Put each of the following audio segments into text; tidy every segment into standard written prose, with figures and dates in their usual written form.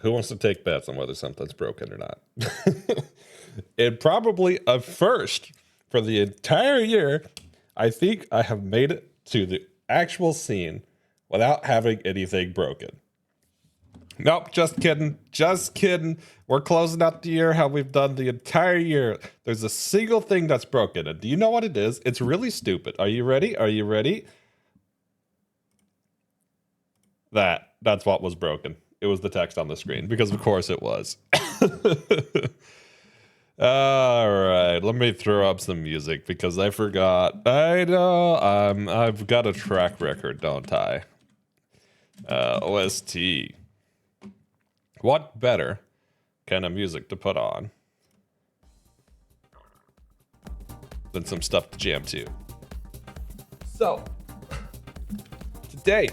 Who wants to take bets on whether something's broken or not? It probably a first for the entire year. I think I have made it to the actual scene without having anything broken. Nope, just kidding. Just kidding. We're closing out the year how we've done the entire year. There's a single thing that's broken. And do you know what it is? It's really stupid. Are you ready? Are you ready? That's what was broken. It was the text on the screen, because of course it was. All right, let me throw up some music because I forgot. I know I've got a track record, don't I? OST. What better kind of music to put on than some stuff to jam to? So, today,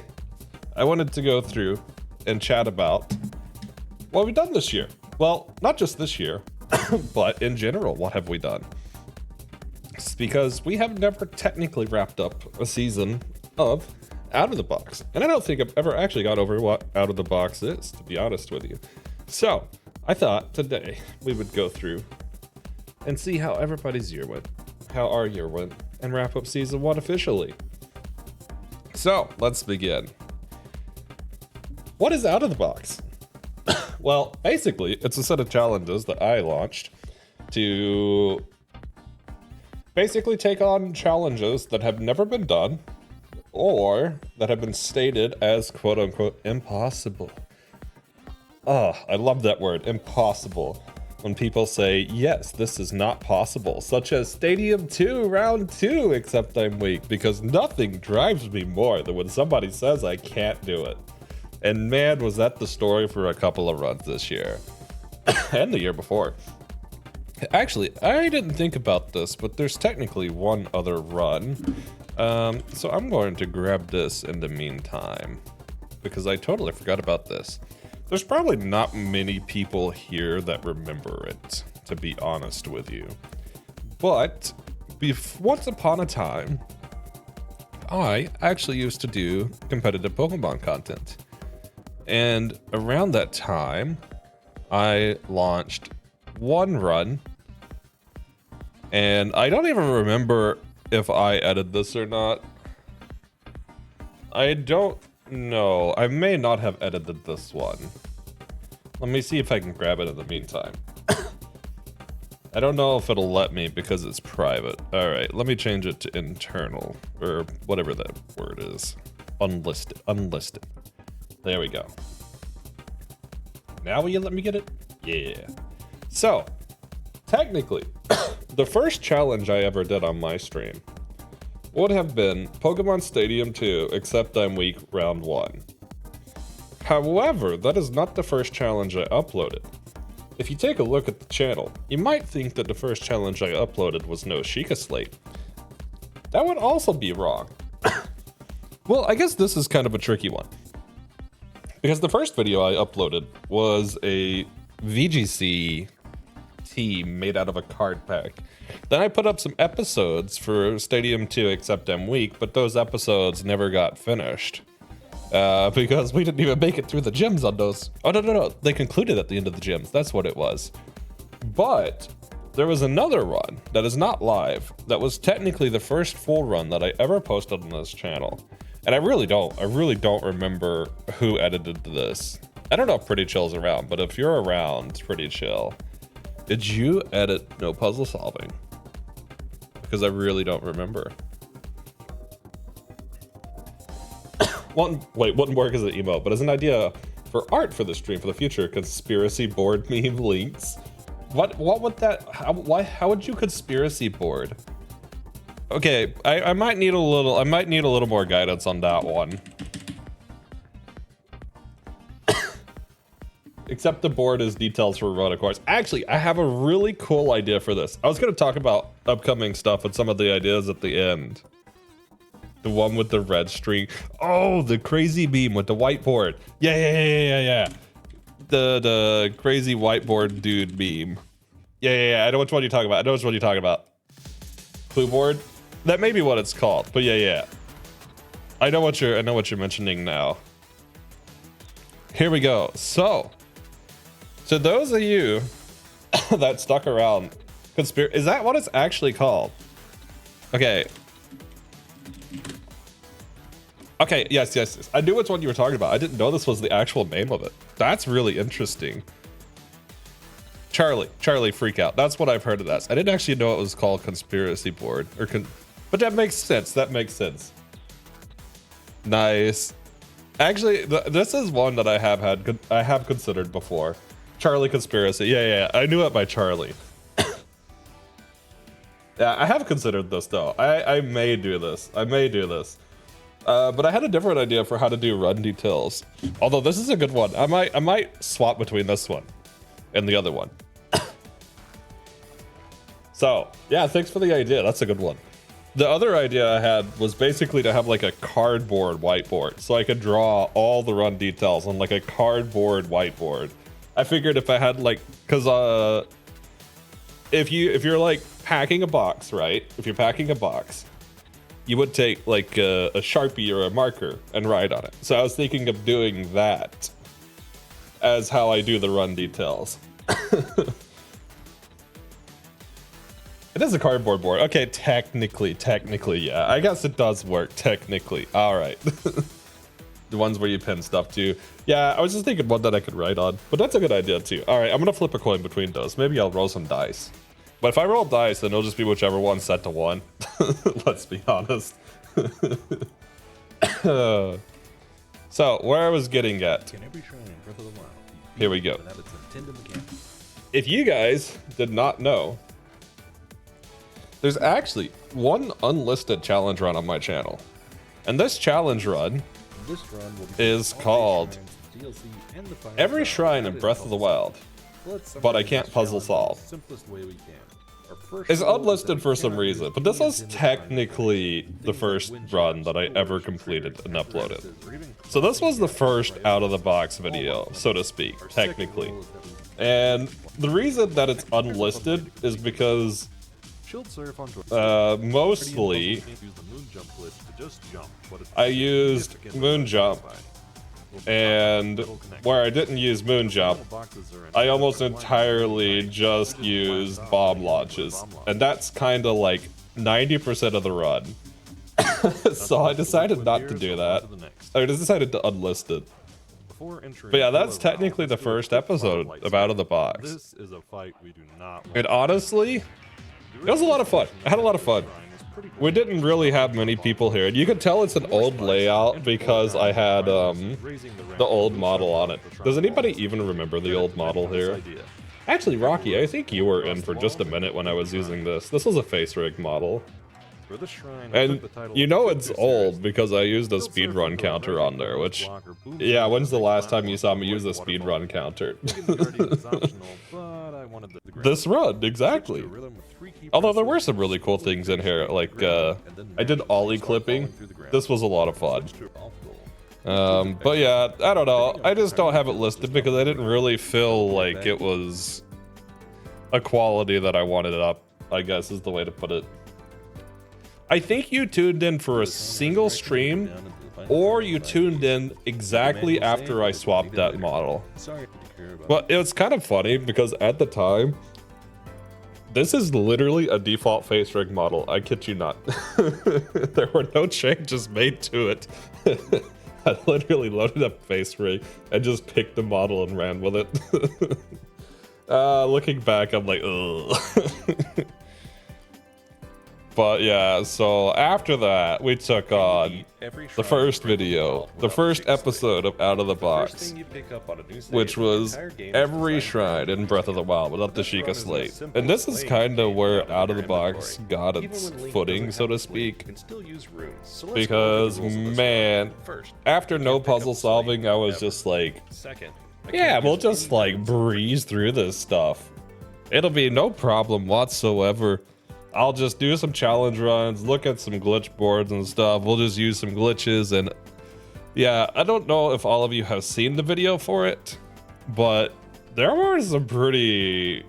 I wanted to go through and chat about what we've done this year. Well, not just this year, but in general, what have we done? It's because we have never technically wrapped up a season of Out of the Box. And I don't think I've ever actually got over what Out of the Box is, to be honest with you. So, I thought today we would go through and see how everybody's year went, how our year went, and wrap up season 1 officially. So, let's begin. What is Out of the Box? Well, basically, it's a set of challenges that I launched to basically take on challenges that have never been done or that have been stated as quote-unquote impossible. Oh, I love that word, impossible. When people say, yes, this is not possible, such as Stadium 2, Round 2, except I'm weak, because nothing drives me more than when somebody says I can't do it. And man, was that the story for a couple of runs this year. And the year before. Actually, I didn't think about this, but there's technically one other run. So I'm going to grab this in the meantime, because I totally forgot about this. There's probably not many people here that remember it, to be honest with you. But once upon a time, I actually used to do competitive Pokemon content. And around that time, I launched one run, and I don't even remember if I edited this or not. I don't know. I may not have edited this one. Let me see if I can grab it in the meantime. I don't know if it'll let me because it's private. All right, let me change it to internal, or whatever that word is. Unlisted. Unlisted. There we go. Now will you let me get it? Yeah. So, technically, the first challenge I ever did on my stream would have been Pokemon Stadium 2, except I'm weak, round 1. However, that is not the first challenge I uploaded. If you take a look at the channel, you might think that the first challenge I uploaded was no Sheikah Slate. That would also be wrong. Well, I guess this is kind of a tricky one. Because the first video I uploaded was a VGC team made out of a card pack. Then I put up some episodes for Stadium 2, except I'm weak, but those episodes never got finished. Because we didn't even make it through the gyms on those. Oh, no. They concluded at the end of the gyms. That's what it was. But there was another run that is not live. That was technically the first full run that I ever posted on this channel. And I really don't remember who edited this. I don't know if Pretty Chill's around, but if you're around, Pretty Chill, did you edit No Puzzle Solving? Because I really don't remember. Wouldn't work as an emote, but as an idea for art for the stream for the future, conspiracy board meme links. What would that, how would you conspiracy board? Okay, I might need a little more guidance on that one. Except the board is details for Rona course. Actually, I have a really cool idea for this. I was going to talk about upcoming stuff and some of the ideas at the end. The one with the red string. Oh, the crazy beam with the whiteboard. Yeah. The crazy whiteboard dude beam. Yeah. I know which one you're talking about. Clue board? That may be what it's called, but yeah. I know what you're mentioning now. Here we go. So, To those of you that stuck around, is that what it's actually called? Okay. Okay, yes. I knew which one you were talking about. I didn't know this was the actual name of it. That's really interesting. Charlie freak out. That's what I've heard of that. I didn't actually know it was called conspiracy board but that makes sense. That makes sense. Nice. Actually, this is one that I have considered before. Charlie conspiracy. Yeah. I knew it by Charlie. Yeah, I have considered this though. I may do this. But I had a different idea for how to do run details. Although this is a good one. I might swap between this one and the other one. So yeah, thanks for the idea. That's a good one. The other idea I had was basically to have like a cardboard whiteboard, so I could draw all the run details on like a cardboard whiteboard. I figured if I had like, cause if you're like packing a box, right? If you're packing a box, you would take like a Sharpie or a marker and write on it. So I was thinking of doing that as how I do the run details. It is a cardboard board. Okay, technically, yeah. I guess it does work, technically. All right. The ones where you pin stuff to. Yeah, I was just thinking one that I could write on, but that's a good idea too. All right, I'm gonna flip a coin between those. Maybe I'll roll some dice. But if I roll dice, then it'll just be whichever one's set to 1. Let's be honest. So, where I was getting at. Here we go. If you guys did not know, there's actually one unlisted challenge run on my channel. And this challenge run is called Every Shrine in Breath of the Wild, but I can't puzzle solve. It's unlisted for some reason, but this was technically the first run that I ever completed and uploaded. So this was the first out-of-the-box video, so to speak, technically. And the reason that it's unlisted is because mostly I used moon jump, and where I didn't use moon jump, I almost entirely just used bomb launches, and that's kind of like 90% of the run. So I decided not to do that. I just decided to unlist it. But yeah, that's technically the first episode of Out of the Box. And honestly, it was a lot of fun. I had a lot of fun. We didn't really have many people here. And you can tell it's an old layout because I had the old model on it. Does anybody even remember the old model here? Actually, Rocky, I think you were in for just a minute when I was using this. This was a face rig model. And you know it's old because I used a speedrun counter on there, which, yeah, when's the last time you saw me use a speedrun counter? This run, exactly. Although there were some really cool things in here, like I did ollie clipping. This was a lot of fun. But yeah, I don't know. I just don't have it listed because I didn't really feel like it was a quality that I wanted up, I guess is the way to put it. I think you tuned in for a single stream, or you tuned in exactly after I swapped that model. But it was kind of funny because at the time, this is literally a default face rig model. I kid you not. There were no changes made to it. I literally loaded up face rig and just picked the model and ran with it. Looking back, I'm like, ugh. But yeah, so after that, we took on the first video, the first episode of Out of the Box, which was Every Shrine in Breath of the Wild without the Sheikah Slate. And this is kind of where Out of the Box got its footing, so to speak. Because, man, after no puzzle solving, I was just like, yeah, we'll just like breeze through this stuff. It'll be no problem whatsoever. I'll just do some challenge runs, look at some glitch boards and stuff. We'll just use some glitches. And yeah, I don't know if all of you have seen the video for it, but there were some pretty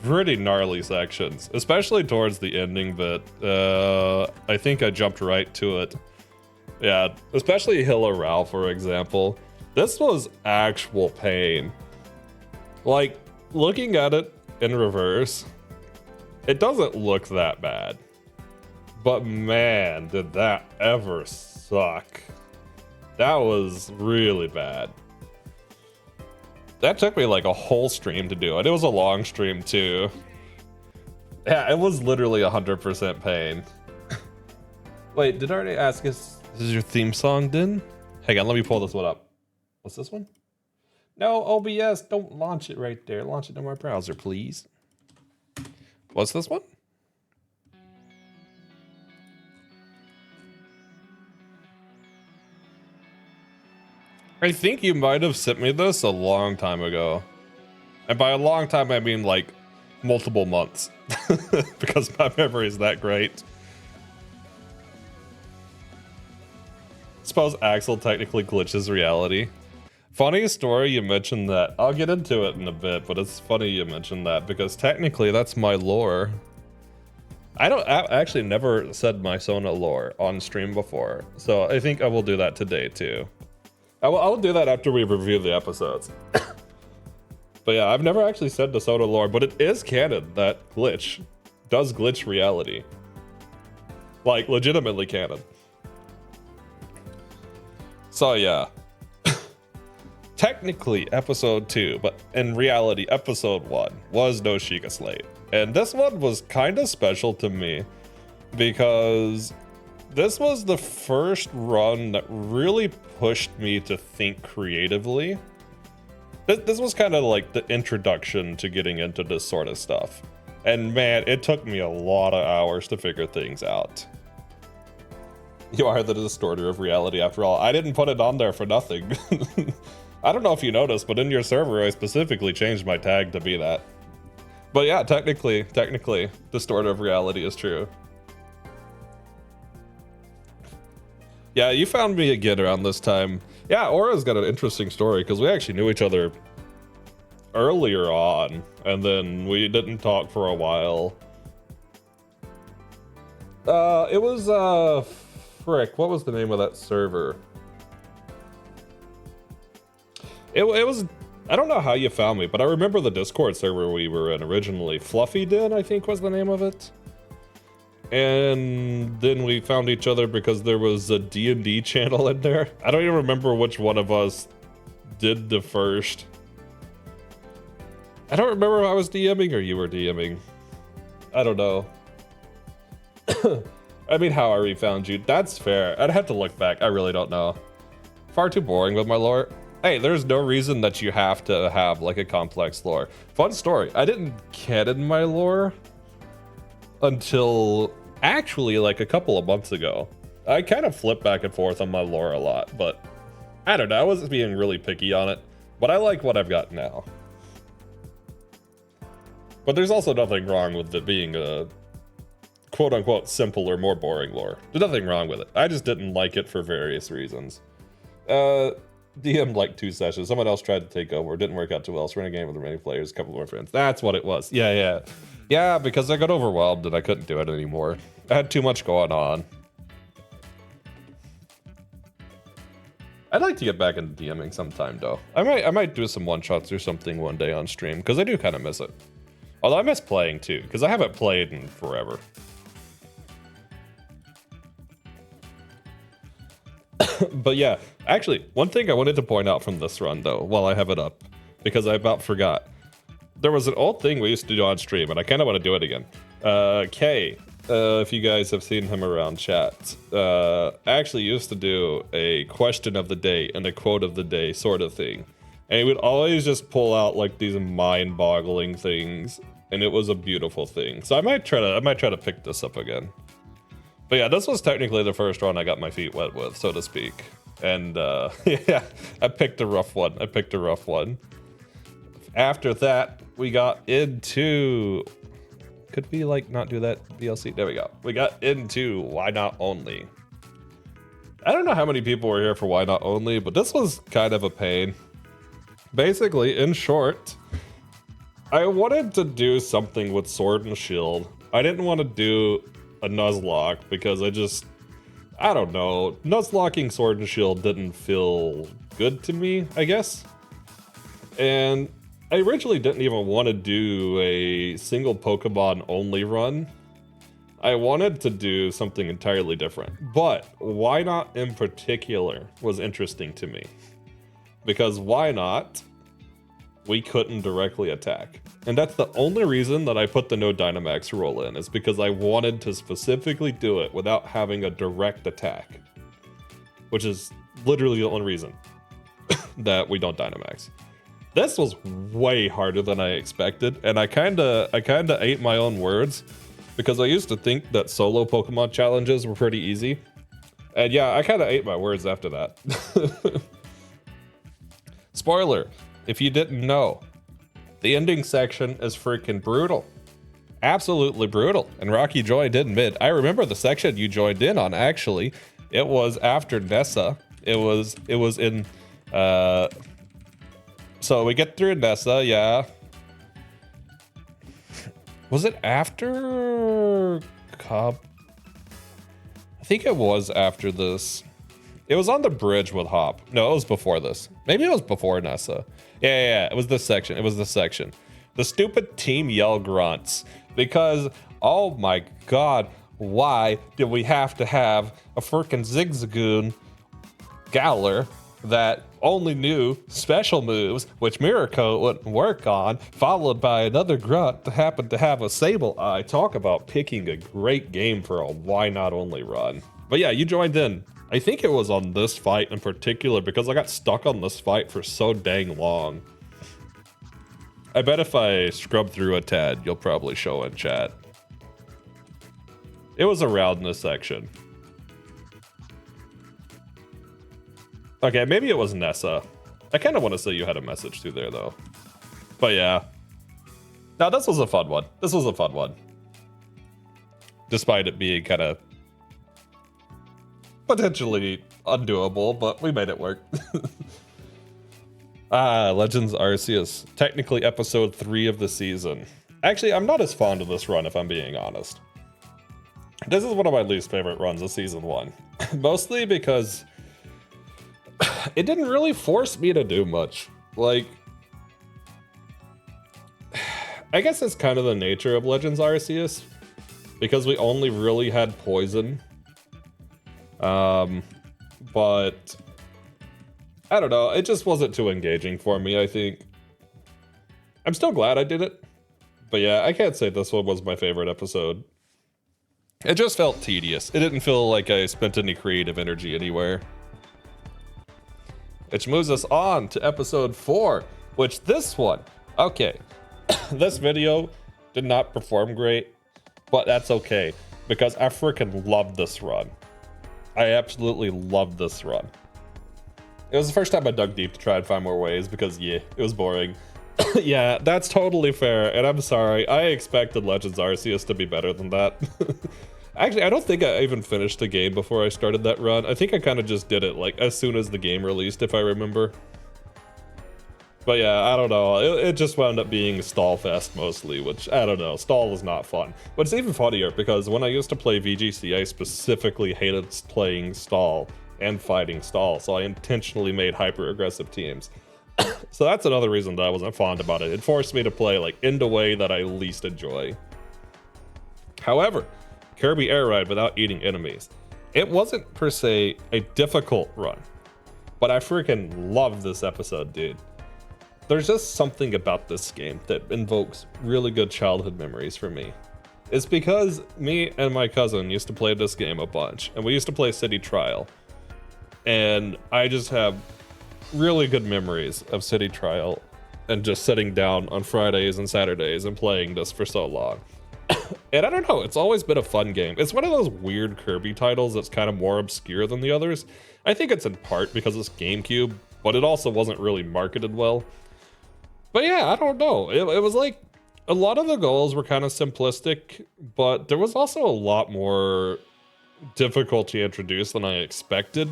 gnarly sections, especially towards the ending bit. I think I jumped right to it. Yeah, especially Hill of Rao, for example. This was actual pain. Like, looking at it in reverse, it doesn't look that bad. But man, did that ever suck. That was really bad. That took me like a whole stream to do, and it was a long stream too. Yeah, it was literally 100% pain. Wait, did I already ask us, this is your theme song, then? Hang on, let me pull this one up. What's this one? No, OBS, don't launch it right there. Launch it in my browser, please. What's this one? I think you might have sent me this a long time ago. And by a long time, I mean like multiple months. Because my memory is that great. Suppose Axel technically glitches reality. Funny story you mentioned that. I'll get into it in a bit, but it's funny you mentioned that because technically that's my lore. I actually never said my Sona lore on stream before. So I think I will do that today too. I will do that after we review the episodes. But yeah, I've never actually said the Sona lore, but it is canon that glitch does glitch reality. Like, legitimately canon. So yeah. Technically episode 2, but in reality episode 1 was No Sheikah Slate. And this one was kind of special to me because this was the first run that really pushed me to think creatively. This was kind of like the introduction to getting into this sort of stuff. And man, it took me a lot of hours to figure things out. You are the distorter of reality after all. I didn't put it on there for nothing. I don't know if you noticed, but in your server, I specifically changed my tag to be that. But yeah, technically, distorter of reality is true. Yeah, you found me again around this time. Yeah, Aura's got an interesting story because we actually knew each other earlier on, and then we didn't talk for a while. It was, frick, what was the name of that server? It was, I don't know how you found me, but I remember the Discord server we were in originally. Fluffy Den, I think was the name of it. And then we found each other because there was a D&D channel in there. I don't even remember which one of us did the first. I don't remember if I was DMing or you were DMing. I don't know. I mean, how I refound you, that's fair. I'd have to look back, I really don't know. Far too boring with my lore. Hey, there's no reason that you have to have like a complex lore. Fun story, I didn't canon my lore until actually like a couple of months ago. I kind of flip back and forth on my lore a lot, but I don't know, I wasn't being really picky on it, but I like what I've got now. But there's also nothing wrong with it being a quote-unquote simple or more boring lore. There's nothing wrong with it. I just didn't like it for various reasons. DM'd like 2 sessions. Someone else tried to take over. It didn't work out too well. So we're in a game with remaining players, a couple more friends. That's what it was. Yeah, because I got overwhelmed and I couldn't do it anymore. I had too much going on. I'd like to get back into DMing sometime though. I might do some one-shots or something one day on stream because I do kind of miss it. Although I miss playing too, because I haven't played in forever. But yeah, actually, one thing I wanted to point out from this run though, while I have it up, because I about forgot. There was an old thing we used to do on stream, and I kind of want to do it again. Kay, if you guys have seen him around chat, actually used to do a question of the day and a quote of the day sort of thing. And he would always just pull out like these mind-boggling things, and it was a beautiful thing. So I might try to pick this up again. But yeah, this was technically the first run I got my feet wet with, so to speak. And yeah, I picked a rough one. After that, we got into... Could we like not do that DLC? There we go. We got into Why Not Only. I don't know how many people were here for Why Not Only, but this was kind of a pain. Basically, in short, I wanted to do something with Sword and Shield. I didn't want to do a Nuzlocke because I don't know. Nuzlocking Sword and Shield didn't feel good to me, I guess. And I originally didn't even want to do a single Pokemon only run. I wanted to do something entirely different, but why not in particular was interesting to me. Because why not? We couldn't directly attack. And that's the only reason that I put the no Dynamax rule in, is because I wanted to specifically do it without having a direct attack. Which is literally the only reason that we don't Dynamax. This was way harder than I expected, and I kinda ate my own words, because I used to think that solo Pokemon challenges were pretty easy. And yeah, I kinda ate my words after that. Spoiler, if you didn't know, the ending section is freaking brutal. Absolutely brutal. And Rocky Joy did admit, I remember the section you joined in on, actually. It was after Nessa. It was in, so we get through Nessa, yeah. Was it after Cobb? I think it was after this. It was on the bridge with Hop. No, it was before this. Maybe it was before Nessa. Yeah, it was this section. It was this section. The stupid Team Yell grunts. Because, oh my god, why did we have to have a freaking Zigzagoon Galar that only knew special moves, which Mirror Coat wouldn't work on, followed by another grunt that happened to have a Sable Eye? Talk about picking a great game for a why not only run. But yeah, you joined in. I think it was on this fight in particular, because I got stuck on this fight for so dang long. I bet if I scrub through a tad, you'll probably show in chat. It was around this section. Okay, maybe it was Nessa. I kind of want to say you had a message through there, though. But yeah. Now, this was a fun one. This was a fun one. Despite it being kind of potentially undoable, but we made it work. Legends Arceus. Technically episode 3 of the season. Actually, I'm not as fond of this run, if I'm being honest. This is one of my least favorite runs of season 1. Mostly because it didn't really force me to do much. Like, I guess it's kind of the nature of Legends Arceus, because we only really had poison. But I don't know, it just wasn't too engaging for me, I think. I'm still glad I did it, but yeah, I can't say this one was my favorite episode. It just felt tedious. It didn't feel like I spent any creative energy anywhere. Which moves us on to episode 4, which this one, okay, this video did not perform great, but that's okay, because I freaking loved this run. I absolutely loved this run. It was the first time I dug deep to try and find more ways, because yeah, it was boring. Yeah, that's totally fair, and I'm sorry. I expected Legends Arceus to be better than that. Actually, I don't think I even finished the game before I started that run. I think I kind of just did it like as soon as the game released, if I remember. But yeah, I don't know. It just wound up being stall fest mostly, which I don't know. Stall is not fun. But it's even funnier because when I used to play VGC, I specifically hated playing stall and fighting stall. So I intentionally made hyper aggressive teams. So that's another reason that I wasn't fond about it. It forced me to play like in the way that I least enjoy. However, Kirby Air Ride without eating enemies. It wasn't per se a difficult run, but I freaking love this episode, dude. There's just something about this game that invokes really good childhood memories for me. It's because me and my cousin used to play this game a bunch, and we used to play City Trial. And I just have really good memories of City Trial and just sitting down on Fridays and Saturdays and playing this for so long. And I don't know, it's always been a fun game. It's one of those weird Kirby titles that's kind of more obscure than the others. I think it's in part because it's GameCube, but it also wasn't really marketed well. But yeah, I don't know. It was like, a lot of the goals were kind of simplistic, but there was also a lot more difficulty introduced than I expected.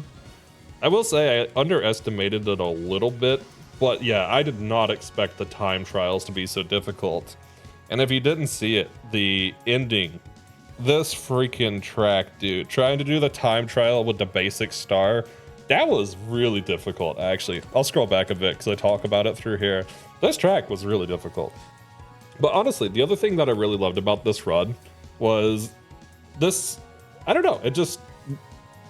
I will say I underestimated it a little bit, but yeah, I did not expect the time trials to be so difficult. And if you didn't see it, the ending, this freaking track, dude, trying to do the time trial with the basic star That was really difficult, actually. I'll scroll back a bit because I talk about it through here. This track was really difficult. But honestly, the other thing that I really loved about this run was this, I don't know, it just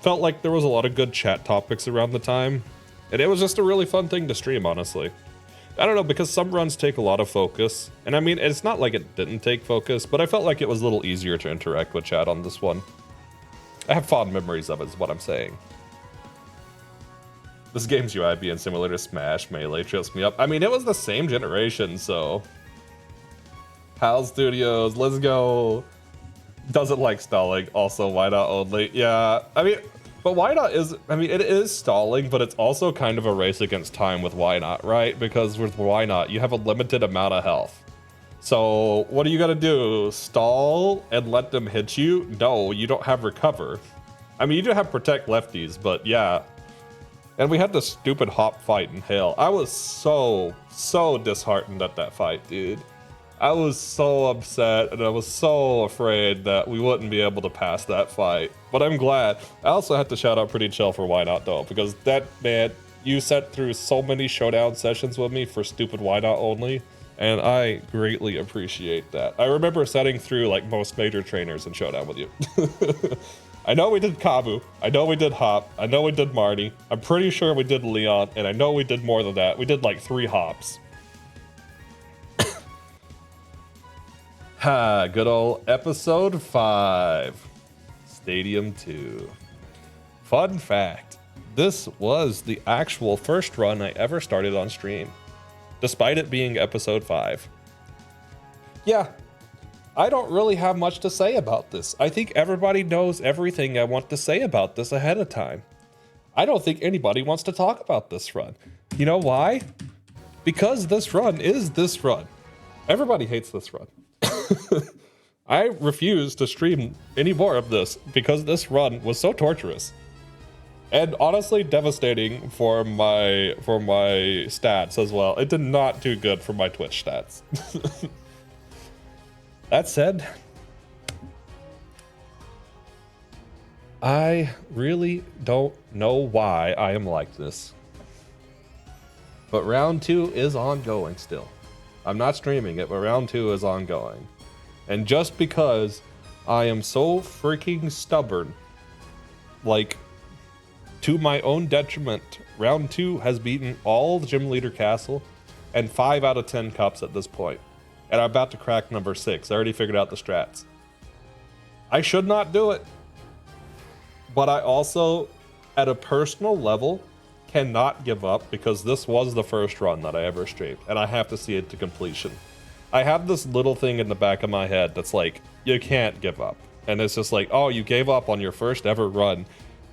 felt like there was a lot of good chat topics around the time. And it was just a really fun thing to stream, honestly. I don't know, because some runs take a lot of focus. And I mean, it's not like it didn't take focus, but I felt like it was a little easier to interact with chat on this one. I have fond memories of it, is what I'm saying. This game's UI being similar to Smash Melee trips me up. I mean, it was the same generation, so... HAL Studios, let's go. Doesn't like stalling, also why not only? Yeah, I mean... But why not is, I mean, it is stalling, but it's also kind of a race against time with why not, right? Because with why not, you have a limited amount of health. So what are you gonna do? Stall and let them hit you? No, you don't have recover. I mean, you do have protect lefties, but yeah. And we had this stupid hop fight in Hail. I was so disheartened at that fight, dude. I was so upset and I was so afraid that we wouldn't be able to pass that fight. But I'm glad. I also had to shout out Pretty Chill for Why Not though, because that man, you sat through so many showdown sessions with me for stupid Why Not only, and I greatly appreciate that. I remember setting through like most major trainers in showdown with you. I know we did Kabu, I know we did Hop, I know we did Marty, I'm pretty sure we did Leon, and I know we did more than that. We did like 3 Hops. Ha, good old episode 5, Stadium 2. Fun fact, this was the actual first run I ever started on stream, despite it being episode 5. Yeah, I don't really have much to say about this. I think everybody knows everything I want to say about this ahead of time. I don't think anybody wants to talk about this run. You know why? Because this run is this run. Everybody hates this run. I refuse to stream any more of this because this run was so torturous and honestly devastating for my stats as well. It did not do good for my Twitch stats. That said, I really don't know why I am like this, but round 2 is ongoing still. I'm not streaming it, but round 2 is ongoing. And just because I am so freaking stubborn, like, to my own detriment, round 2 has beaten all the Gym Leader Castle and 5 out of 10 cups at this point. And I'm about to crack number 6. I already figured out the strats. I should not do it. But I also, at a personal level, cannot give up because this was the first run that I ever streamed and I have to see it to completion. I have this little thing in the back of my head that's like, you can't give up. And it's just like, oh, you gave up on your first ever run.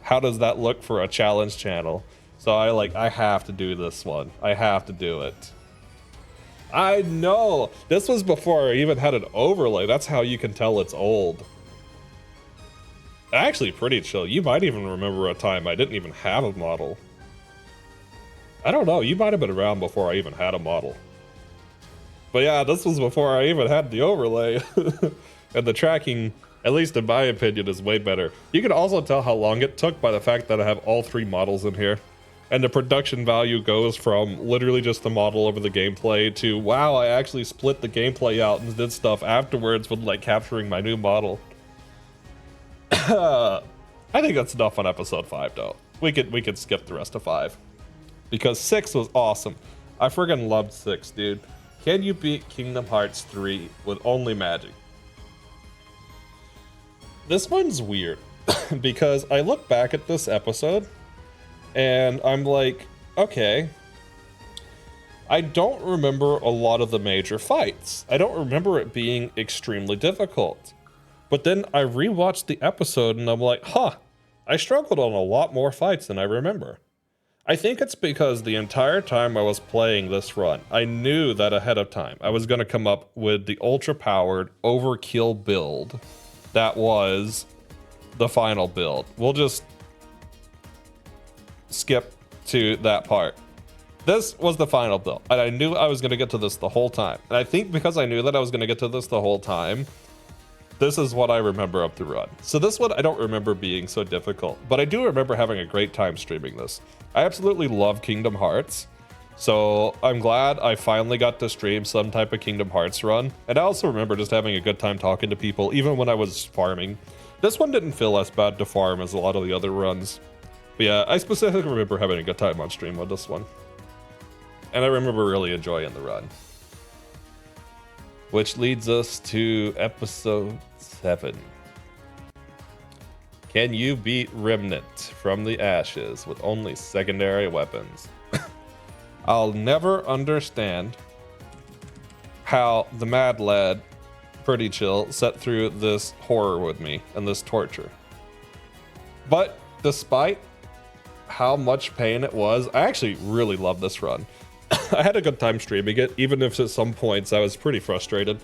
How does that look for a challenge channel? So I have to do this one. I have to do it. I know. This was before I even had an overlay. That's how you can tell it's old. Actually, Pretty Chill. You might even remember a time I didn't even have a model. I don't know. You might have been around before I even had a model. But yeah, this was before I even had the overlay. And the tracking, at least in my opinion, is way better. You can also tell how long it took by the fact that I have all 3 models in here. And the production value goes from literally just the model over the gameplay to, wow, I actually split the gameplay out and did stuff afterwards with like capturing my new model. I think that's enough on episode 5 though. We could skip the rest of 5. Because 6 was awesome. I friggin' loved 6, dude. Can you beat Kingdom Hearts 3 with only magic? This one's weird because I look back at this episode and I'm like, okay, I don't remember a lot of the major fights. I don't remember it being extremely difficult. But then I rewatched the episode and I'm like, huh, I struggled on a lot more fights than I remember. I think it's because the entire time I was playing this run, I knew that ahead of time I was going to come up with the ultra-powered overkill build that was the final build. We'll just skip to that part. This was the final build, and I knew I was going to get to this the whole time. And I think because I knew that I was going to get to this the whole time, this is what I remember of the run. So this one I don't remember being so difficult, but I do remember having a great time streaming this. I absolutely love Kingdom Hearts, so I'm glad I finally got to stream some type of Kingdom Hearts run. And I also remember just having a good time talking to people, even when I was farming. This one didn't feel as bad to farm as a lot of the other runs. But yeah, I specifically remember having a good time on stream with this one. And I remember really enjoying the run. Which leads us to episode 7. Can you beat Remnant from the ashes with only secondary weapons? I'll never understand how the Mad Lad Pretty Chill sat through this horror with me and this torture. But despite how much pain it was, I actually really love this run. I had a good time streaming it, even if at some points I was pretty frustrated.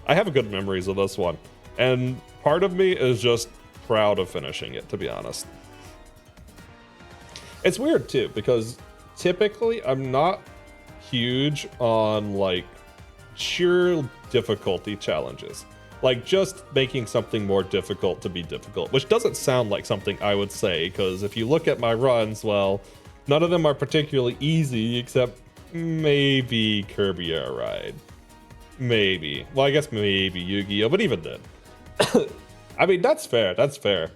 I have good memories of this one, and part of me is just proud of finishing it, to be honest. It's weird too, because typically I'm not huge on like sheer difficulty challenges, like just making something more difficult to be difficult, which doesn't sound like something I would say, because if you look at my runs, well, none of them are particularly easy except maybe Kirby Air Ride. Maybe. Well, I guess maybe Yu-Gi-Oh, but even then. I mean, that's fair, that's fair.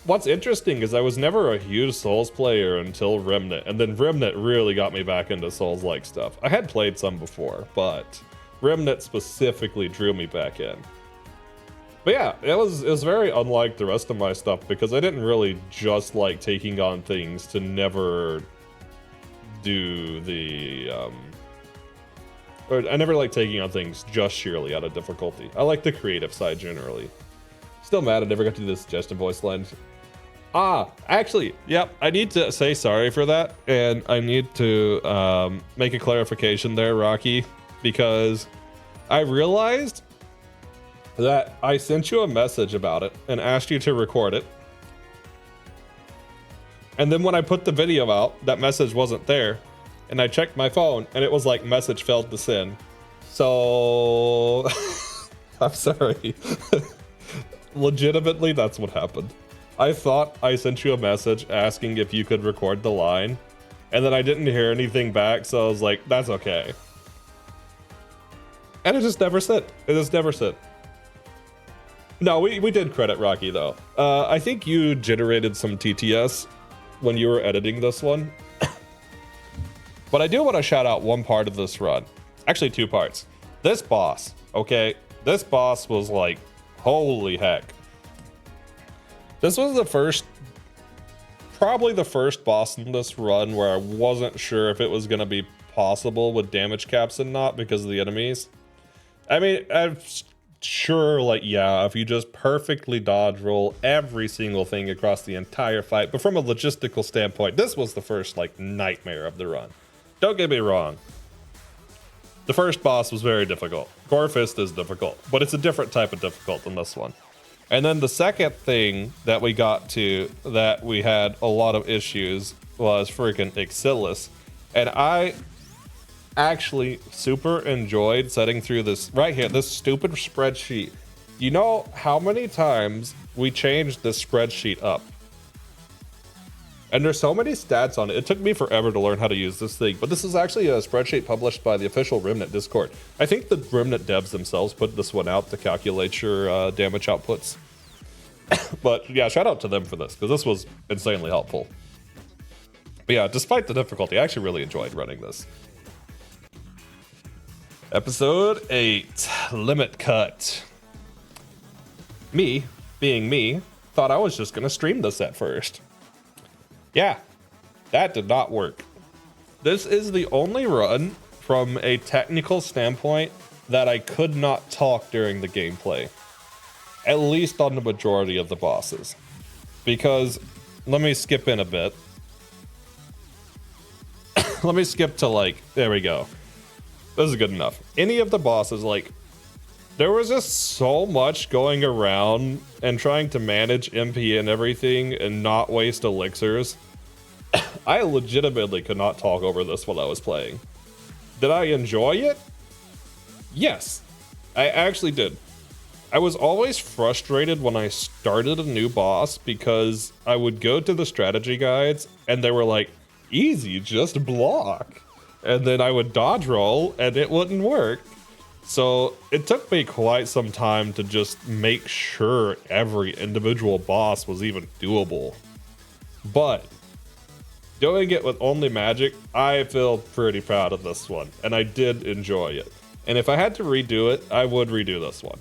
What's interesting is I was never a huge Souls player until Remnant, and then Remnant really got me back into Souls-like stuff. I had played some before, but Remnant specifically drew me back in. But yeah, it was very unlike the rest of my stuff, because I didn't really just like taking on things to never do the or I never like taking on things just sheerly out of difficulty. I like the creative side generally. Still mad I never got to do the suggestion voice line. Actually, yep, I need to say sorry for that, and I need to make a clarification there, Rocky, because I realized that I sent you a message about it and asked you to record it. And then when I put the video out, that message wasn't there. And I checked my phone and it was like message failed to send. So I'm sorry. Legitimately, that's what happened. I thought I sent you a message asking if you could record the line. And then I didn't hear anything back. So I was like, that's okay. And it just never sent. It just never sent. No, we did credit Rocky though. I think you generated some TTS when you were editing this one. But I do want to shout out one part of this run. Actually, 2 parts. This boss, okay? This boss was like, holy heck. This was probably the first boss in this run where I wasn't sure if it was going to be possible with damage caps and not because of the enemies. I mean, I'm sure, like, yeah, if you just perfectly dodge roll every single thing across the entire fight, but from a logistical standpoint, this was the first, like, nightmare of the run. Don't get me wrong. The first boss was very difficult. Gore Fist is difficult, but it's a different type of difficult than this one. And then the second thing that we got to that we had a lot of issues was freaking Ixalis. And I actually super enjoyed setting through this right here, this stupid spreadsheet. You know how many times we changed this spreadsheet up? And there's so many stats on it. It took me forever to learn how to use this thing, but this is actually a spreadsheet published by the official Remnant Discord. I think the Remnant devs themselves put this one out to calculate your damage outputs. But yeah, shout out to them for this, because this was insanely helpful. But yeah, despite the difficulty, I actually really enjoyed running this. Episode 8, Limit Cut. Me, being me, thought I was just gonna stream this at first. Yeah, that did not work. This is the only run from a technical standpoint that I could not talk during the gameplay. At least on the majority of the bosses. Because, let me skip in a bit. Let me skip to like, there we go. This is good enough. Any of the bosses, like, there was just so much going around and trying to manage MP and everything and not waste elixirs. I legitimately could not talk over this while I was playing. Did I enjoy it? Yes, I actually did. I was always frustrated when I started a new boss because I would go to the strategy guides and they were like, easy, just block. And then I would dodge roll and it wouldn't work. So it took me quite some time to just make sure every individual boss was even doable. But doing it with only magic, I feel pretty proud of this one, and I did enjoy it. And if I had to redo it, I would redo this one.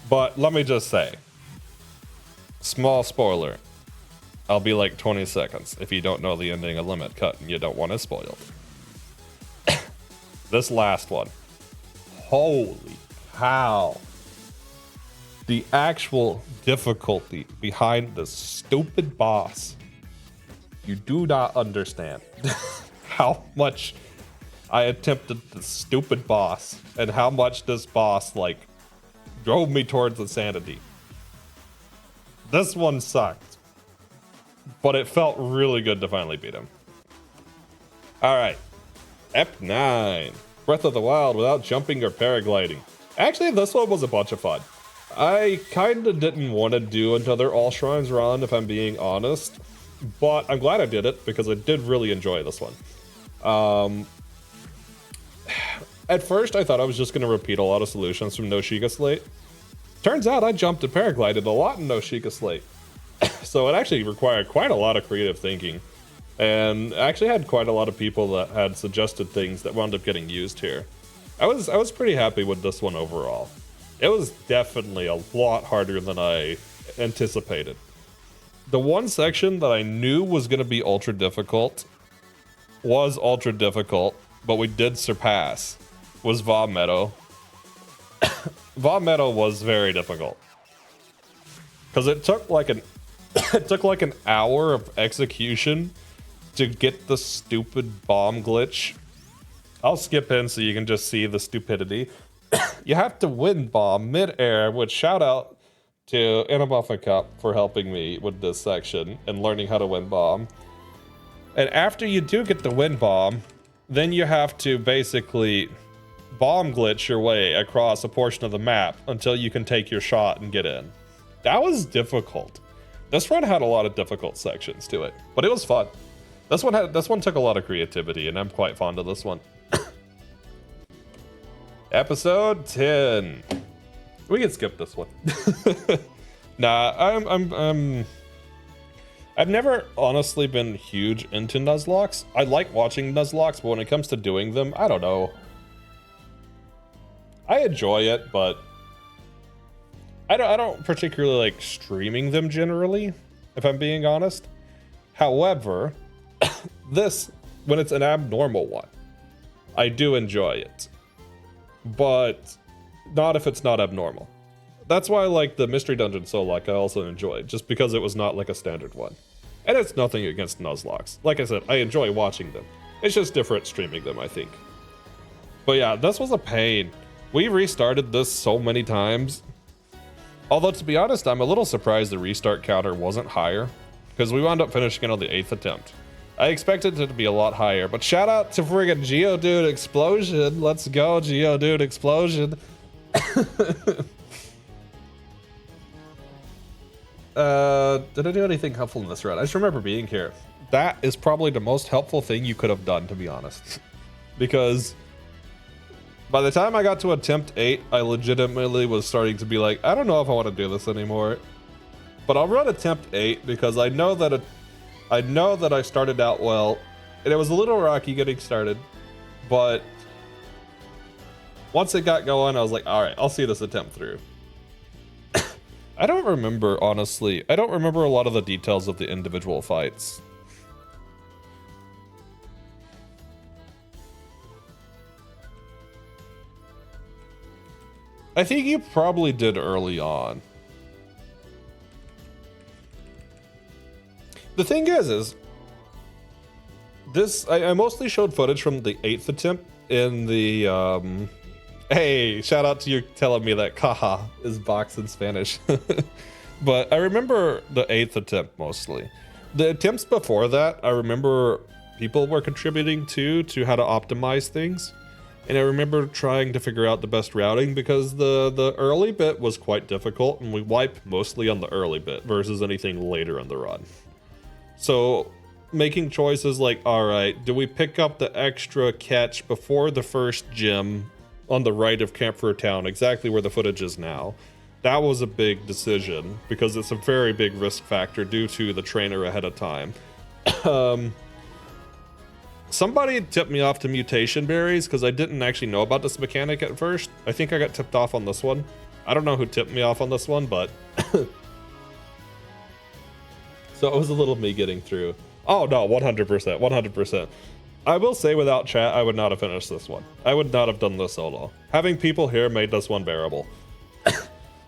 But let me just say, small spoiler, I'll be like 20 seconds if you don't know the ending of Limit Cut and you don't want it spoiled. This last one, holy cow. The actual difficulty behind this stupid boss. You do not understand how much I attempted this stupid boss and how much this boss, like, drove me towards insanity. This one sucked, but it felt really good to finally beat him. All right, Ep 9, Breath of the Wild without jumping or paragliding. Actually, this one was a bunch of fun. I kind of didn't want to do another All Shrines run, if I'm being honest, but I'm glad I did it because I did really enjoy this one. At first, I thought I was just going to repeat a lot of solutions from No Sheikah Slate. Turns out I jumped and paraglided a lot in No Sheikah Slate. So it actually required quite a lot of creative thinking. And I actually had quite a lot of people that had suggested things that wound up getting used here. I was pretty happy with this one overall. It was definitely a lot harder than I anticipated. The one section that I knew was going to be ultra difficult was ultra difficult, but we did surpass, was VOD Meadow. VOD Meadow was very difficult. Because it took like an hour of execution to get the stupid bomb glitch. I'll skip in so you can just see the stupidity. You have to win bomb mid-air, which shout out to Anabuffin Cup for helping me with this section and learning how to win bomb. And after you do get the win bomb, then you have to basically bomb glitch your way across a portion of the map until you can take your shot and get in. That was difficult. This run had a lot of difficult sections to it, but it was fun. This one took a lot of creativity, and I'm quite fond of this one. Episode 10. We can skip this one. Nah, I've never honestly been huge into Nuzlocks. I like watching Nuzlocks, but when it comes to doing them, I don't know. I enjoy it, but I don't particularly like streaming them generally, if I'm being honest. However, this, when it's an abnormal one, I do enjoy it. But not if it's not abnormal. That's why I like the Mystery Dungeon so like I also enjoy, just because it was not like a standard one. And it's nothing against Nuzlocks. Like I said, I enjoy watching them. It's just different streaming them, I think. But yeah, this was a pain. We restarted this so many times. Although, to be honest, I'm a little surprised the restart counter wasn't higher, because we wound up finishing it on the 8th attempt. I expected it to be a lot higher, but shout out to friggin' Geodude Explosion. Let's go, Geodude Explosion. Did I do anything helpful in this run? I just remember being here. That is probably the most helpful thing you could have done, to be honest. Because by the time I got to attempt 8, I legitimately was starting to be like, I don't know if I want to do this anymore. But I'll run attempt 8 because I know that I started out well, and it was a little rocky getting started, but once it got going, I was like, all right, I'll see this attempt through. I don't remember, honestly. I don't remember a lot of the details of the individual fights. I think you probably did early on. The thing is this, I mostly showed footage from the 8th attempt in the, hey, shout out to you telling me that caja is box in Spanish. But I remember the 8th attempt mostly. The attempts before that, I remember people were contributing to how to optimize things. And I remember trying to figure out the best routing because the early bit was quite difficult, and we wiped mostly on the early bit versus anything later in the run. So making choices like, all right, do we pick up the extra catch before the first gym on the right of Camphor Town, exactly where the footage is now? That was a big decision because it's a very big risk factor due to the trainer ahead of time. Somebody tipped me off to mutation berries because I didn't actually know about this mechanic at first. I think I got tipped off on this one. I don't know who tipped me off on this one, but so it was a little me getting through. Oh no, 100%, 100%. I will say without chat, I would not have finished this one. I would not have done this solo. Having people here made this one bearable.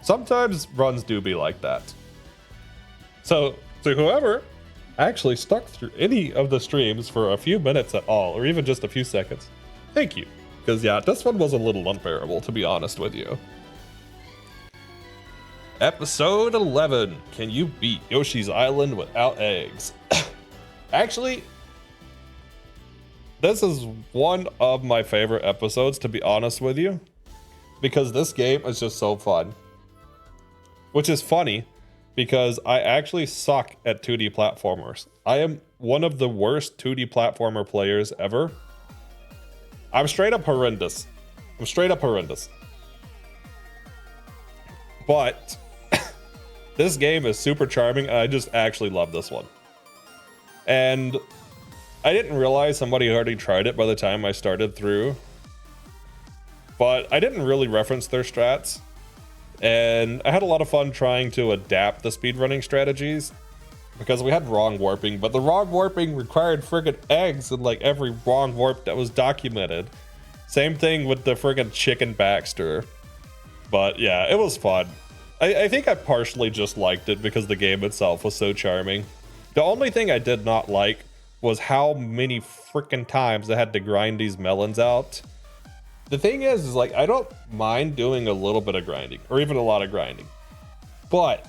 Sometimes runs do be like that. So to whoever actually stuck through any of the streams for a few minutes at all, or even just a few seconds, thank you. Because yeah, this one was a little unbearable, to be honest with you. Episode 11, can you beat Yoshi's Island without eggs? Actually, this is one of my favorite episodes, to be honest with you, because this game is just so fun. Which is funny, because I actually suck at 2D platformers. I am one of the worst 2D platformer players ever. I'm straight up horrendous. I'm straight up horrendous. But this game is super charming, and I just actually love this one. And I didn't realize somebody already tried it by the time I started through. But I didn't really reference their strats. And I had a lot of fun trying to adapt the speedrunning strategies because we had wrong warping, but the wrong warping required friggin' eggs in like every wrong warp that was documented. Same thing with the friggin' chicken Baxter. But yeah, it was fun. I think I partially just liked it because the game itself was so charming. The only thing I did not like was how many frickin' times I had to grind these melons out. The thing is like, I don't mind doing a little bit of grinding, or even a lot of grinding. But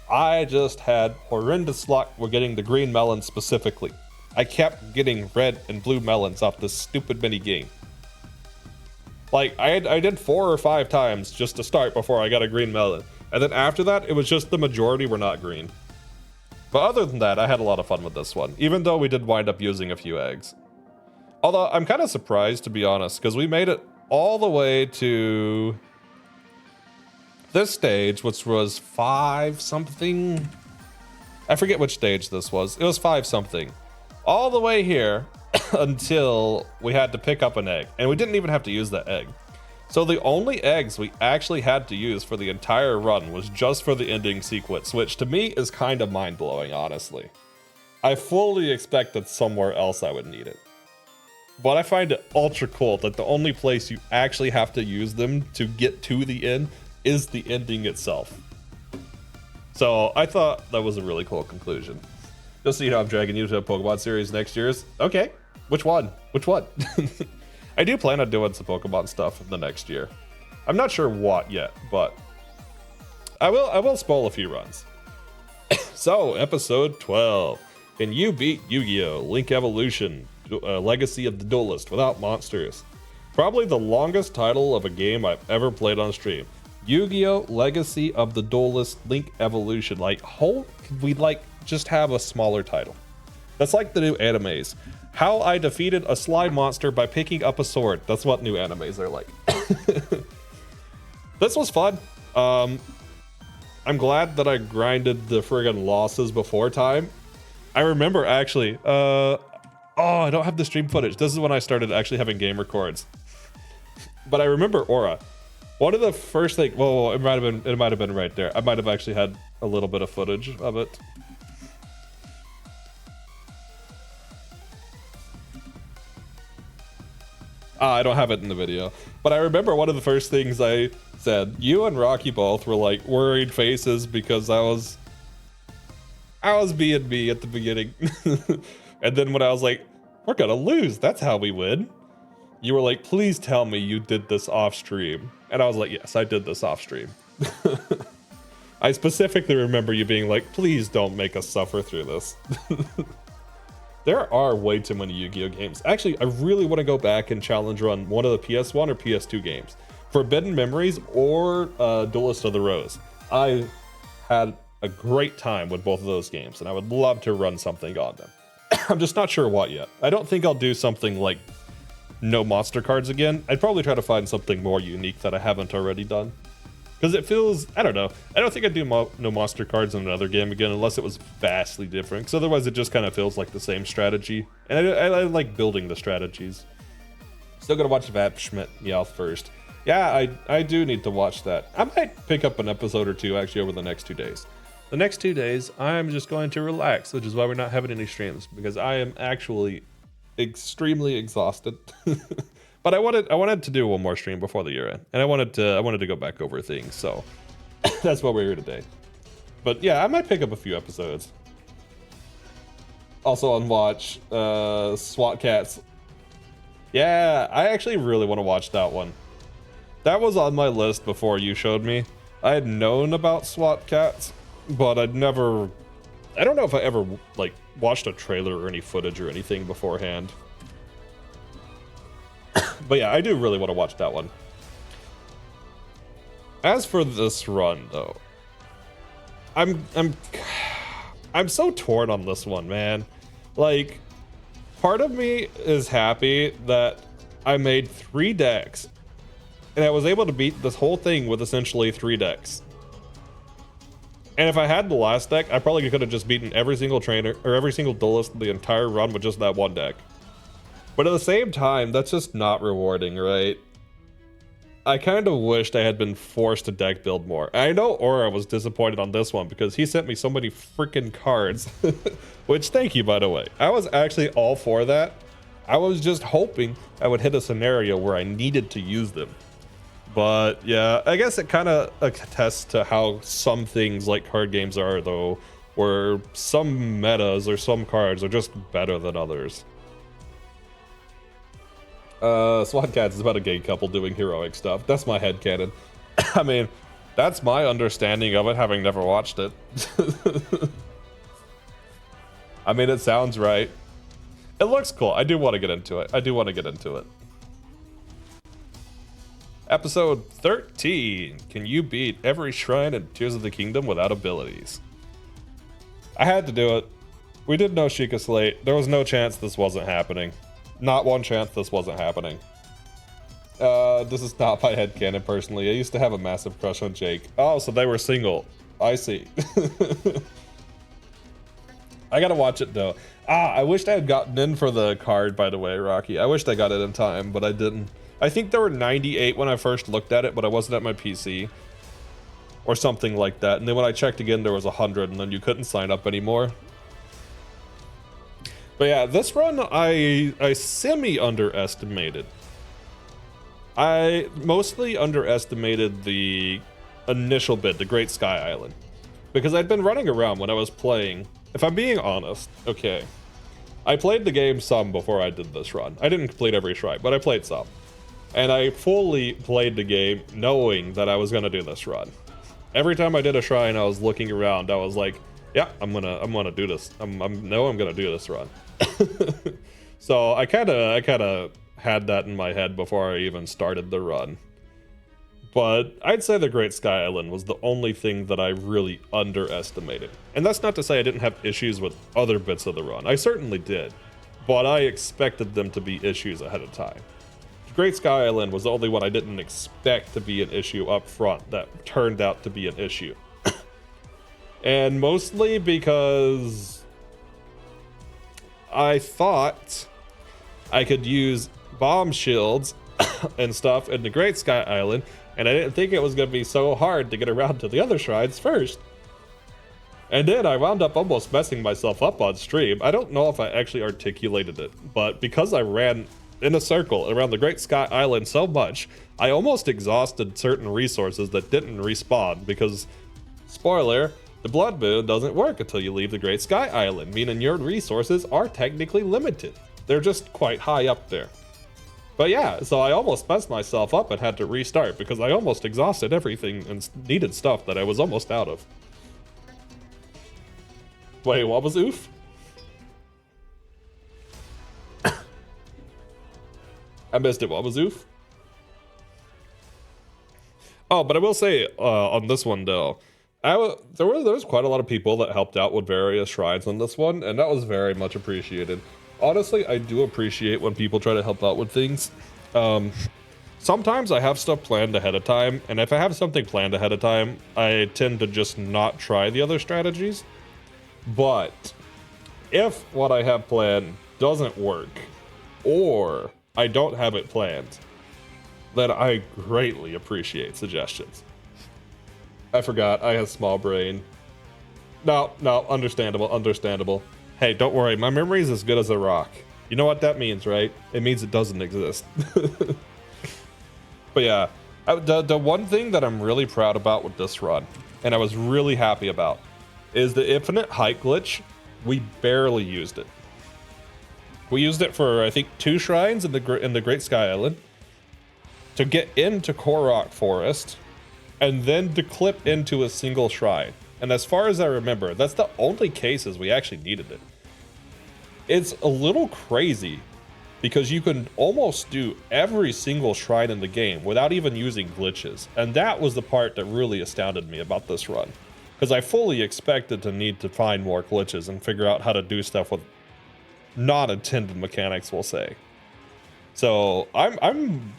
I just had horrendous luck with getting the green melons specifically. I kept getting red and blue melons off this stupid mini game. Like, I did 4 or 5 times just to start before I got a green melon. And then after that, it was just the majority were not green. But other than that, I had a lot of fun with this one, even though we did wind up using a few eggs. Although, I'm kind of surprised, to be honest, because we made it all the way to this stage, which was 5-something. I forget which stage this was. It was 5-something. All the way here until we had to pick up an egg. And we didn't even have to use that egg. So the only eggs we actually had to use for the entire run was just for the ending sequence, which to me is kind of mind-blowing, honestly. I fully expected somewhere else I would need it. But I find it ultra cool that the only place you actually have to use them to get to the end is the ending itself. So I thought that was a really cool conclusion. Just so you know, I'm dragging you to a Pokemon series next year's. Okay, which one? Which one? I do plan on doing some Pokemon stuff in the next year. I'm not sure what yet, but I will spoil a few runs. So, episode 12. Can you beat Yu-Gi-Oh! Link Evolution? Legacy of the Duelist without monsters. Probably the longest title of a game I've ever played on stream. Yu-Gi-Oh! Legacy of the Duelist Link Evolution. Like, we'd like just have a smaller title. That's like the new animes. How I defeated a slime monster by picking up a sword. That's what new animes are like. This was fun. I'm glad that I grinded the friggin' losses before time. I remember actually, oh, I don't have the stream footage. This is when I started actually having game records. But I remember Aura. One of the first things, well, it might have been right there. I might have actually had a little bit of footage of it. I don't have it in the video. But I remember one of the first things I said, you and Rocky both were like worried faces because I was being me at the beginning. And then when I was like, we're gonna lose, that's how we win. You were like, please tell me you did this off stream. And I was like, yes, I did this off stream. I specifically remember you being like, please don't make us suffer through this. There are way too many Yu-Gi-Oh games. Actually, I really want to go back and challenge run one of the PS1 or PS2 games. Forbidden Memories or Duelist of the Rose. I had a great time with both of those games, and I would love to run something on them. I'm just not sure what yet. I don't think I'll do something like no monster cards again. I'd probably try to find something more unique that I haven't already done. Because it feels, I don't know. I don't think I'd do no monster cards in another game again unless it was vastly different. Because otherwise it just kind of feels like the same strategy. And I like building the strategies. Still gonna watch Vap Schmidt Meowth first. Yeah, I do need to watch that. I might pick up an episode or two actually over the next 2 days. The next 2 days, I'm just going to relax, which is why we're not having any streams. Because I am actually extremely exhausted. But I wanted to do one more stream before the year end, and I wanted to go back over things, so that's why we're here today. But yeah, I might pick up a few episodes. Also on watch, SWAT Cats. Yeah, I actually really want to watch that one. That was on my list before you showed me. I had known about SWAT Cats, but I don't know if I ever like watched a trailer or any footage or anything beforehand. But yeah, I do really want to watch that one. As for this run, though, I'm so torn on this one, man. Like, part of me is happy that I made 3 decks, and I was able to beat this whole thing with essentially 3 decks. And if I had the last deck, I probably could have just beaten every single trainer or every single duelist the entire run with just that one deck. But at the same time, that's just not rewarding, right? I kind of wished I had been forced to deck build more. I know Aura was disappointed on this one because he sent me so many freaking cards. Which, thank you, by the way. I was actually all for that. I was just hoping I would hit a scenario where I needed to use them. But yeah, I guess it kind of attests to how some things like card games are, though, where some metas or some cards are just better than others. SWAT Cats is about a gay couple doing heroic stuff. That's my headcanon. I mean, that's my understanding of it, having never watched it. I mean, it sounds right. It looks cool. I do want to get into it. Episode 13. Can you beat every shrine in Tears of the Kingdom without abilities? I had to do it. We did know Sheikah Slate. There was no chance this wasn't happening. Not one chance this wasn't happening. This is not my headcanon personally. I used to have a massive crush on Jake. Oh, so they were single. I see. I gotta watch it though. I wished I had gotten in for the card, by the way, Rocky. I wished I got it in time, but I didn't. I think there were 98 when I first looked at it, but I wasn't at my PC. Or something like that. And then when I checked again, there was 100, and then you couldn't sign up anymore. But yeah, this run I semi-underestimated. I mostly underestimated the initial bit, the Great Sky Island. Because I'd been running around when I was playing. If I'm being honest, okay. I played the game some before I did this run. I didn't complete every shrine, but I played some. And I fully played the game knowing that I was gonna do this run. Every time I did a shrine, I was looking around. I was like, yeah, I'm gonna do this. I'm gonna do this run. So I kind of had that in my head before I even started the run. But I'd say the Great Sky Island was the only thing that I really underestimated. And that's not to say I didn't have issues with other bits of the run. I certainly did. But I expected them to be issues ahead of time. The Great Sky Island was the only one I didn't expect to be an issue up front that turned out to be an issue. And mostly because I thought I could use bomb shields and stuff in the Great Sky Island, and I didn't think it was going to be so hard to get around to the other shrines first. And then I wound up almost messing myself up on stream. I don't know if I actually articulated it, but because I ran in a circle around the Great Sky Island so much, I almost exhausted certain resources that didn't respawn because, spoiler, the Blood Moon doesn't work until you leave the Great Sky Island, meaning your resources are technically limited. They're just quite high up there. But yeah, so I almost messed myself up and had to restart because I almost exhausted everything and needed stuff that I was almost out of. Wait, what was oof? I missed it. What was oof? Oh, but I will say on this one though, there was quite a lot of people that helped out with various shrines on this one, and that was very much appreciated. Honestly, I do appreciate when people try to help out with things. Sometimes I have stuff planned ahead of time, and if I have something planned ahead of time, I tend to just not try the other strategies. But if what I have planned doesn't work, or I don't have it planned, then I greatly appreciate suggestions. I forgot, I have small brain. No, understandable. Hey, don't worry, my memory is as good as a rock. You know what that means, right? It means it doesn't exist. But yeah, the one thing that I'm really proud about with this run, and I was really happy about, is the infinite height glitch. We barely used it. We used it for, I think, 2 shrines in the Great Sky Island, to get into Korok Forest, and then to clip into a single shrine. And as far as I remember, that's the only cases we actually needed it. It's a little crazy, because you can almost do every single shrine in the game without even using glitches. And that was the part that really astounded me about this run, because I fully expected to need to find more glitches and figure out how to do stuff with non-intended mechanics, we'll say. So I'm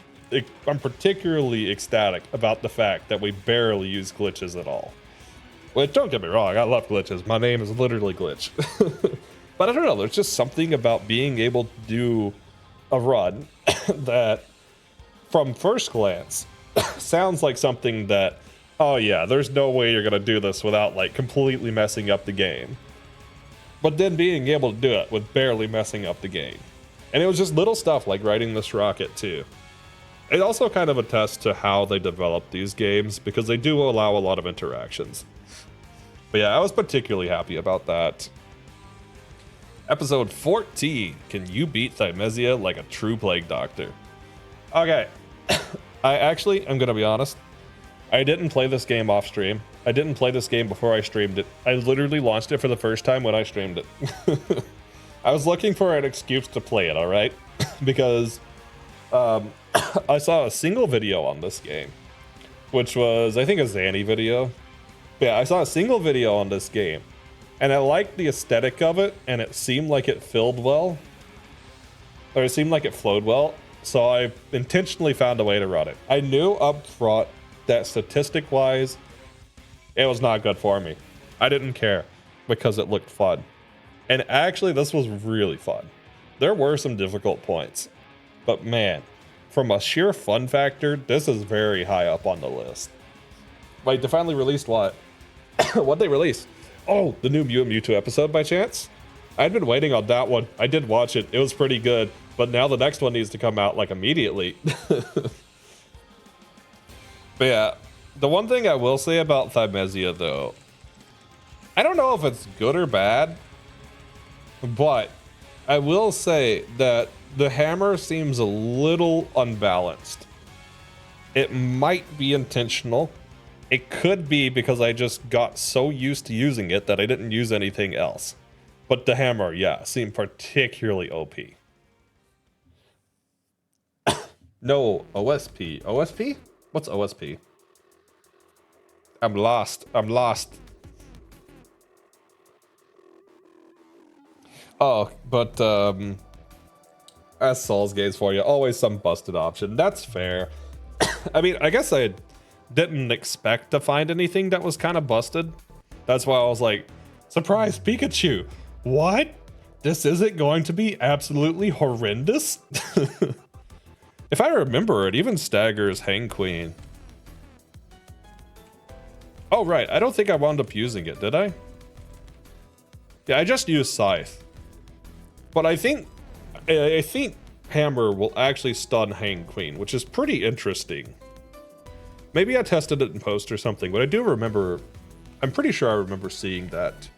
particularly ecstatic about the fact that we barely use glitches at all. Which, don't get me wrong, I love glitches. My name is literally Glitch. But I don't know, there's just something about being able to do a run that, from first glance, sounds like something that, oh yeah, there's no way you're gonna do this without like completely messing up the game. But then being able to do it with barely messing up the game. And it was just little stuff like riding this rocket too. It also kind of attests to how they develop these games, because they do allow a lot of interactions. But yeah, I was particularly happy about that. Episode 14, can you beat Thymesia like a true plague doctor? Okay, I'm gonna be honest. I didn't play this game off stream. I didn't play this game before I streamed it. I literally launched it for the first time when I streamed it. I was looking for an excuse to play it, alright? Because I saw a single video on this game, which was, I think, a Zanny video. But yeah, I saw a single video on this game, and I liked the aesthetic of it, and it seemed like it flowed well. So I intentionally found a way to run it. I knew up front that statistic-wise, it was not good for me. I didn't care, because it looked fun. And actually, this was really fun. There were some difficult points, but man, from a sheer fun factor, this is very high up on the list. Wait, they finally released what? What'd they release? Oh, the new Mew and Mewtwo episode by chance? I'd been waiting on that one. I did watch it. It was pretty good. But now the next one needs to come out like immediately. But yeah, the one thing I will say about Thymesia though, I don't know if it's good or bad, but I will say that the hammer seems a little unbalanced. It might be intentional. It could be because I just got so used to using it that I didn't use anything else. But the hammer, yeah, seemed particularly OP. No, OSP. OSP? What's OSP? I'm lost. Oh, but as Souls games for you, always some busted option. That's fair. I mean, I guess I didn't expect to find anything that was kind of busted. That's why I was like, surprise Pikachu. What? This isn't going to be absolutely horrendous? If I remember, it even staggers Hang Queen. Oh, right. I don't think I wound up using it, did I? Yeah, I just used Scythe. But I think Hammer will actually stun Hang Queen, which is pretty interesting. Maybe I tested it in post or something, but I do remember, I'm pretty sure I remember seeing that.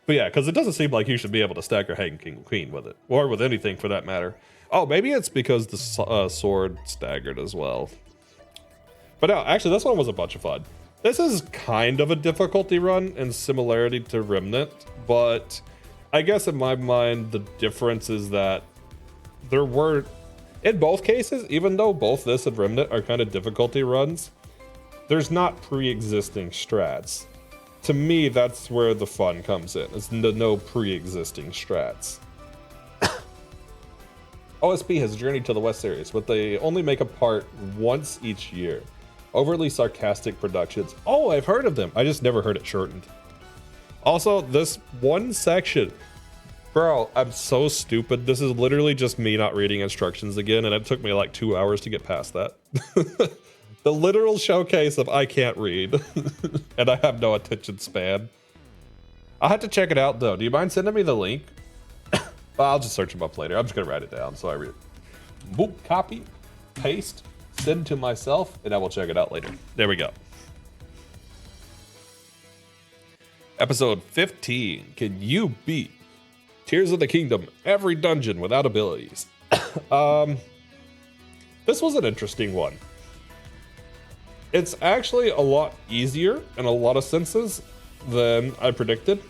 But yeah, because it doesn't seem like you should be able to stagger Hang Queen with it, or with anything for that matter. Oh, maybe it's because the sword staggered as well. But no, actually, this one was a bunch of fun. This is kind of a difficulty run in similarity to Remnant, but I guess in my mind, the difference is that In both cases, even though both this and Remnant are kind of difficulty runs, there's not pre-existing strats. To me, that's where the fun comes in. It's no pre-existing strats. OSP has journeyed to the West series, but they only make a part once each year. Overly sarcastic productions. Oh, I've heard of them. I just never heard it shortened. Also, this one section, bro, I'm so stupid. This is literally just me not reading instructions again, and it took me like 2 hours to get past that. The literal showcase of I can't read, and I have no attention span. I'll have to check it out though. Do you mind sending me the link? I'll just search them up later. I'm just gonna write it down so I read it. Boop, copy, paste, send to myself, and I will check it out later. There we go. Episode 15. Can you beat Tears of the Kingdom every dungeon without abilities? This was an interesting one. It's actually a lot easier in a lot of senses than I predicted.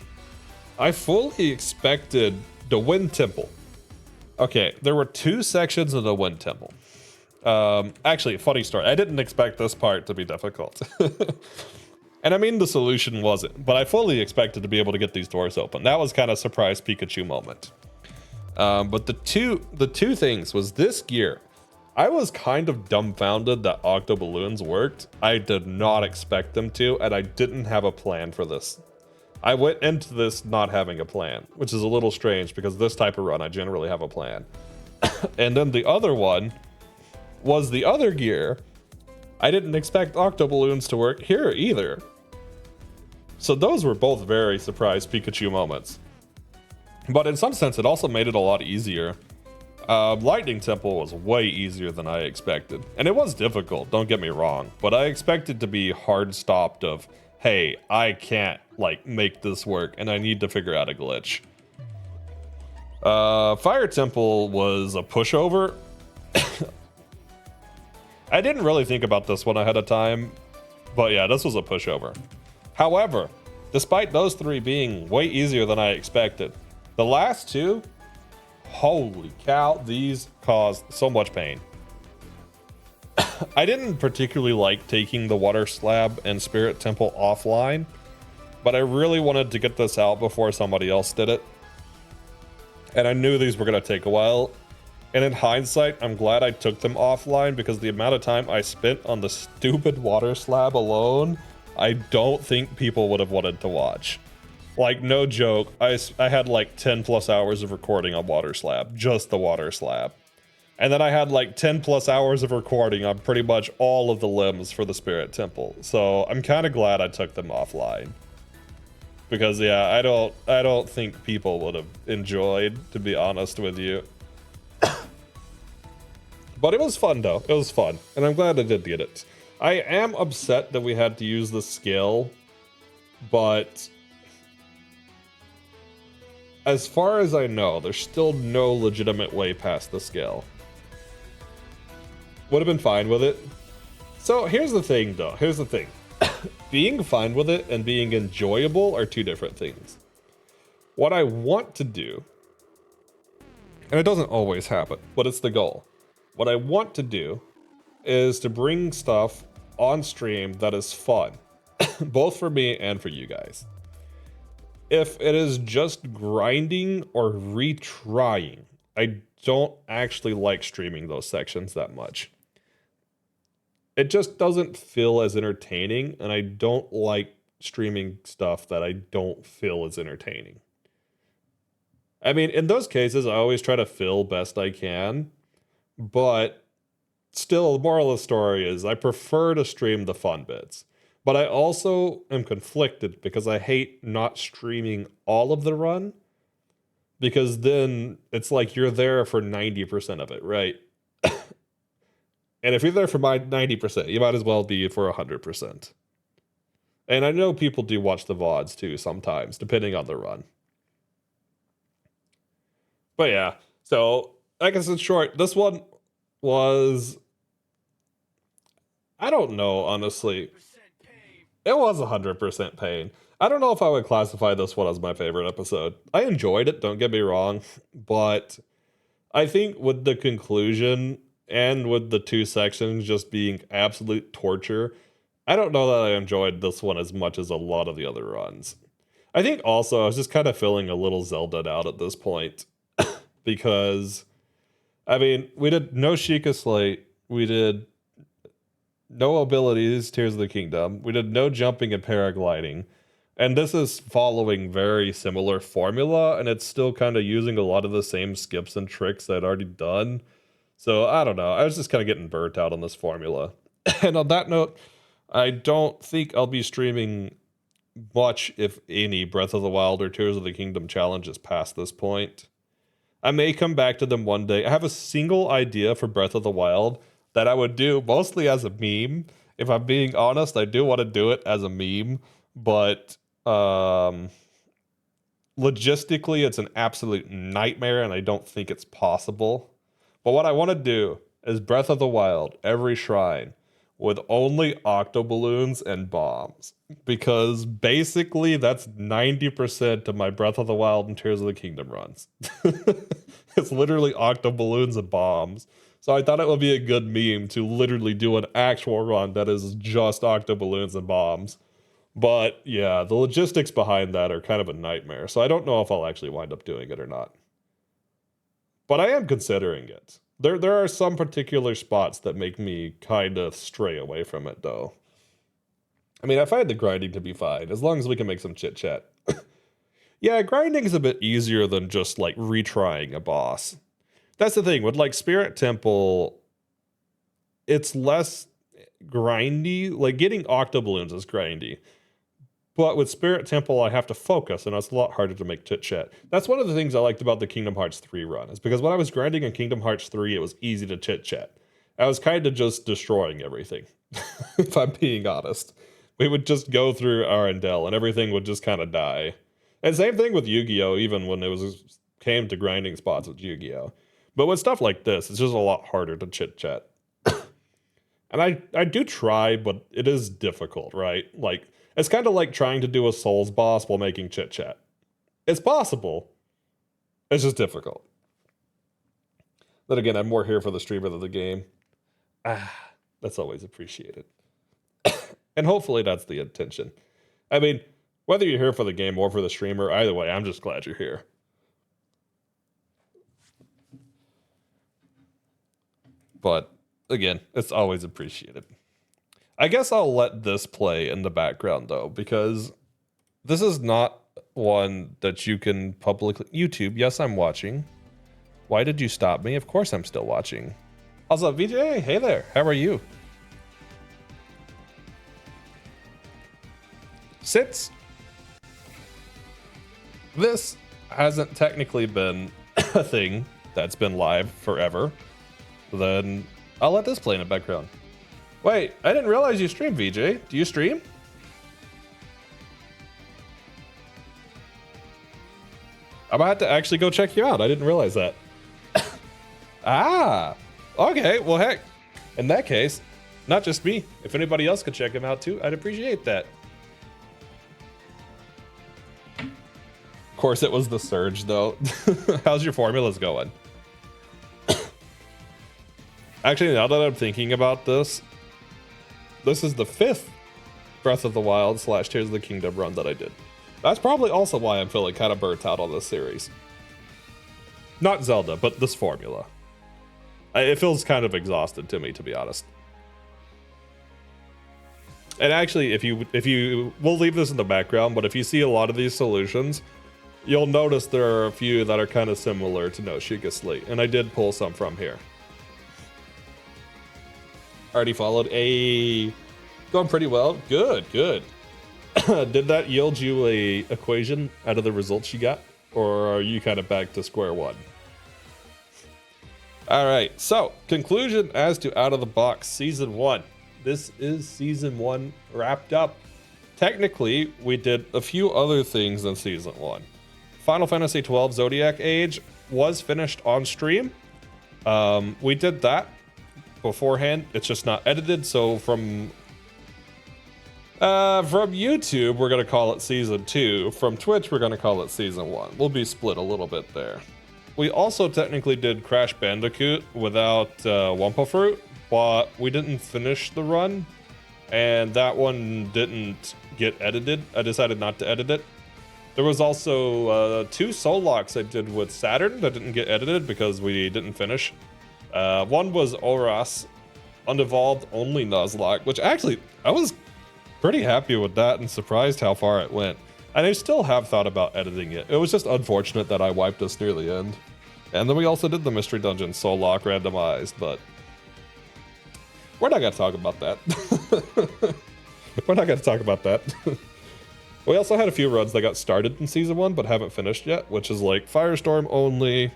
I fully expected the Wind Temple. Okay, there were 2 sections of the Wind Temple. Actually, funny story. I didn't expect this part to be difficult. And I mean, the solution wasn't, but I fully expected to be able to get these doors open. That was kind of a surprise Pikachu moment. But the two things was this gear. I was kind of dumbfounded that Octo Balloons worked. I did not expect them to, and I didn't have a plan for this. I went into this not having a plan, which is a little strange because this type of run, I generally have a plan. And then the other one was the other gear. I didn't expect Octo Balloons to work here either. So those were both very surprise Pikachu moments. But in some sense, it also made it a lot easier. Lightning Temple was way easier than I expected. And it was difficult, don't get me wrong. But I expected to be hard stopped of, hey, I can't like make this work and I need to figure out a glitch. Fire Temple was a pushover. I didn't really think about this one ahead of time, but yeah, this was a pushover. However, despite those 3 being way easier than I expected, the last 2, holy cow, these caused so much pain. I didn't particularly like taking the Water Slab and Spirit Temple offline, but I really wanted to get this out before somebody else did it. And I knew these were going to take a while. And in hindsight, I'm glad I took them offline because the amount of time I spent on the stupid Water Slab alone, I don't think people would have wanted to watch. Like, no joke, I had like 10 plus hours of recording on Water Slab, just the Water Slab. And then I had like 10 plus hours of recording on pretty much all of the limbs for the Spirit Temple. So I'm kind of glad I took them offline. Because yeah, I don't think people would have enjoyed, to be honest with you. But it was fun though, it was fun. And I'm glad I did get it. I am upset that we had to use the skill, but as far as I know, there's still no legitimate way past the skill. Would have been fine with it. So here's the thing though, here's the thing. Being fine with it and being enjoyable are 2 different things. What I want to do, and it doesn't always happen, but it's the goal. What I want to do is to bring stuff on stream that is fun, both for me and for you guys. If it is just grinding or retrying, I don't actually like streaming those sections that much. It just doesn't feel as entertaining, and I don't like streaming stuff that I don't feel as entertaining. I mean, in those cases, I always try to fill best I can, but still, the moral of the story is I prefer to stream the fun bits. But I also am conflicted because I hate not streaming all of the run, because then it's like you're there for 90% of it, right? And if you're there for my 90%, you might as well be for 100%. And I know people do watch the VODs too sometimes, depending on the run. But yeah, so I guess in short, this one was, I don't know, honestly. It was 100% pain. I don't know if I would classify this one as my favorite episode. I enjoyed it, don't get me wrong, but I think with the conclusion and with the 2 sections just being absolute torture, I don't know that I enjoyed this one as much as a lot of the other runs. I think also I was just kind of feeling a little Zelda'd out at this point because, I mean, we did no Sheikah Slate, we did no abilities, Tears of the Kingdom, we did no jumping and paragliding, and this is following very similar formula, and it's still kind of using a lot of the same skips and tricks I'd already done. So I don't know, I was just kind of getting burnt out on this formula. And on that note, I don't think I'll be streaming much, if any, Breath of the Wild or Tears of the Kingdom challenges past this point. I may come back to them one day. I have a single idea for Breath of the Wild that I would do mostly as a meme. If I'm being honest, I do want to do it as a meme, but logistically, it's an absolute nightmare, and I don't think it's possible. But what I want to do is Breath of the Wild, every shrine, with only octo-balloons and bombs. Because basically, that's 90% of my Breath of the Wild and Tears of the Kingdom runs. It's literally octo-balloons and bombs. So I thought it would be a good meme to literally do an actual run that is just octo-balloons and bombs. But yeah, the logistics behind that are kind of a nightmare. So I don't know if I'll actually wind up doing it or not. But I am considering it. There are some particular spots that make me kind of stray away from it, though. I mean, I find the grinding to be fine, as long as we can make some chit-chat. Yeah, grinding is a bit easier than just, like, retrying a boss. That's the thing, with, like, Spirit Temple, it's less grindy. Like, getting Octoballoons is grindy. But with Spirit Temple, I have to focus, and it's a lot harder to make chit-chat. That's one of the things I liked about the Kingdom Hearts 3 run, is because when I was grinding in Kingdom Hearts 3, it was easy to chit-chat. I was kind of just destroying everything, if I'm being honest. We would just go through Arendelle, and everything would just kind of die. And same thing with Yu-Gi-Oh!, even when it came to grinding spots with Yu-Gi-Oh! But with stuff like this, it's just a lot harder to chit-chat. And I do try, but it is difficult, right? Like, it's kind of like trying to do a Souls boss while making chit-chat. It's possible. It's just difficult. Then again, I'm more here for the streamer than the game. That's always appreciated. And hopefully that's the intention. I mean, whether you're here for the game or for the streamer, either way, I'm just glad you're here. But again, it's always appreciated. I guess I'll let this play in the background, though, because this is not one that you can publicly... YouTube, yes, I'm watching. Why did you stop me? Of course I'm still watching. Also, VJ, hey there. How are you? Since this hasn't technically been a thing that's been live forever, then I'll let this play in the background. Wait, I didn't realize you stream, VJ. Do you stream? I'm about to actually go check you out. I didn't realize that. Okay. Well, heck, in that case, not just me. If anybody else could check him out too, I'd appreciate that. Of course, it was the surge, though. How's your formulas going? Actually, now that I'm thinking about this, this is the 5th Breath of the Wild / Tears of the Kingdom run that I did. That's probably also why I'm feeling kind of burnt out on this series. Not Zelda, but this formula. It feels kind of exhausted to me, to be honest. And actually, if you, we'll leave this in the background, but if you see a lot of these solutions, you'll notice there are a few that are kind of similar to No Sheikah Slate, and I did pull some from here. Already followed. Going pretty well. Good. Did that yield you a equation out of the results you got? Or are you kind of back to square one? All right, so conclusion as to Out of the Box Season 1. This is Season 1 wrapped up. Technically, we did a few other things in Season 1. Final Fantasy XII Zodiac Age was finished on stream. We did that beforehand. It's just not edited, so from YouTube, we're going to call it Season 2. From Twitch, we're going to call it Season 1. We'll be split a little bit there. we also technically did Crash Bandicoot without Wumpa Fruit, but we didn't finish the run, and that one didn't get edited. I decided not to edit it. There was also 2 soul locks I did with Saturn that didn't get edited because we didn't finish. One was Oras, Unevolved Only Nuzlocke, which actually, I was pretty happy with that and surprised how far it went. And I still have thought about editing it. It was just unfortunate that I wiped us near the end. And then we also did the Mystery Dungeon Soul Lock randomized, but we're not going to talk about that. We're not going to talk about that. We also had a few runs that got started in Season 1 but haven't finished yet, which is like Firestorm only,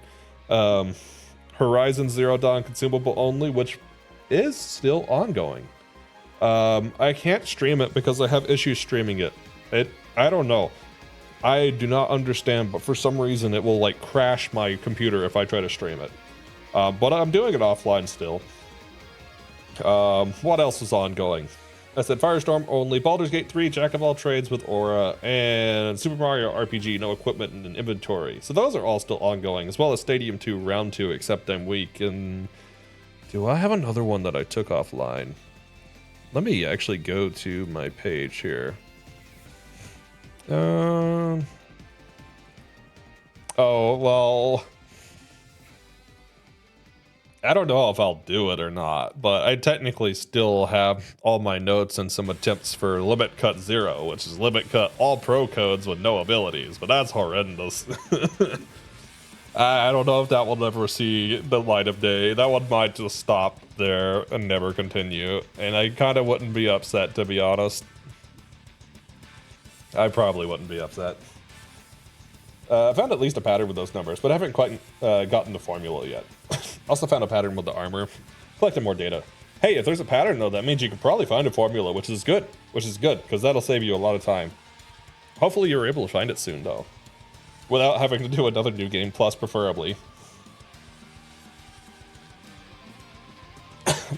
Horizon Zero Dawn consumable only, which is still ongoing. I can't stream it because I have issues streaming it. I don't know. I do not understand, but for some reason it will like crash my computer if I try to stream it. But I'm doing it offline still. What else is ongoing? I said Firestorm only, Baldur's Gate 3, Jack of all trades with Aura, and Super Mario RPG, no equipment and inventory. So those are all still ongoing, as well as Stadium 2 Round 2, except I'm weak. And do I have another one that I took offline? Let me actually go to my page here. Oh, well, I don't know if I'll do it or not, but I technically still have all my notes and some attempts for Limit Cut 0, which is Limit Cut all pro codes with no abilities, but that's horrendous. I don't know if that will ever see the light of day. That one might just stop there and never continue, and I kind of wouldn't be upset, to be honest. I probably wouldn't be upset. I found at least a pattern with those numbers, but I haven't quite gotten the formula yet. Also found a pattern with the armor. Collected more data. Hey, if there's a pattern though, that means you can probably find a formula, which is good, because that'll save you a lot of time. Hopefully you're able to find it soon though, without having to do another New Game Plus, preferably.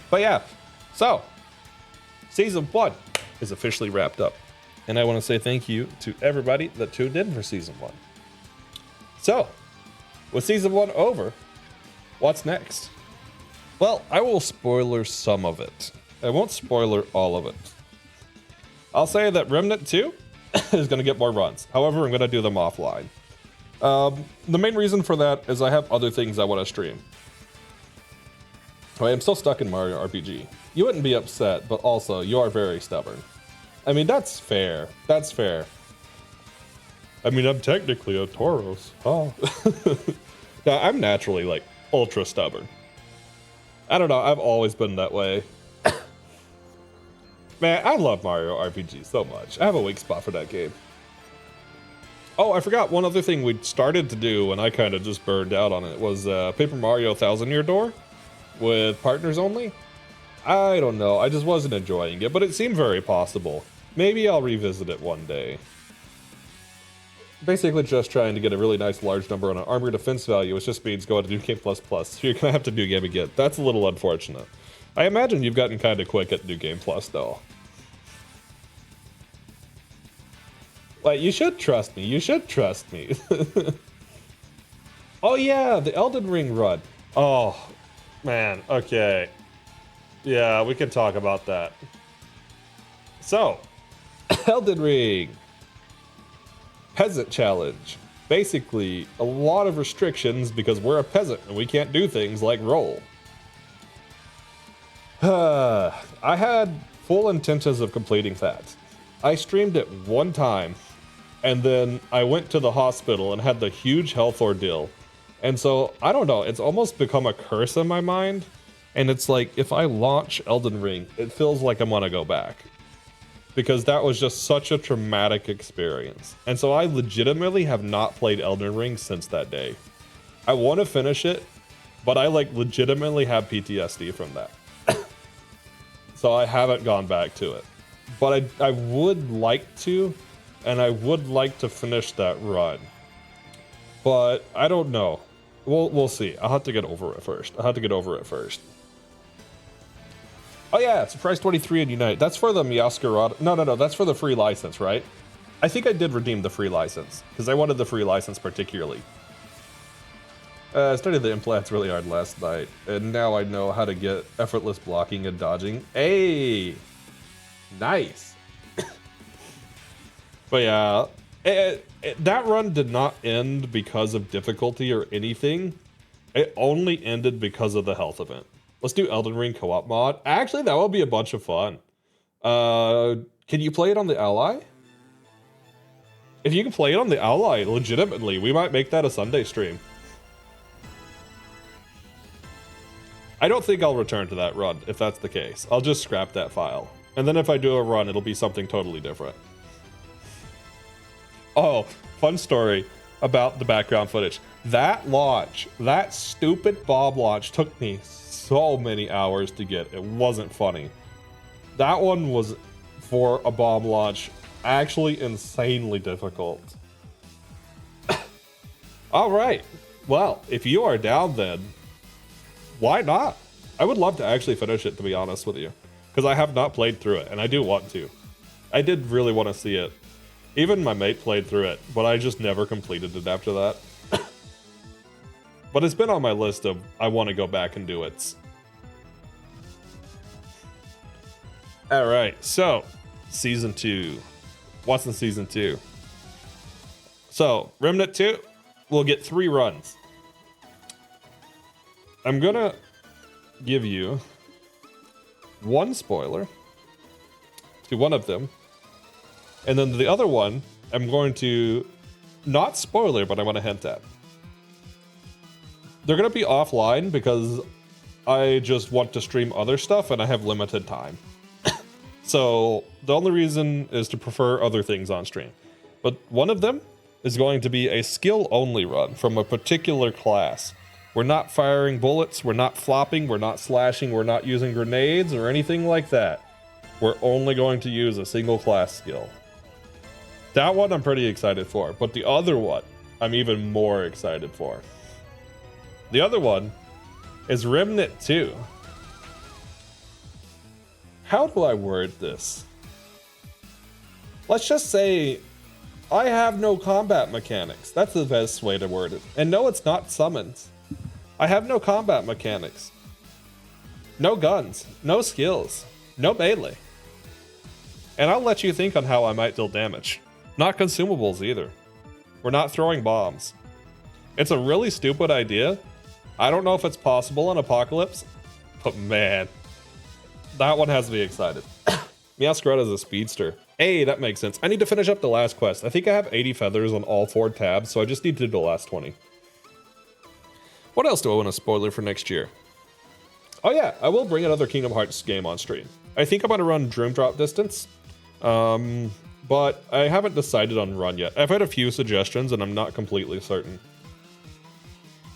But yeah, so Season 1 is officially wrapped up. And I want to say thank you to everybody that tuned in for Season 1. So, with Season 1 over, what's next? Well, I will spoiler some of it. I won't spoiler all of it. I'll say that Remnant 2 is going to get more runs. However, I'm going to do them offline. The main reason for that is I have other things I want to stream. I'm still stuck in Mario RPG. You wouldn't be upset, but also you are very stubborn. I mean, that's fair. That's fair. I mean, I'm technically a Tauros. Oh. Now, I'm naturally, like, ultra stubborn. I don't know. I've always been that way. Man, I love Mario RPG so much. I have a weak spot for that game. Oh, I forgot one other thing we started to do, and I kind of just burned out on it, was Paper Mario 1000-Year Door with partners only. I don't know. I just wasn't enjoying it, but it seemed very possible. Maybe I'll revisit it one day. Basically just trying to get a really nice large number on an armor defense value, which just means go to New Game++. So you're going to have to New Game again. That's a little unfortunate. I imagine you've gotten kind of quick at New Game Plus, though. Like, you should trust me. You should trust me. Oh, yeah, the Elden Ring run. Oh, man. Okay. Yeah, we can talk about that. So, Elden Ring. Peasant challenge. Basically, a lot of restrictions because we're a peasant and we can't do things like roll. I had full intentions of completing that. I streamed it one time, and then I went to the hospital and had the huge health ordeal. And so, I don't know, it's almost become a curse in my mind. And it's like, if I launch Elden Ring, it feels like I'm gonna go back. Because that was just such a traumatic experience. And so I legitimately have not played Elden Ring since that day. I want to finish it, but I like legitimately have PTSD from that. So I haven't gone back to it. But I would like to, and I would like to finish that run. But I don't know. We'll see. I'll have to get over it first. Oh yeah, Surprise 23 and Unite. That's for the Miascarada. No, that's for the free license, right? I think I did redeem the free license, because I wanted the free license particularly. I studied the implants really hard last night, and now I know how to get effortless blocking and dodging. Hey! Nice! But yeah, that run did not end because of difficulty or anything. It only ended because of the health event. Let's do Elden Ring co-op mod. Actually, that would be a bunch of fun. Can you play it on the Ally? If you can play it on the Ally, legitimately, we might make that a Sunday stream. I don't think I'll return to that run, if that's the case. I'll just scrap that file. And then if I do a run, it'll be something totally different. Oh, fun story about the background footage. That launch, that stupid Bob launch took me so many hours to get. It wasn't funny. That one was, for a bomb launch, actually insanely difficult. All right. Well, if you are down then, why not? I would love to actually finish it, to be honest with you, because I have not played through it, and I do want to. I did really want to see it. Even my mate played through it, but I just never completed it after that. But it's been on my list of I want to go back and do it. All right, so season 2. What's in season 2? So Remnant 2, we'll get 3 runs. I'm gonna give you one spoiler to one of them, and then the other one I'm going to not spoiler, but I want to hint at. They're gonna be offline because I just want to stream other stuff and I have limited time. So the only reason is to prefer other things on stream. But one of them is going to be a skill only run from a particular class. We're not firing bullets, we're not flopping, we're not slashing, we're not using grenades or anything like that. We're only going to use a single class skill. That one I'm pretty excited for, but the other one I'm even more excited for. The other one is Remnant 2. How do I word this? Let's just say I have no combat mechanics. That's the best way to word it. And no, it's not summons. I have no combat mechanics. No guns, no skills, no melee. And I'll let you think on how I might deal damage. Not consumables either. We're not throwing bombs. It's a really stupid idea. I don't know if it's possible in Apocalypse, but man, that one has me excited. Meowscarada is a speedster. Hey, that makes sense. I need to finish up the last quest. I think I have 80 feathers on all 4 tabs, so I just need to do the last 20. What else do I want to spoiler for next year? Oh yeah, I will bring another Kingdom Hearts game on stream. I think I'm going to run Dream Drop Distance, but I haven't decided on run yet. I've had a few suggestions, and I'm not completely certain.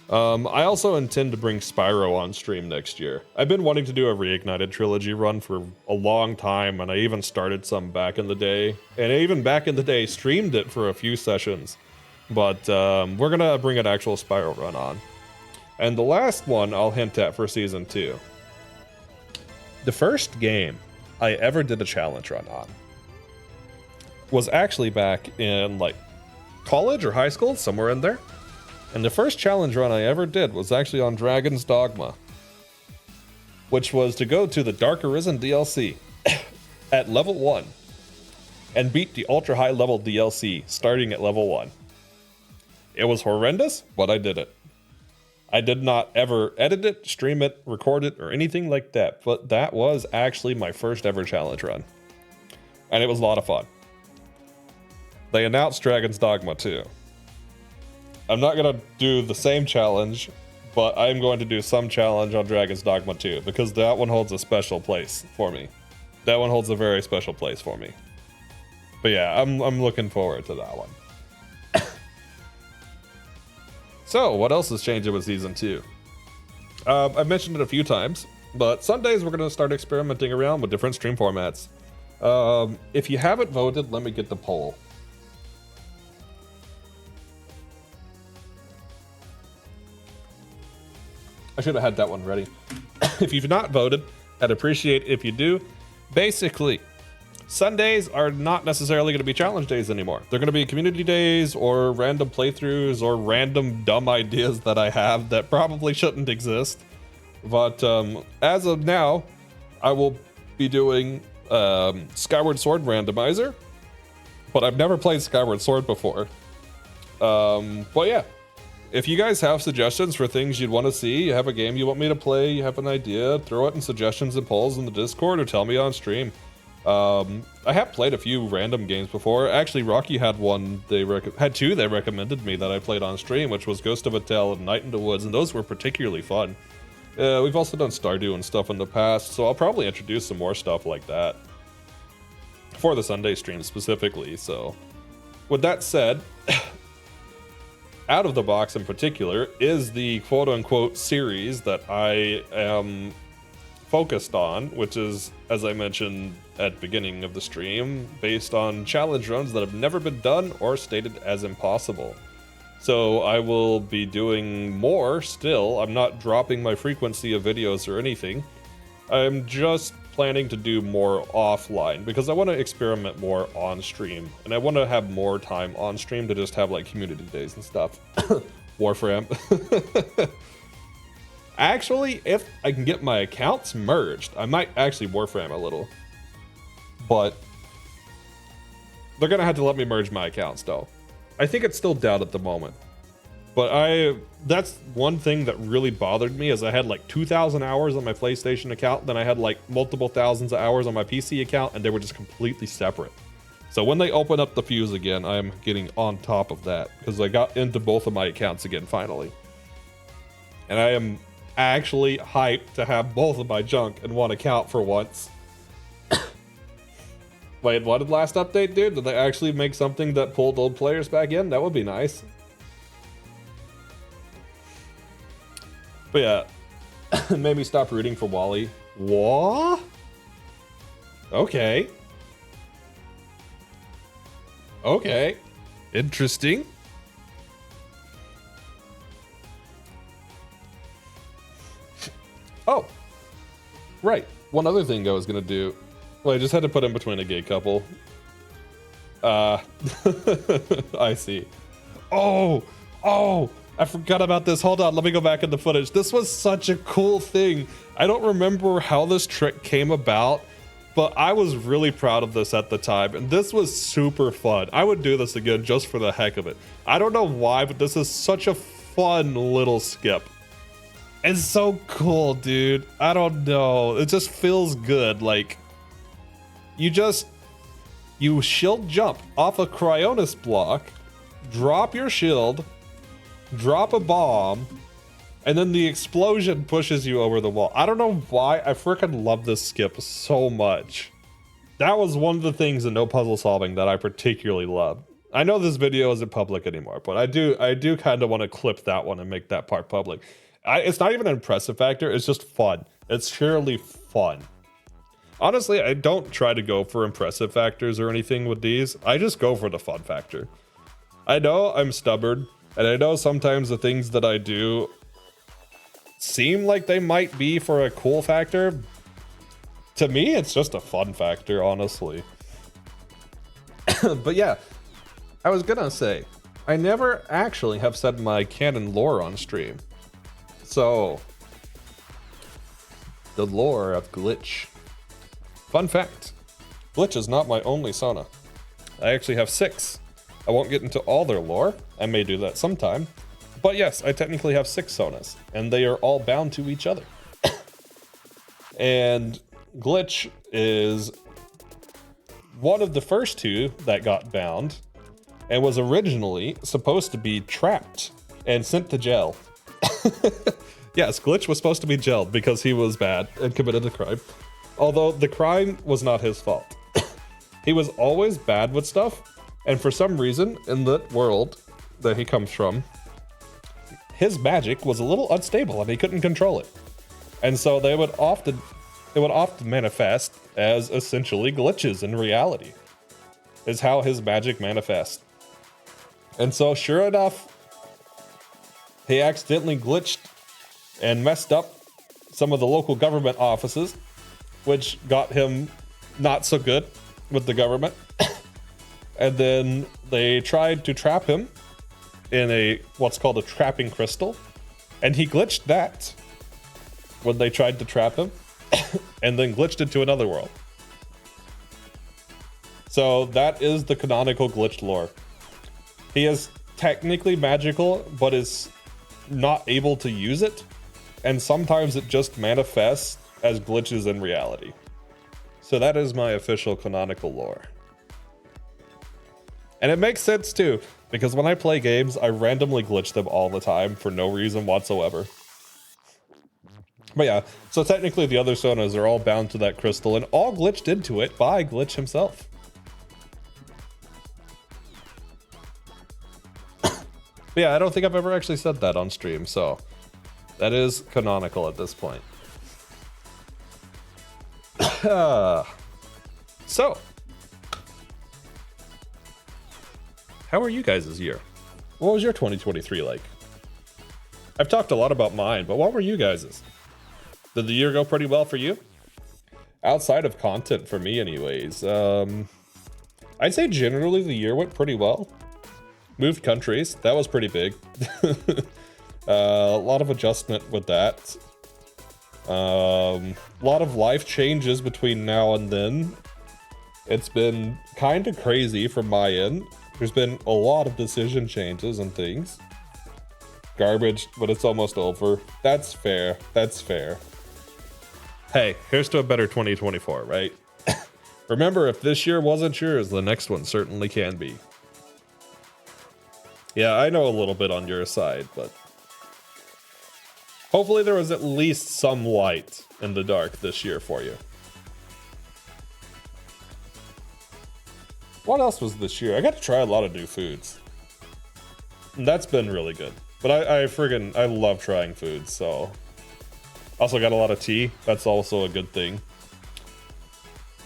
I also intend to bring Spyro on stream next year. I've been wanting to do a Reignited Trilogy run for a long time, and I even started some back in the day. And even back in the day, streamed it for a few sessions. But we're going to bring an actual Spyro run on. And the last one I'll hint at for Season 2. The first game I ever did a challenge run on was actually back in, like, college or high school, somewhere in there. And the first challenge run I ever did was actually on Dragon's Dogma, which was to go to the Dark Arisen DLC at level 1 and beat the ultra high level DLC starting at level 1. It was horrendous, but I did it. I did not ever edit it, stream it, record it, or anything like that, but that was actually my first ever challenge run. And it was a lot of fun. They announced Dragon's Dogma too. I'm not going to do the same challenge, but I'm going to do some challenge on Dragon's Dogma 2, because that one holds a special place for me. That one holds a very special place for me. But yeah, I'm looking forward to that one. So, what else is changing with Season 2? I've mentioned it a few times, but Sundays we're going to start experimenting around with different stream formats. If you haven't voted, let me get the poll. I should have had that one ready. If you've not voted, I'd appreciate if you do. Basically, Sundays are not necessarily going to be challenge days anymore. They're going to be community days or random playthroughs or random dumb ideas that I have that probably shouldn't exist. But as of now, I will be doing Skyward Sword randomizer. But I've never played Skyward Sword before. But yeah, if you guys have suggestions for things you'd want to see, you have a game you want me to play, you have an idea, throw it in suggestions and polls in the Discord or tell me on stream. I have played a few random games before. Actually, Rocky had one. Had two they recommended me that I played on stream, which was Ghost of a Tale and Night in the Woods, and those were particularly fun. We've also done Stardew and stuff in the past, so I'll probably introduce some more stuff like that for the Sunday stream specifically. So, with that said, out of the box in particular is the quote-unquote series that I am focused on, which is, as I mentioned at the beginning of the stream, based on challenge runs that have never been done or stated as impossible. So I will be doing more still. I'm not dropping my frequency of videos or anything. I'm just planning to do more offline because I want to experiment more on stream, and I want to have more time on stream to just have like community days and stuff. Warframe. Actually, if I can get my accounts merged, I might actually Warframe a little. But they're gonna have to let me merge my accounts though. I think it's still down at the moment. But that's one thing that really bothered me, is I had like 2,000 hours on my PlayStation account, then I had like multiple thousands of hours on my PC account, and they were just completely separate. So when they open up the fuse again, I'm getting on top of that, because I got into both of my accounts again finally. And I am actually hyped to have both of my junk in one account for once. Wait, what did last update do? Did they actually make something that pulled old players back in? That would be nice. But yeah, made me stop rooting for Wally. What? Okay. Okay. Interesting. Oh, right. One other thing I was gonna do. Well, I just had to put in between a gay couple. I see. Oh, I forgot about this. Hold on, let me go back in the footage. This was such a cool thing. I don't remember how this trick came about, but I was really proud of this at the time, and this was super fun. I would do this again just for the heck of it. I don't know why, but this is such a fun little skip. It's so cool, dude. I don't know. It just feels good. Like, you shield jump off a Cryonis block, drop your shield, drop a bomb, and then the explosion pushes you over the wall. I don't know why, I freaking love this skip so much. That was one of the things in No Puzzle Solving that I particularly love. I know this video isn't public anymore, but I do kind of want to clip that one and make that part public. It's not even an impressive factor, it's just fun. It's purely fun. Honestly, I don't try to go for impressive factors or anything with these. I just go for the fun factor. I know I'm stubborn, and I know sometimes the things that I do seem like they might be for a cool factor. To me, it's just a fun factor, honestly. But yeah, I was gonna say, I never actually have said my canon lore on stream. So, the lore of Glitch. Fun fact, Glitch is not my only Sona. I actually have 6. I won't get into all their lore, I may do that sometime, but yes, I technically have 6 Sonas, and they are all bound to each other. And Glitch is one of the first 2 that got bound, and was originally supposed to be trapped and sent to jail. Yes, Glitch was supposed to be jailed because he was bad and committed a crime. Although the crime was not his fault. He was always bad with stuff, and for some reason in that world that he comes from, his magic was a little unstable and he couldn't control it. And so it would often manifest as essentially glitches in reality, is how his magic manifests. And so sure enough, he accidentally glitched and messed up some of the local government offices, which got him not so good. with the government. And then they tried to trap him in a what's called a trapping crystal. And he glitched that when they tried to trap him. And then glitched into another world. So that is the canonical glitched lore. He is technically magical, but is not able to use it. And sometimes it just manifests as glitches in reality. So that is my official canonical lore. And it makes sense too, because when I play games, I randomly glitch them all the time for no reason whatsoever. But yeah, so technically the other Sonas are all bound to that crystal and all glitched into it by Glitch himself. But yeah, I don't think I've ever actually said that on stream, so that is canonical at this point. So, how are you guys this year? What was your 2023 like? I've talked a lot about mine, but what were you guys's? Did the year go pretty well for you? Outside of content for me anyways, I'd say generally the year went pretty well. Moved countries, that was pretty big. A lot of adjustment with that. A lot of life changes between now and then. It's been kind of crazy from my end. There's been a lot of decision changes and things. Garbage, but it's almost over. That's fair. That's fair. Hey, here's to a better 2024, right? Remember, if this year wasn't yours, the next one certainly can be. Yeah, I know a little bit on your side, but hopefully there was at least some light in the dark this year for you. What else was this year? I got to try a lot of new foods. And that's been really good. But I love trying foods, so. Also got a lot of tea. That's also a good thing.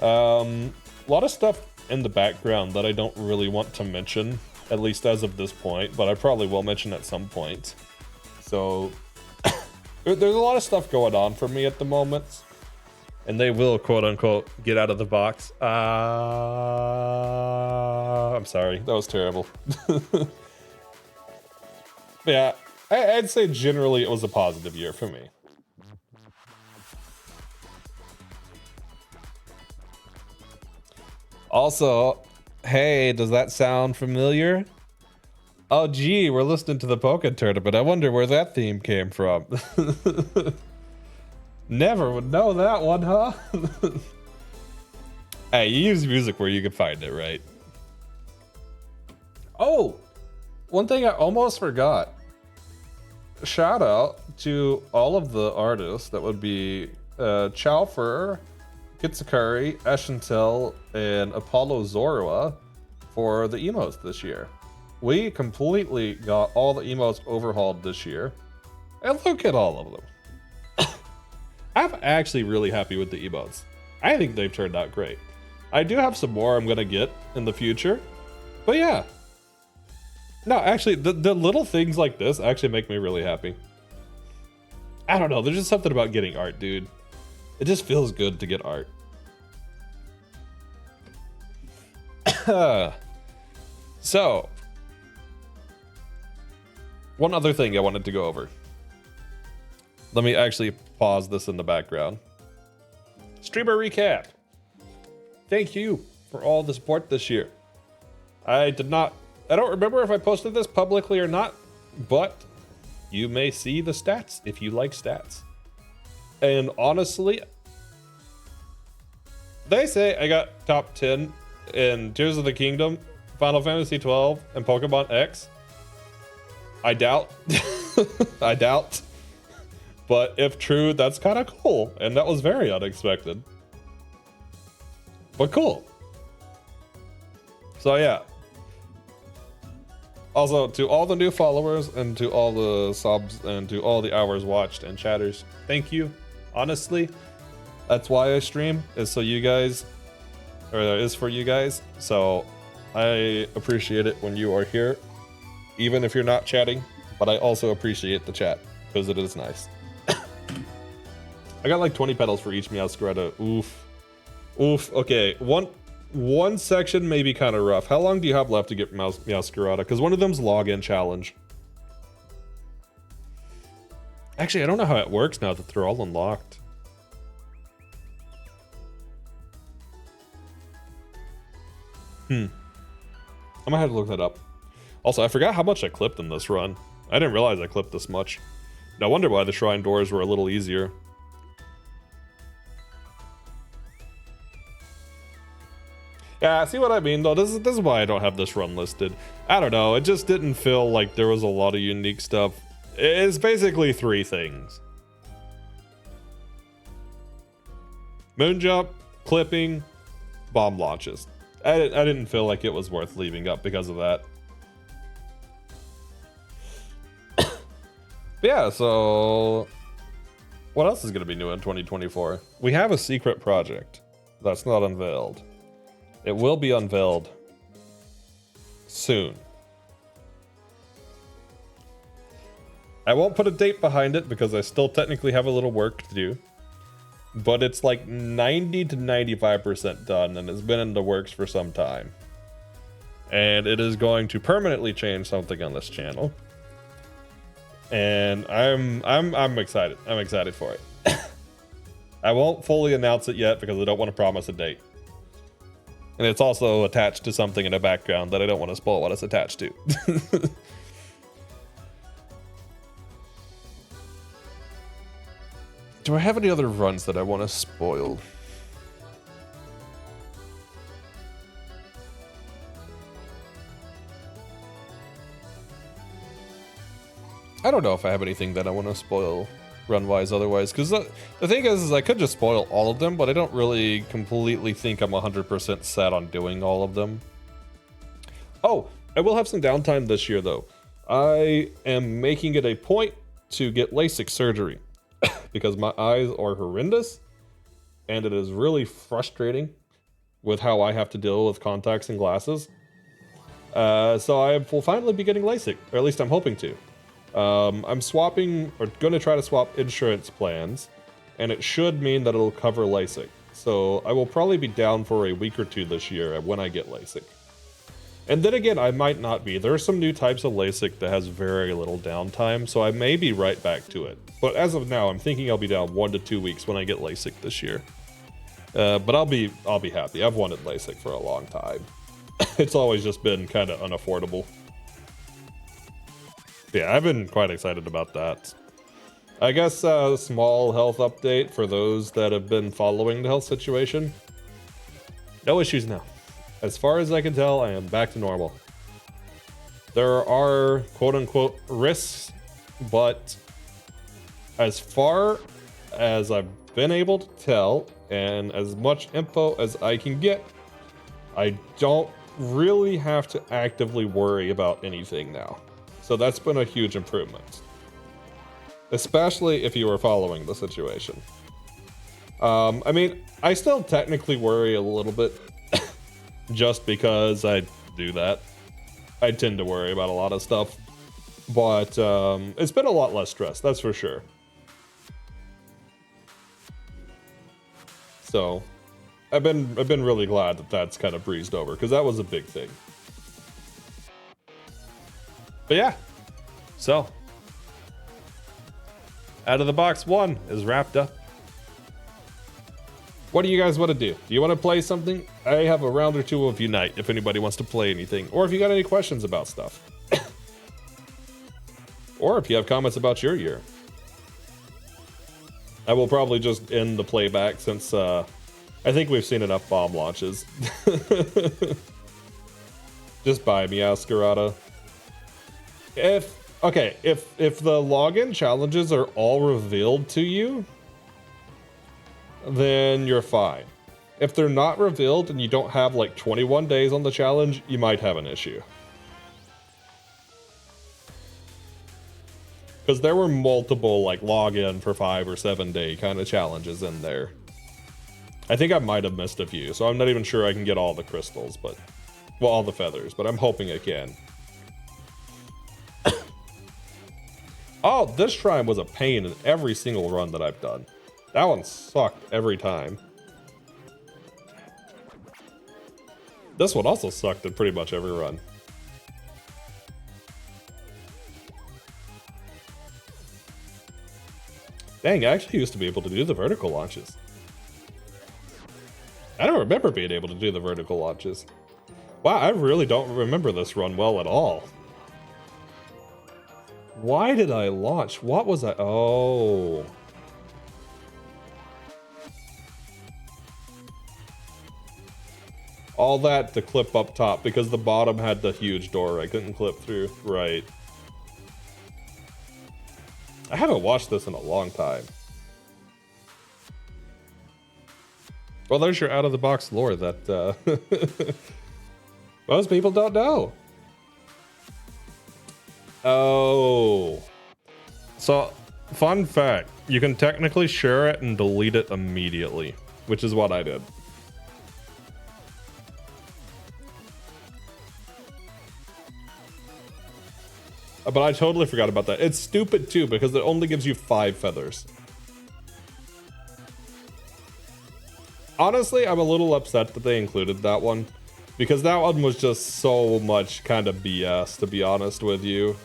A lot of stuff in the background that I don't really want to mention, at least as of this point, but I probably will mention at some point. So there's a lot of stuff going on for me at the moment. And they will, quote unquote, get out of the box. I'm sorry, that was terrible. Yeah, I'd say generally it was a positive year for me. Also, hey, does that sound familiar? Oh, gee, we're listening to the Pokken Tournament. I wonder where that theme came from. Never would know that one, huh? Hey, you use music where you can find it, right? Oh, one thing I almost forgot. Shout out to all of the artists. That would be Chowfer, Kitsukari, Eshentel, and Apollo Zorua for the emotes this year. We completely got all the emotes overhauled this year. And look at all of them. I'm actually really happy with the emotes. I think they've turned out great. I do have some more I'm gonna get in the future. But yeah. No, actually, the little things like this actually make me really happy. I don't know, there's just something about getting art, dude. It just feels good to get art. So, one other thing I wanted to go over. Let me actually pause this in the background. Streamer recap. Thank you for all the support this year. I don't remember if I posted this publicly or not, but you may see the stats if you like stats. And honestly, they say I got top 10 in Tears of the Kingdom, Final Fantasy 12, and Pokemon X. I doubt. I doubt. But if true, that's kind of cool. And that was very unexpected. But cool. So yeah. Also, to all the new followers and to all the subs and to all the hours watched and chatters, thank you. Honestly, that's why I stream, is so you guys, or is for you guys. So I appreciate it when you are here, even if you're not chatting, but I also appreciate the chat because it is nice. I got like 20 petals for each Meowscarada. Oof. Oof. Okay, one one section may be kind of rough. How long do you have left to get Meowscarada? Because one of them's login challenge. Actually, I don't know how it works now that they're all unlocked. I might have to look that up. Also, I forgot how much I clipped in this run. I didn't realize I clipped this much. No wonder why the shrine doors were a little easier. Yeah, see what I mean though? This is why I don't have this run listed. I don't know, it just didn't feel like there was a lot of unique stuff. It's basically 3 things. Moon jump, clipping, bomb launches. I didn't feel like it was worth leaving up because of that. But yeah, so what else is going to be new in 2024? We have a secret project that's not unveiled. It will be unveiled soon. I won't put a date behind it because I still technically have a little work to do. But it's like 90 to 95% done and it's been in the works for some time. And it is going to permanently change something on this channel. And I'm excited. I'm excited for it. I won't fully announce it yet because I don't want to promise a date. And it's also attached to something in the background that I don't want to spoil what it's attached to. Do I have any other runs that I want to spoil? I don't know if I have anything that I want to spoil run-wise otherwise, because the thing is I could just spoil all of them, but I don't really completely think I'm 100% set on doing all of them. Oh, I will have some downtime this year, though. I am making it a point to get LASIK surgery. Because my eyes are horrendous and it is really frustrating with how I have to deal with contacts and glasses. So I will finally be getting LASIK, or at least I'm hoping to. I'm swapping, or going to try to swap insurance plans, and it should mean that it'll cover LASIK. So I will probably be down for a week or 2 this year when I get LASIK. And then again, I might not be. There are some new types of LASIK that has very little downtime, so I may be right back to it. But as of now, I'm thinking I'll be down 1 to 2 weeks when I get LASIK this year. But I'll be happy. I've wanted LASIK for a long time. It's always just been kind of unaffordable. Yeah, I've been quite excited about that. I guess a small health update for those that have been following the health situation. No issues now. As far as I can tell, I am back to normal. There are quote-unquote risks, but as far as I've been able to tell, and as much info as I can get, I don't really have to actively worry about anything now. So that's been a huge improvement. Especially if you were following the situation. I mean, I still technically worry a little bit. Just because I do that. I tend to worry about a lot of stuff. But it's been a lot less stress, that's for sure. So I've been really glad that that's kind of breezed over, because that was a big thing. But yeah, so Out of the Box 1 is wrapped up. What do you guys want to do? Do you want to play something? I have a round or 2 of Unite if anybody wants to play anything, or if you got any questions about stuff. Or if you have comments about your year. I will probably just end the playback since I think we've seen enough bomb launches. Just buy Meowscarada. If the login challenges are all revealed to you, then you're fine. If they're not revealed and you don't have like 21 days on the challenge, you might have an issue. Because there were multiple like login for 5 or 7 day kind of challenges in there. I think I might have missed a few, so I'm not even sure I can get all the crystals, but well, all the feathers, but I'm hoping I can. Oh, this shrine was a pain in every single run that I've done. That one sucked every time. This one also sucked in pretty much every run. Dang, I actually used to be able to do the vertical launches. I don't remember being able to do the vertical launches. Wow, I really don't remember this run well at all. Why did I launch? What was I? Oh. All that to clip up top because the bottom had the huge door I couldn't clip through. Right. I haven't watched this in a long time. Well, there's your out-of-the-box lore that most people don't know. Oh. So, fun fact. You can technically share it and delete it immediately, which is what I did. But I totally forgot about that. It's stupid too because it only gives you 5 feathers. Honestly, I'm a little upset that they included that one because that one was just so much kind of BS, to be honest with you.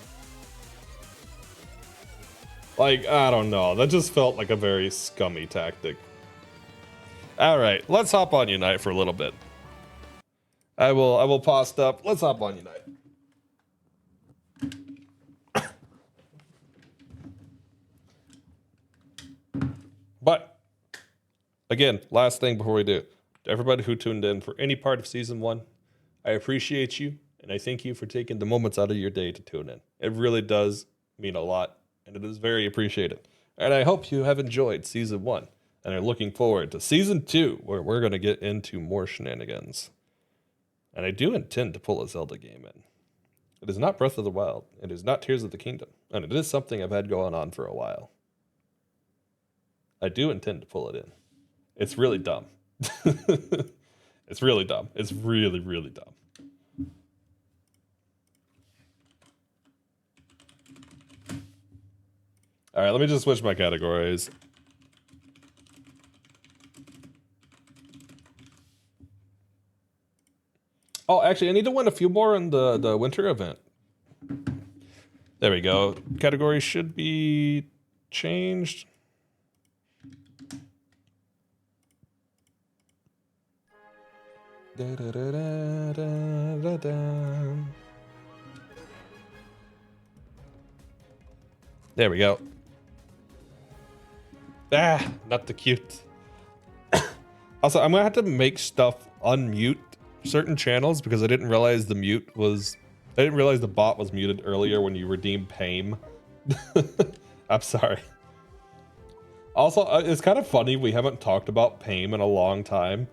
Like, I don't know. That just felt like a very scummy tactic. All right, let's hop on Unite for a little bit. I will pause up. Let's hop on Unite. But, again, last thing before we do. To everybody who tuned in for any part of Season 1, I appreciate you, and I thank you for taking the moments out of your day to tune in. It really does mean a lot, and it is very appreciated. And I hope you have enjoyed Season 1, and are looking forward to Season 2, where we're going to get into more shenanigans. And I do intend to pull a Zelda game in. It is not Breath of the Wild, it is not Tears of the Kingdom, and it is something I've had going on for a while. I do intend to pull it in. It's really dumb. It's really dumb. It's really, really dumb. All right, let me just switch my categories. Oh, actually, I need to win a few more in the winter event. There we go. Category should be changed. Da, da, da, da, da, da. There we go. Ah, not the cute. Also, I'm gonna have to make stuff unmute certain channels because I didn't realize the bot was muted earlier when you redeemed Pame. I'm sorry. Also, it's kind of funny we haven't talked about Pame in a long time.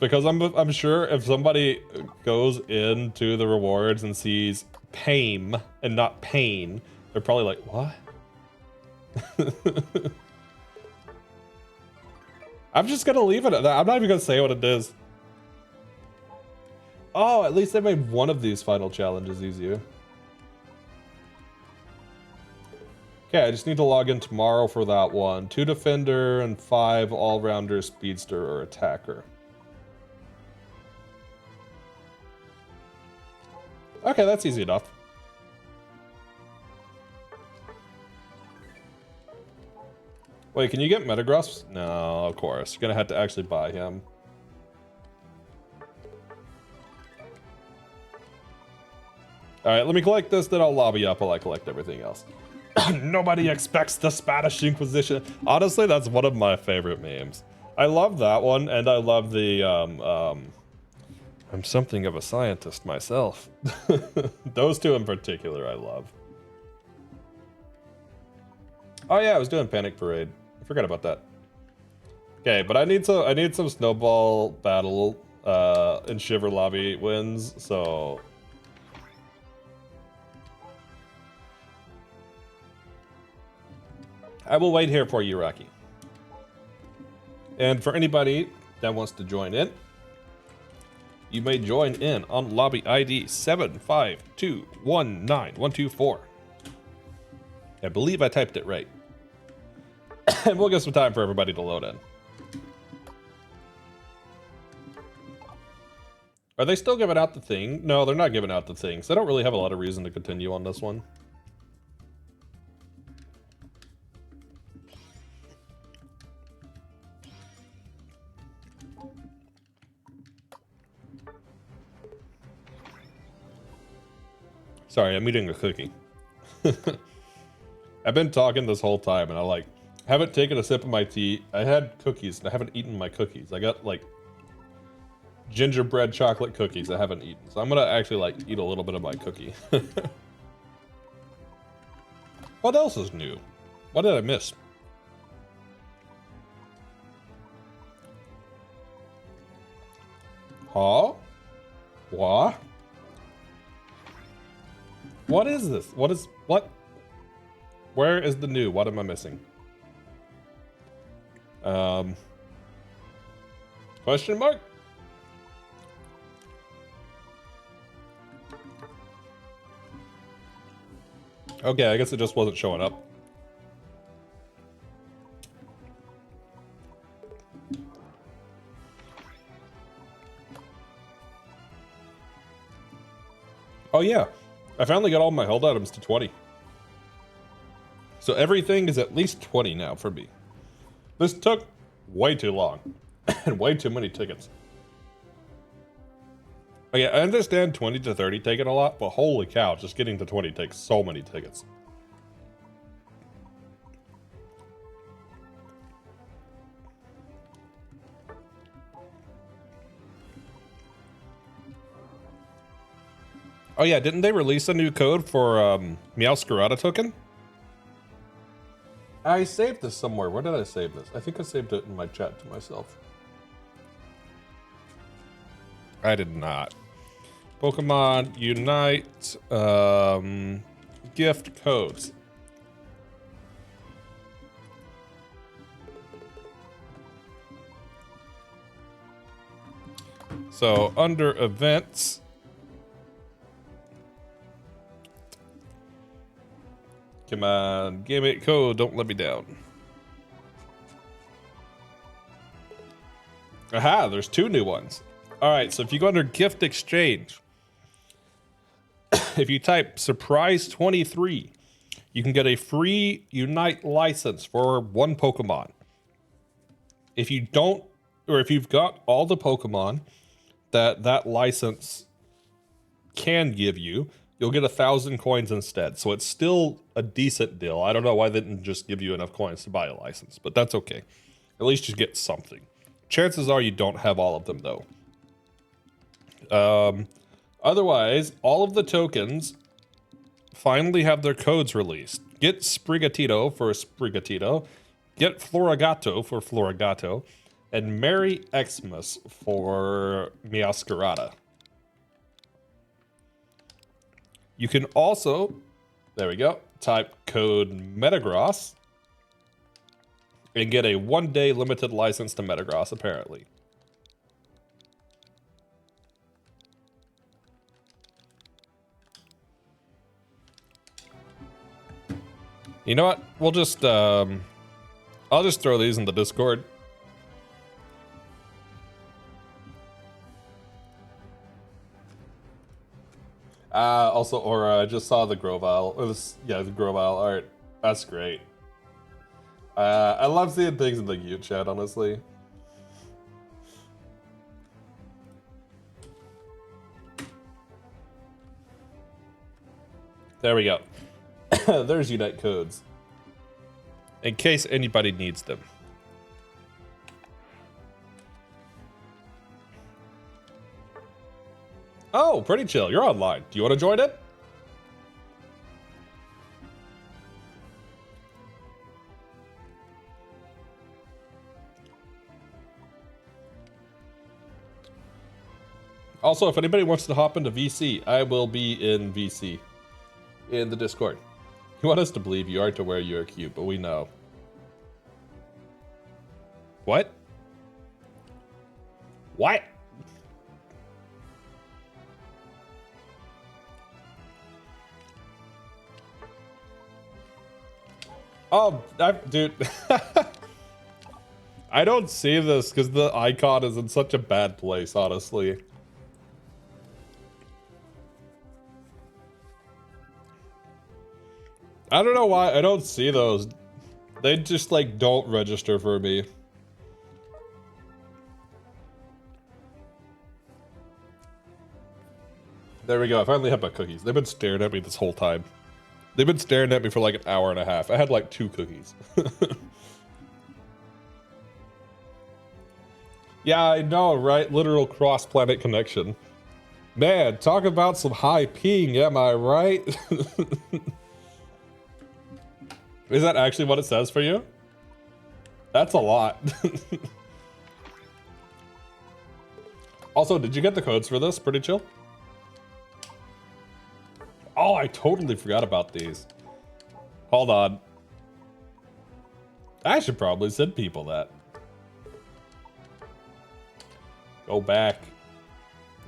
Because I'm sure if somebody goes into the rewards and sees Pame and not Pain, they're probably like, what? I'm just gonna leave it at that. I'm not even gonna say what it is. Oh, at least they made one of these final challenges easier. Okay, I just need to log in tomorrow for that one. 2 defender and 5 all-rounder, speedster, or attacker. Okay, that's easy enough. Wait, can you get Metagross? No, of course. You're gonna have to actually buy him. Alright, let me collect this, then I'll lobby up while I collect everything else. Nobody expects the Spanish Inquisition. Honestly, that's one of my favorite memes. I love that one, and I love the, I'm something of a scientist myself. Those two in particular I love. Oh yeah, I was doing Panic Parade. I forgot about that. Okay, but I need some snowball battle and Shiver lobby wins, so I will wait here for you, Rocky. And for anybody that wants to join in, you may join in on lobby ID 752192124. I believe I typed it right. And we'll give some time for everybody to load in. Are they still giving out the thing? No, they're not giving out the thing. So I don't really have a lot of reason to continue on this one. Sorry, I'm eating a cookie. I've been talking this whole time and I haven't taken a sip of my tea. I had cookies and I haven't eaten my cookies. I got like gingerbread chocolate cookies I haven't eaten. So I'm gonna actually eat a little bit of my cookie. What else is new? What did I miss? Huh? What? What is this? What? Where is the new? What am I missing? Question mark? Okay, I guess it just wasn't showing up. Oh yeah, I finally got all my held items to 20. So everything is at least 20 now for me. This took way too long and way too many tickets. Oh yeah, I understand 20 to 30 taking a lot, but holy cow, just getting to 20 takes so many tickets. Oh yeah, didn't they release a new code for Meowscarada token? I saved this somewhere. Where did I save this? I think I saved it in my chat to myself. I did not. Pokemon Unite gift codes. So under events, come on, give me a code, don't let me down. Aha, there's 2 new ones. All right, so if you go under gift exchange, if you type surprise 23, you can get a free Unite license for 1 Pokemon. If you don't, or if you've got all the Pokemon that license can give you, you'll get 1,000 coins instead. So it's still a decent deal. I don't know why they didn't just give you enough coins to buy a license, but that's okay. At least you get something. Chances are you don't have all of them though. Otherwise, all of the tokens finally have their codes released. Get Sprigatito for Sprigatito, get Florigato for Florigato, and Merry Xmas for Meowscarada. You can also, there we go, type code Metagross and get a 1-day limited license to Metagross, apparently. You know what? We'll just, I'll just throw these in the Discord. Also, Aura, I just saw the Grovyle. Yeah, the Grovyle art. That's great. I love seeing things in the Ute chat, honestly. There we go. There's Unite codes. In case anybody needs them. Oh, pretty chill. You're online. Do you want to join it? Also, if anybody wants to hop into VC, I will be in VC in the Discord. You want us to believe you aren't aware you're cute, but we know. What? What? Oh, dude. I don't see this because the icon is in such a bad place, honestly. I don't know why I don't see those. They just like don't register for me. There we go. I finally have my cookies. They've been staring at me this whole time. They've been staring at me for like an hour and a half. I had like 2 cookies. Yeah, I know, right? Literal cross-planet connection. Man, talk about some high ping, am I right? Is that actually what it says for you? That's a lot. Also, did you get the codes for this? Pretty chill. Oh, I totally forgot about these. Hold on. I should probably send people that. Go back.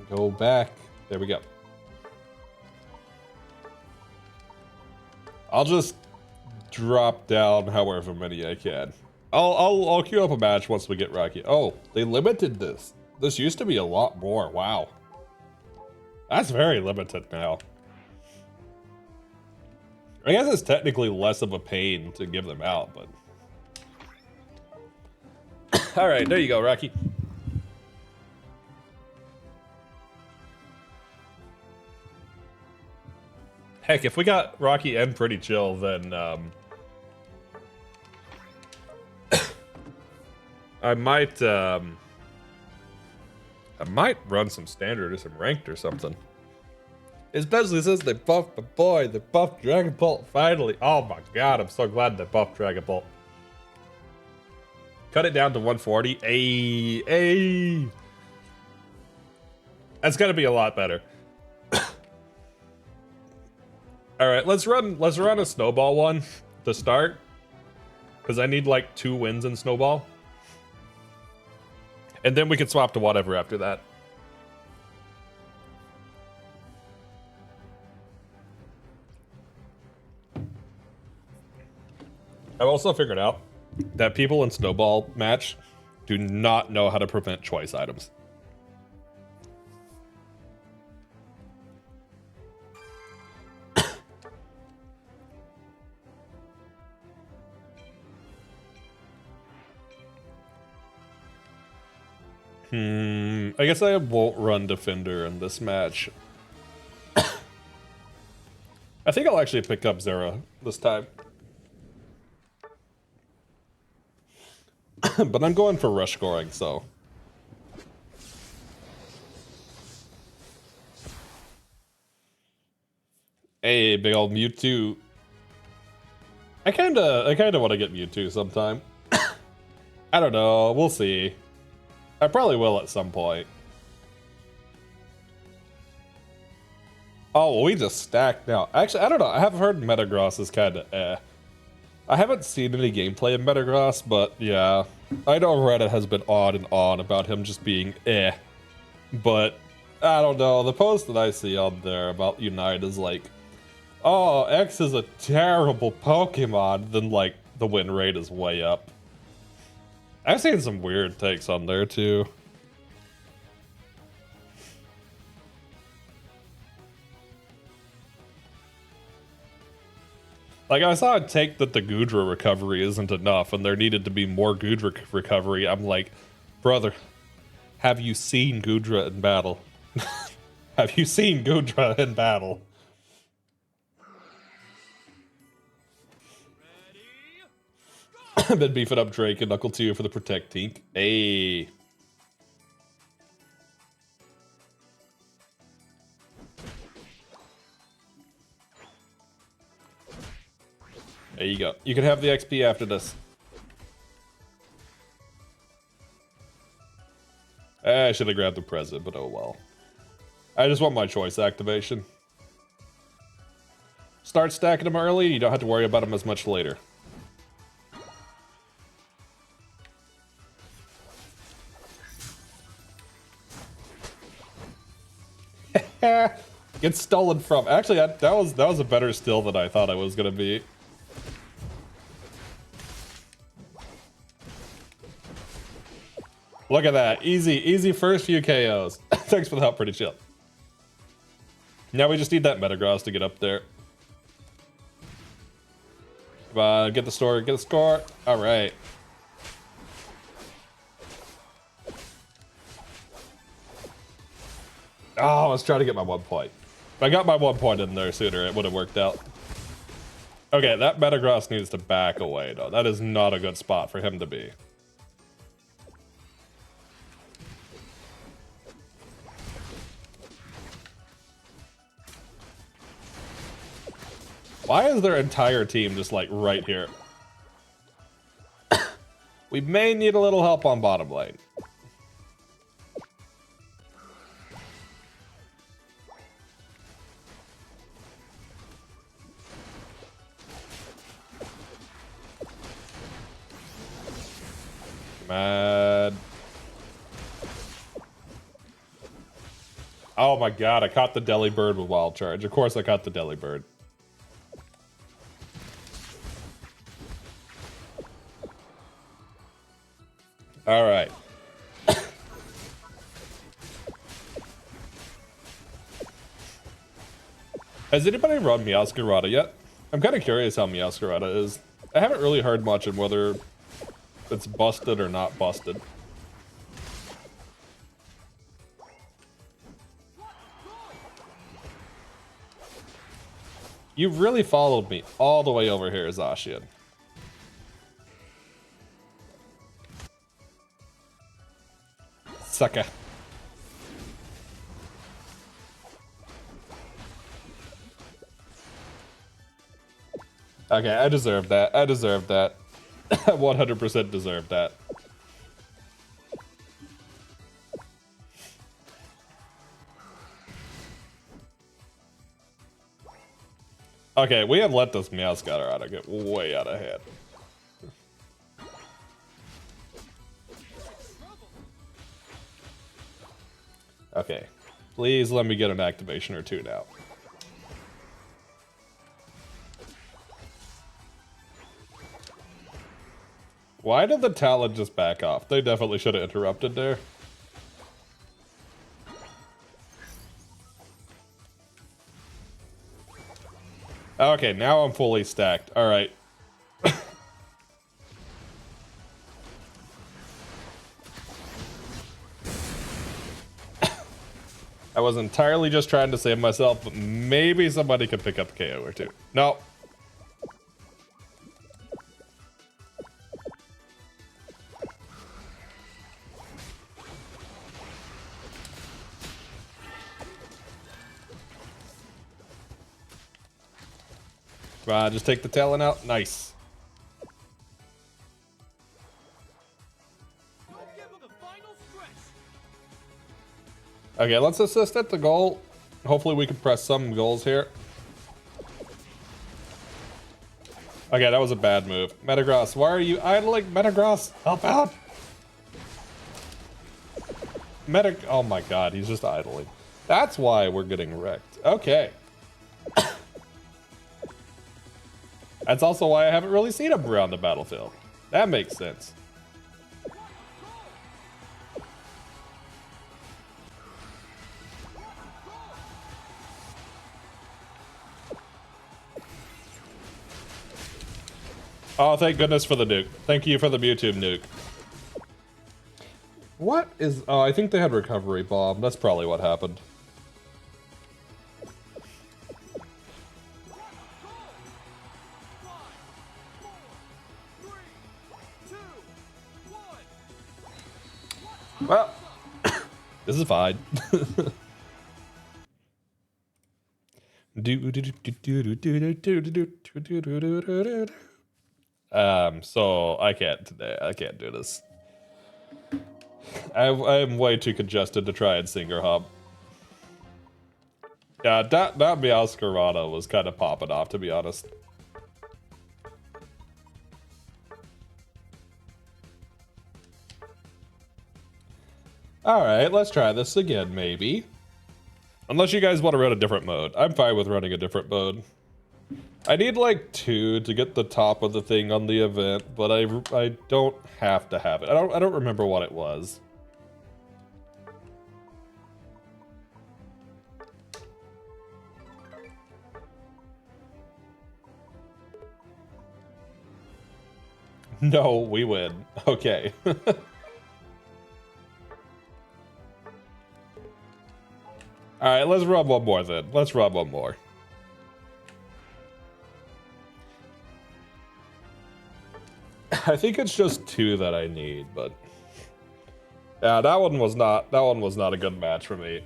Go back. There we go. I'll just drop down however many I can. I'll queue up a match once we get Rocky. Oh, they limited this. This used to be a lot more. Wow. That's very limited now. I guess it's technically less of a pain to give them out, but... Alright, there you go, Rocky. Heck, if we got Rocky and Pretty Chill, then, I might run some standard or some ranked or something. Especially since they buffed the boy, they buffed Dragon Bolt finally. Oh my god, I'm so glad they buffed Dragon Bolt. Cut it down to 140. Ay. That's gonna be a lot better. Alright, let's run a snowball one to start. Because I need like 2 wins in snowball. And then we can swap to whatever after that. I've also figured out that people in snowball match do not know how to prevent choice items. I guess I won't run Defender in this match. I think I'll actually pick up Zera this time. But I'm going for rush scoring, so. Hey, big old Mewtwo. I kinda want to get Mewtwo sometime. I don't know, we'll see. I probably will at some point. Oh, well, we just stacked now. Actually, I don't know. I have heard Metagross is kind of eh. I haven't seen any gameplay in Metagross, but yeah. I know Reddit has been on and on about him just being eh. But, I don't know. The post that I see on there about Unite is like, oh, X is a terrible Pokemon. Then, like, the win rate is way up. I've seen some weird takes on there, too. Like, I saw a take that the Goodra recovery isn't enough, and there needed to be more Goodra recovery. I'm like, brother, have you seen Goodra in battle? Have you seen Goodra in battle? I've been beefing up Drake and Knuckle 2 for the Protect Tink. Hey. There you go. You can have the XP after this. I should have grabbed the present, but oh well. I just want my choice activation. Start stacking them early, you don't have to worry about them as much later. Get stolen from. Actually, that was a better steal than I thought it was gonna be. Look at that. Easy first few KOs. Thanks for the help, Pretty Chill. Now we just need that Metagross to get up there. Get the score, get the score. All right. Oh, I was trying to get my 1 point. If I got my 1 point in there sooner, it would have worked out. Okay, that Metagross needs to back away, though. That is not a good spot for him to be. Why is their entire team just, like, right here? We may need a little help on bottom lane. Mad. Oh my god, I caught the Delibird with Wild Charge. Of course I caught the Delibird. Alright. Has anybody run Meowscarada yet? I'm kind of curious how Meowscarada is. I haven't really heard much on whether it's busted or not busted. You've really followed me all the way over here, Zacian. Sucker. Okay, I deserve that. I deserve that. 100% deserve that. Okay, we have let this Meowscarada get way out of hand. Okay, please let me get an activation or two now. Why did the Talon just back off? They definitely should have interrupted there. Okay, now I'm fully stacked. All right. I was entirely just trying to save myself, but maybe somebody could pick up KO or two. No. Come on, just take the Talon out. Nice. Okay, let's assist at the goal. Hopefully we can press some goals here. Okay, that was a bad move. Metagross, why are you idling? Metagross, help out! Oh my god, he's just idling. That's why we're getting wrecked. Okay. That's also why I haven't really seen him around the battlefield. That makes sense. Oh, thank goodness for the nuke. Thank you for the Mewtwo nuke. What is... Oh, I think they had recovery bomb. That's probably what happened. Well, this is fine. So I can't today. I can't do this. I'm way too congested to try and singer hop. Yeah, that Meowscarada was kind of popping off, to be honest. Alright, let's try this again, maybe. Unless you guys want to run a different mode. I'm fine with running a different mode. I need like 2 to get the top of the thing on the event, but I don't have to have it. I don't remember what it was. No, we win. Okay. Alright, let's run one more then. Let's run one more. I think it's just 2 that I need, but yeah, that one was not a good match for me.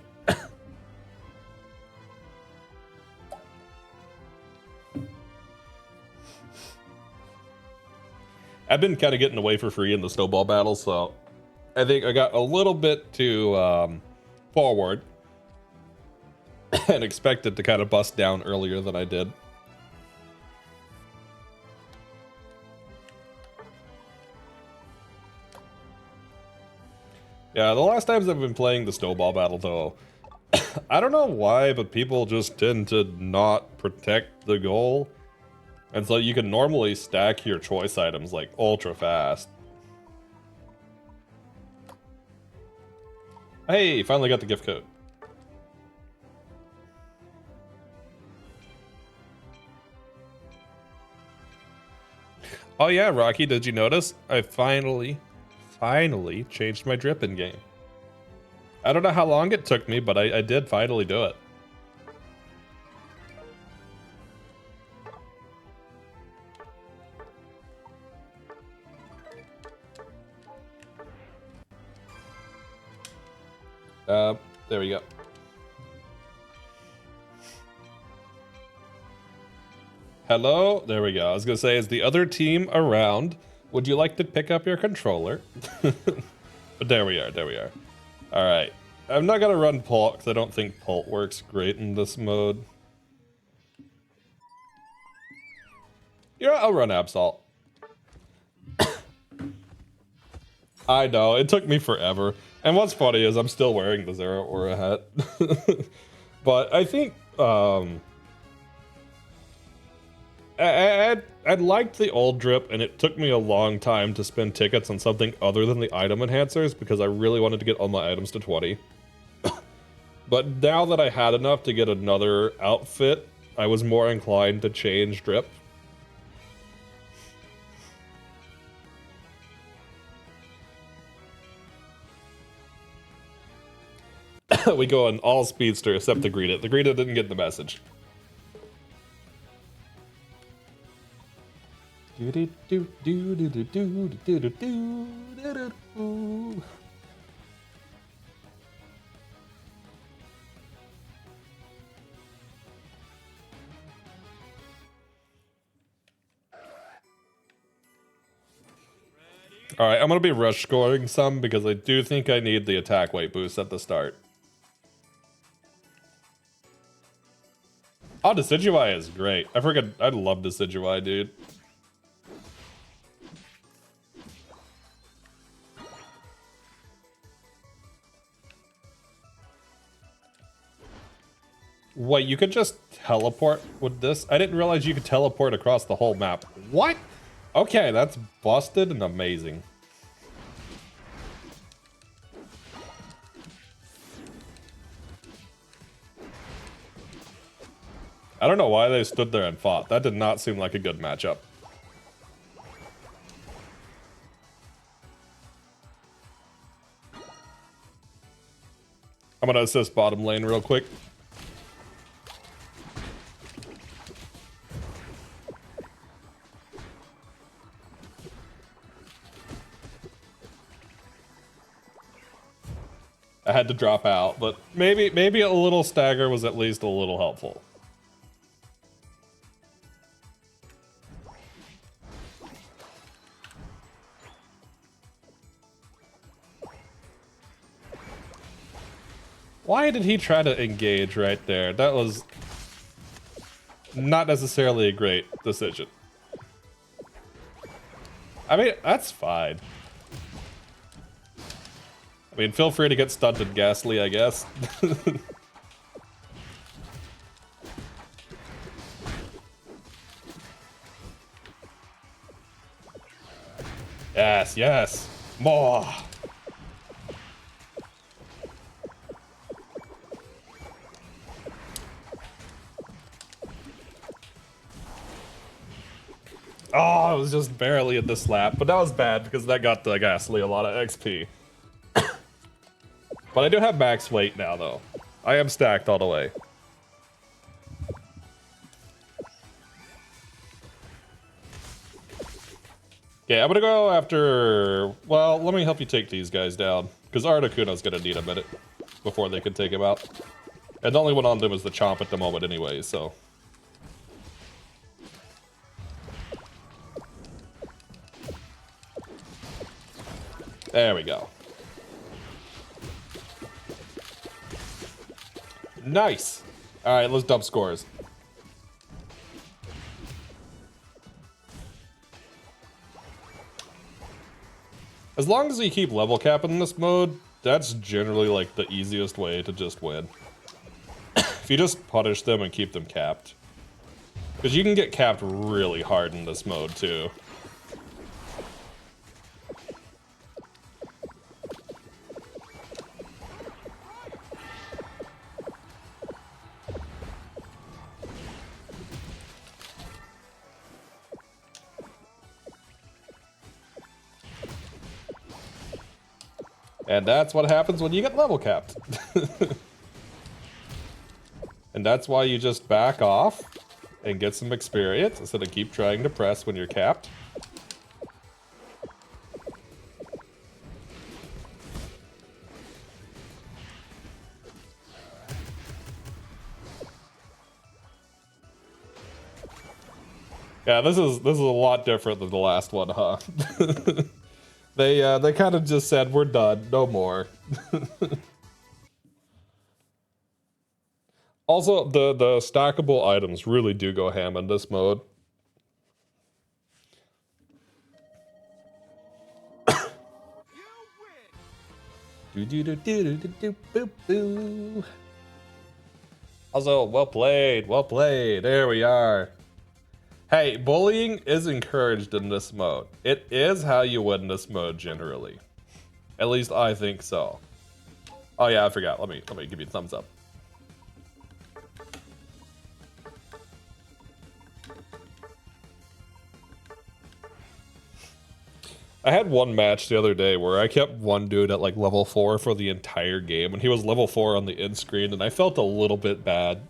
I've been kind of getting away for free in the snowball battle, so I think I got a little bit too forward and expected to kind of bust down earlier than I did. Yeah, the last times I've been playing the snowball battle, though, I don't know why, but people just tend to not protect the goal. And so you can normally stack your choice items like ultra fast. Hey, finally got the gift code. Oh yeah, Rocky, did you notice? I finally changed my drip in game. I don't know how long it took me, but I did finally do it. There we go. Hello? There we go. I was gonna say, is the other team around? Would you like to pick up your controller? But there we are, there we are. Alright. I'm not gonna run Pult, because I don't think Pult works great in this mode. Yeah, I'll run Absol. I know, it took me forever. And what's funny is I'm still wearing the Zero Aura hat. But I think, I'd liked the old drip, and it took me a long time to spend tickets on something other than the item enhancers, because I really wanted to get all my items to 20. But now that I had enough to get another outfit, I was more inclined to change drip. We go on all speedster except the Greeta. The Greeta didn't get the message. Alright, I'm gonna be rush scoring some because I do think I need the attack weight boost at the start. Oh, Decidueye is great. I love Decidueye, dude. Wait, you could just teleport with this? I didn't realize you could teleport across the whole map. What? Okay, that's busted and amazing. I don't know why they stood there and fought. That did not seem like a good matchup. I'm gonna assist bottom lane real quick. I had to drop out, but maybe a little stagger was at least a little helpful. Why did he try to engage right there? That was not necessarily a great decision. I mean, that's fine. I mean, feel free to get stunted, Ghastly, I guess. Yes, yes. More. Oh, it was just barely in the slap, but that was bad because that got the Ghastly a lot of XP. But I do have max weight now, though. I am stacked all the way. Okay, I'm gonna go after... Well, let me help you take these guys down, because Articuno's gonna need a minute before they can take him out. And the only one on them is the Chomp at the moment anyway, so... There we go. Nice! Alright, let's dump scores. As long as you keep level capping in this mode, that's generally like the easiest way to just win. If you just punish them and keep them capped. Because you can get capped really hard in this mode too. And that's what happens when you get level capped. And that's why you just back off and get some experience instead of keep trying to press when you're capped. Yeah, this is a lot different than the last one, huh? They kind of just said, we're done, no more. Also, the stackable items really do go ham in this mode. Also, well played, well played. There we are. Hey, bullying is encouraged in this mode. It is how you win this mode generally. At least I think so. Oh yeah, I forgot. Let me give you a thumbs up. I had one match the other day where I kept one dude at like level 4 for the entire game, and he was level 4 on the end screen, and I felt a little bit bad.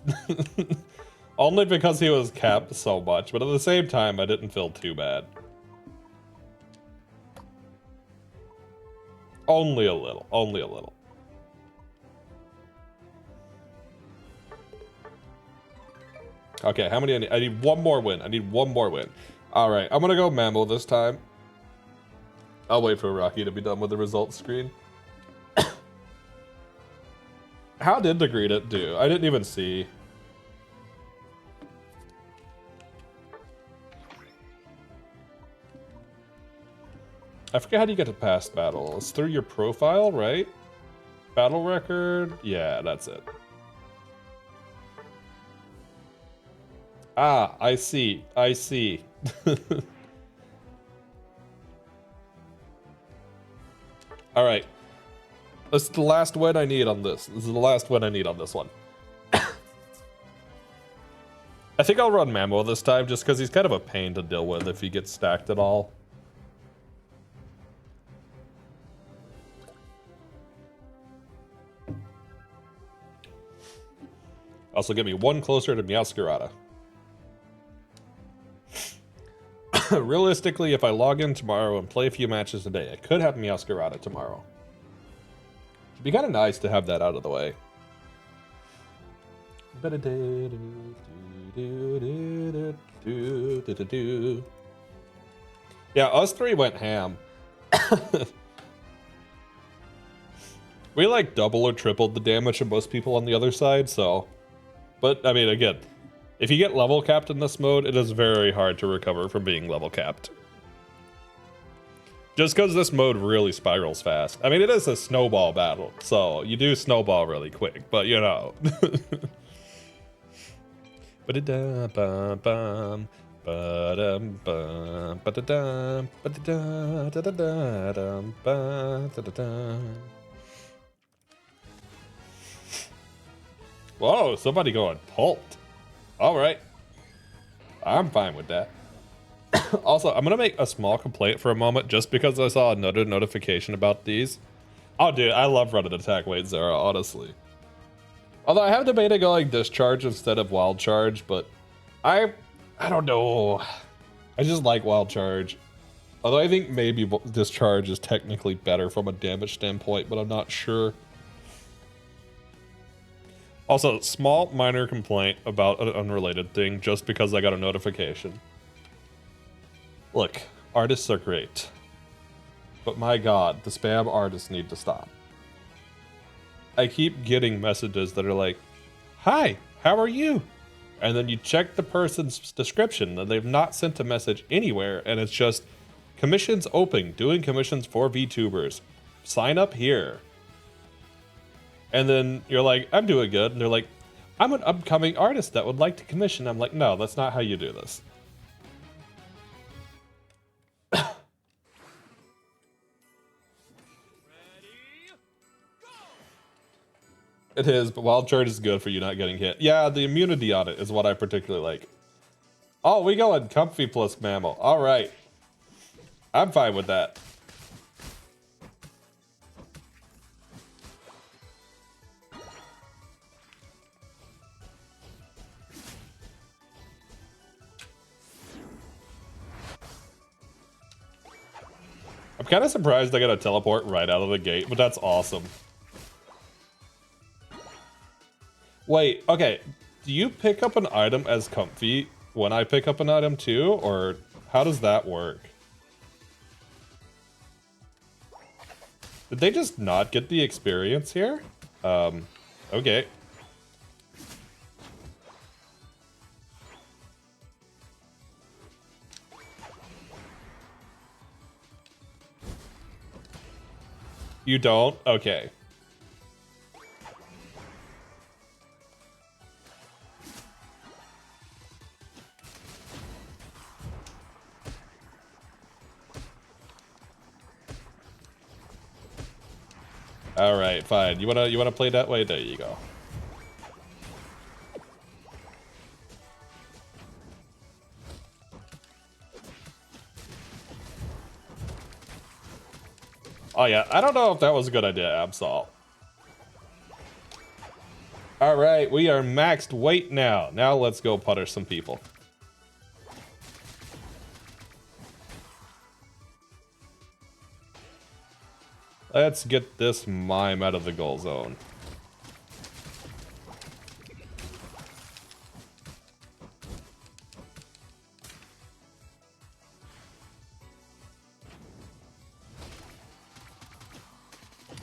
Only because he was capped so much, but at the same time, I didn't feel too bad. Only a little, only a little. Okay, how many I need? I need one more win. I need one more win. All right, I'm gonna go Mammo this time. I'll wait for Rocky to be done with the results screen. How did the Greedit do? I didn't even see. I forget how do you get to past battle. It's through your profile, right? Battle record? Yeah, that's it. Ah, I see. I see. All right. This is the last win I need on this. This is the last win I need on this one. I think I'll run Mammo this time just because he's kind of a pain to deal with if he gets stacked at all. Also, get me one closer to Meowscarada. Realistically, if I log in tomorrow and play a few matches today, I could have Meowscarada tomorrow. It'd be kind of nice to have that out of the way. Yeah, us three went ham. We like double or tripled the damage of most people on the other side, so... But, I mean, again, if you get level capped in this mode, it is very hard to recover from being level capped. Just because this mode really spirals fast. I mean, it is a snowball battle, so you do snowball really quick, but you know. Whoa, somebody going pulped. All right. I'm fine with that. Also, I'm gonna make a small complaint for a moment just because I saw another notification about these. Oh, dude, I love running attack weight Zara, honestly. Although I have debated going discharge instead of wild charge, but I don't know. I just like wild charge. Although I think maybe discharge is technically better from a damage standpoint, but I'm not sure. Also, small minor complaint about an unrelated thing just because I got a notification. Look, artists are great. But my god, the spam artists need to stop. I keep getting messages that are like, "Hi, how are you?" And then you check the person's description and they've not sent a message anywhere, and it's just, "Commissions open, doing commissions for VTubers. Sign up here." And then you're like, "I'm doing good." And they're like, "I'm an upcoming artist that would like to commission." I'm like, no, that's not how you do this. It is, but wild charge is good for you not getting hit. Yeah, the immunity on it is what I particularly like. Oh, we going comfy plus mammal. All right. I'm fine with that. I'm kind of surprised I got a teleport right out of the gate, but that's awesome. Wait, okay. Do you pick up an item as comfy when I pick up an item too? Or how does that work? Did they just not get the experience here? Okay. You don't? Okay. All right, fine. You wanna play that way? There you go. Oh yeah, I don't know if that was a good idea, Absol. All right, we are maxed weight now. Now let's go punish some people. Let's get this mime out of the goal zone.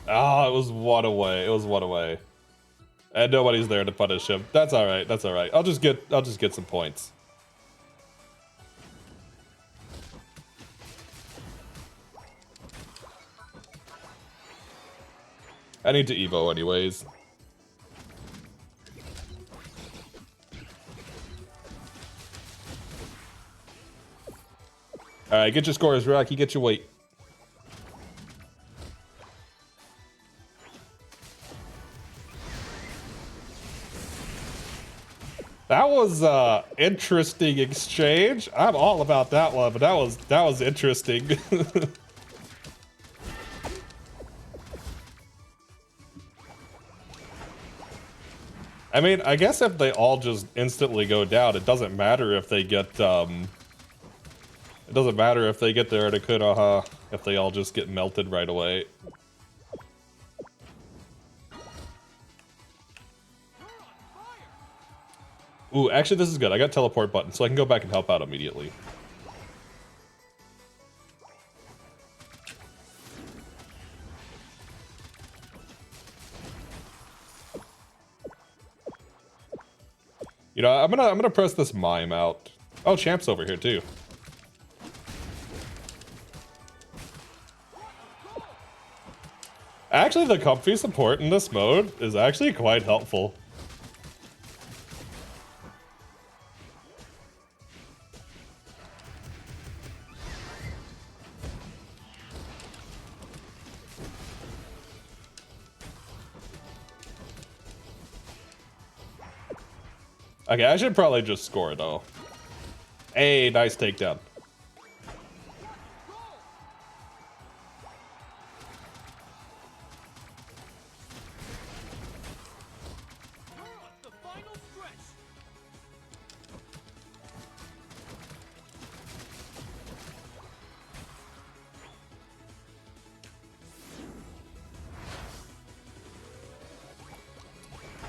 Ah, it was one away. It was one away. And nobody's there to punish him. That's all right. That's all right. I'll just get some points. I need to Evo anyways. Alright, get your scores, Rocky. Get your weight. That was interesting exchange. I'm all about that one, but that was interesting. I mean, I guess if they all just instantly go down, it doesn't matter if they get it doesn't matter if they get there to Kunoha, if they all just get melted right away. Ooh, actually this is good. I got teleport button, so I can go back and help out immediately. You know, I'm gonna press this mime out. Oh, Champ's over here too. Actually, the comfy support in this mode is actually quite helpful. Okay, I should probably just score though. Hey, nice takedown.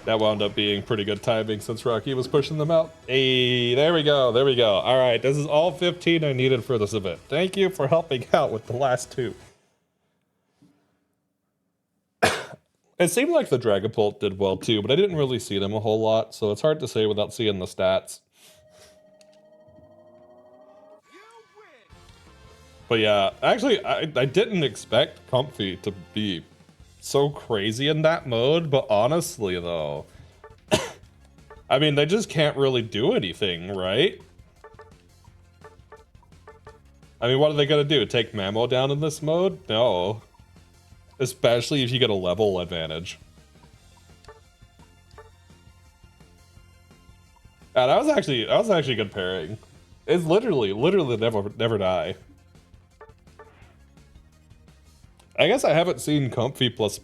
That wound up being pretty good timing since Rocky was pushing them out. Hey, there we go, there we go. All right, this is all 15 I needed for this event. Thank you for helping out with the last 2. It seemed like the Dragapult did well too, but I didn't really see them a whole lot, so it's hard to say without seeing the stats. But yeah, actually, I didn't expect Comfy to be so crazy in that mode, but honestly though, I mean, they just can't really do anything, right? I mean, what are they gonna do? Take Mamo down in this mode? No. Especially if you get a level advantage. Yeah, that was actually good pairing. It's literally never die. I guess I haven't seen Comfy plus...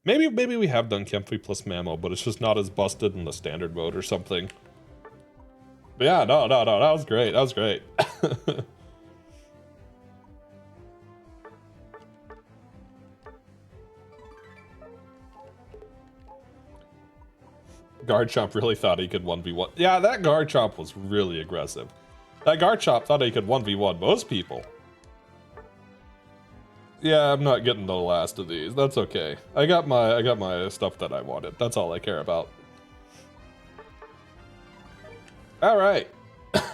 Maybe we have done Comfy plus Mamo, but it's just not as busted in the standard mode or something. But yeah, no, that was great. That was great. Garchomp really thought he could 1v1. Yeah, that Garchomp was really aggressive. That Garchomp thought he could 1v1 most people. Yeah, I'm not getting the last of these. That's okay. I got my stuff that I wanted. That's all I care about. All right.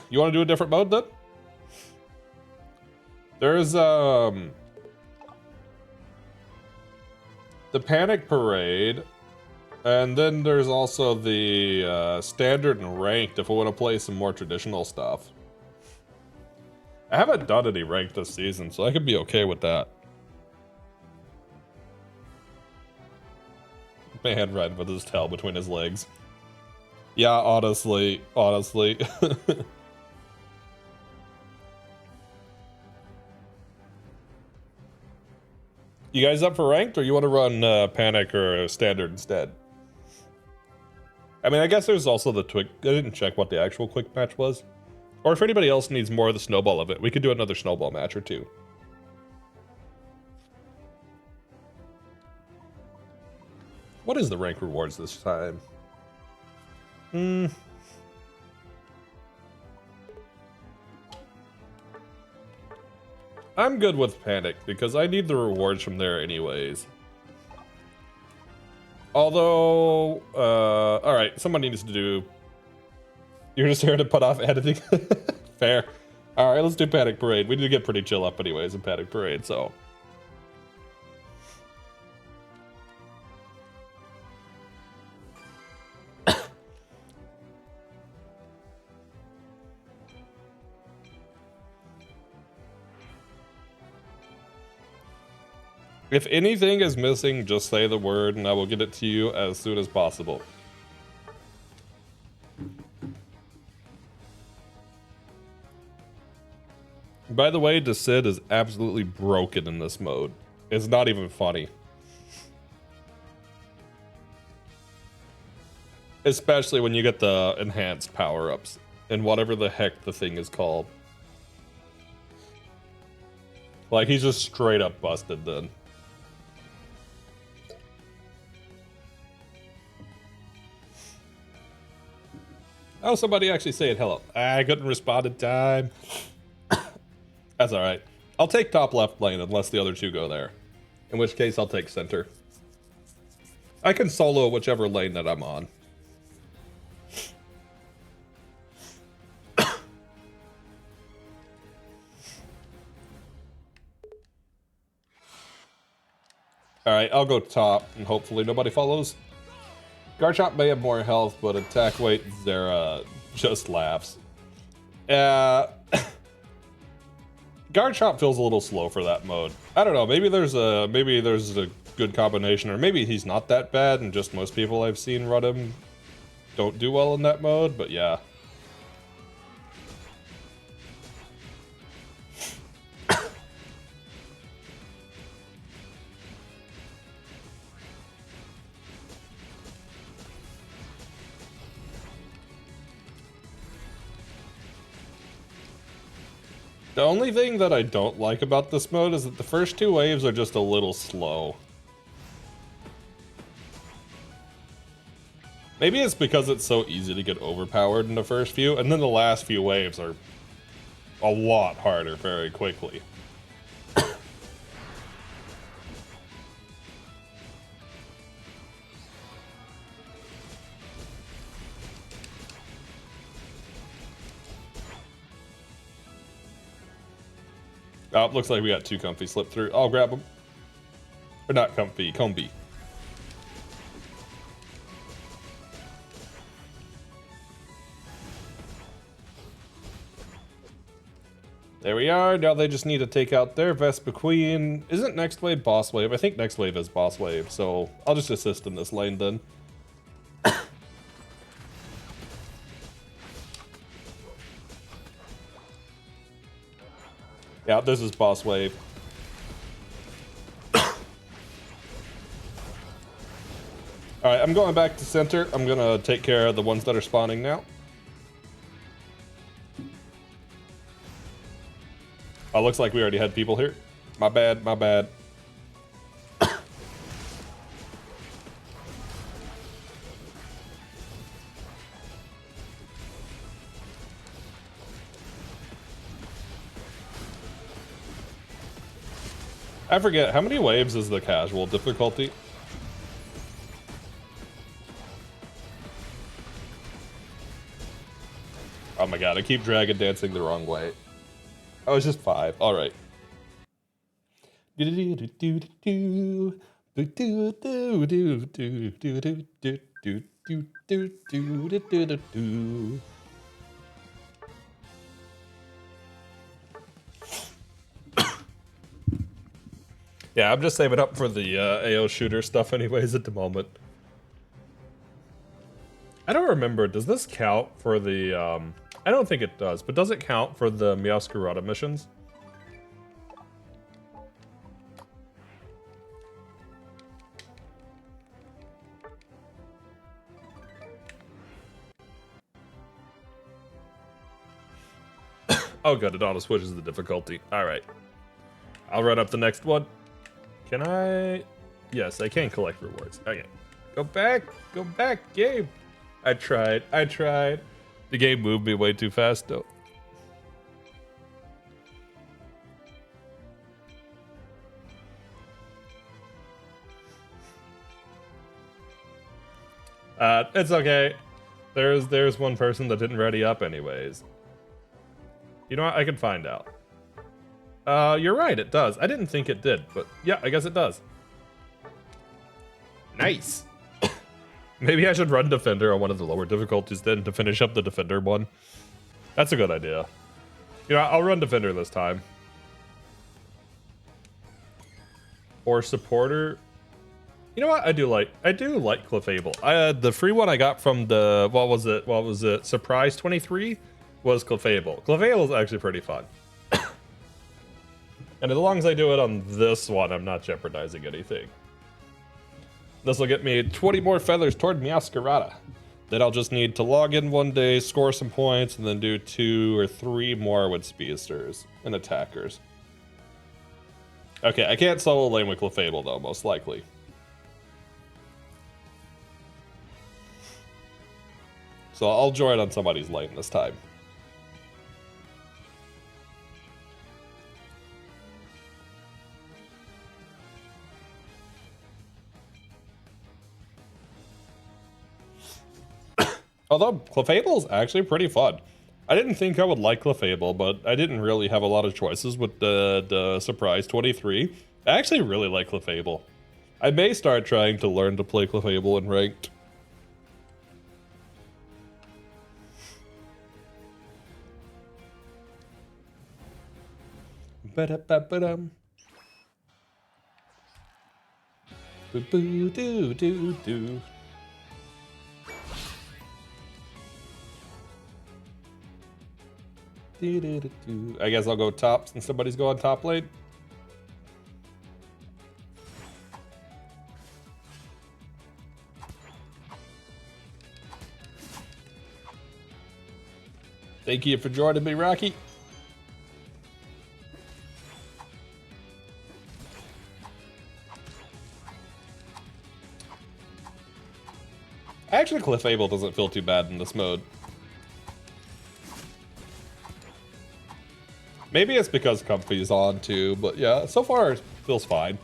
You want to do a different mode then? There's the Panic Parade, and then there's also the standard and ranked if I want to play some more traditional stuff. I haven't done any ranked this season, so I could be okay with that. Man riding with his tail between his legs. Yeah, honestly. You guys up for ranked, or you want to run Panic or Standard instead? I mean, I guess there's also the I didn't check what the actual quick match was. Or if anybody else needs more of the snowball of it, we could do another snowball match or 2. What is the rank rewards this time? I'm good with Panic because I need the rewards from there anyways. Although, alright, somebody needs to do... You're just here to put off editing? Fair. Alright, let's do Panic Parade. We need to get pretty chill up anyways in Panic Parade, so... If anything is missing, just say the word and I will get it to you as soon as possible. By the way, Decid is absolutely broken in this mode. It's not even funny. Especially when you get the enhanced power-ups and whatever the heck the thing is called. Like, he's just straight up busted then. Oh, somebody actually saying hello. I couldn't respond in time. That's alright. I'll take top left lane unless the other 2 go there. In which case, I'll take center. I can solo whichever lane that I'm on. Alright, I'll go top, and hopefully nobody follows. Garchomp may have more health, but attack weight, Zera just laughs. Garchomp feels a little slow for that mode. I don't know, maybe there's a good combination, or maybe he's not that bad, and just most people I've seen run him don't do well in that mode, but yeah. The only thing that I don't like about this mode is that the first 2 waves are just a little slow. Maybe it's because it's so easy to get overpowered in the first few, and then the last few waves are a lot harder very quickly. Oh, looks like we got 2 comfy slip through. I'll grab them. Or not comfy, combi. There we are. Now they just need to take out their Vespa Queen. Isn't next wave boss wave? I think next wave is boss wave, so I'll just assist in this lane then. Yeah, this is boss wave. Alright, I'm going back to center. I'm gonna take care of the ones that are spawning now. Oh, looks like we already had people here. My bad, my bad. I forget, how many waves is the casual difficulty? Oh my god, I keep dragon dancing the wrong way. Oh, it's just 5. All right. Yeah, I'm just saving up for the AO shooter stuff anyways at the moment. I don't remember, does this count for the, I don't think it does, but does it count for the Meowscarada missions? Oh good, it auto switches the difficulty. Alright. I'll run up the next one. Can I? Yes, I can collect rewards. Okay. Go back, game. I tried. The game moved me way too fast, though. It's okay. There's one person that didn't ready up anyways. You know what? I can find out. You're right, it does. I didn't think it did, but yeah, I guess it does. Nice. Maybe I should run Defender on one of the lower difficulties then to finish up the Defender one. That's a good idea. You know, I'll run Defender this time. Or Supporter. You know what? I do like Clefable. The free one I got from the, what was it? Surprise 23 was Clefable. Clefable is actually pretty fun. And as long as I do it on this one, I'm not jeopardizing anything. This will get me 20 more feathers toward Meowscarada. Then I'll just need to log in one day, score some points, and then do 2 or 3 more with speedsters and attackers. Okay, I can't solo lane with Clefable though, most likely. So I'll join on somebody's lane this time. Although Clefable is actually pretty fun. I didn't think I would like Clefable, but I didn't really have a lot of choices with the Surprise 23. I actually really like Clefable. I may start trying to learn to play Clefable in ranked. Ba-da-ba-ba-dum. Boo-boo-doo-doo-doo. I guess I'll go top since somebody's going top lane. Thank you for joining me, Rocky. Actually, Clefable doesn't feel too bad in this mode. Maybe it's because Comfy's on too, but yeah, so far it feels fine.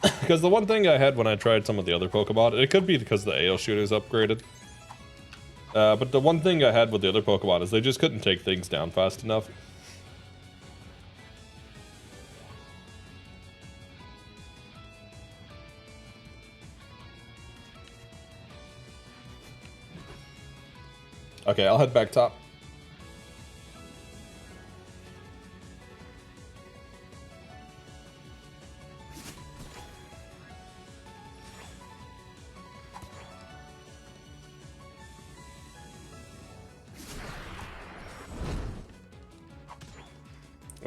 Because the one thing I had when I tried some of the other Pokemon, it could be because the AO shooter's upgraded. But the one thing I had with the other Pokemon is they just couldn't take things down fast enough. Okay, I'll head back top.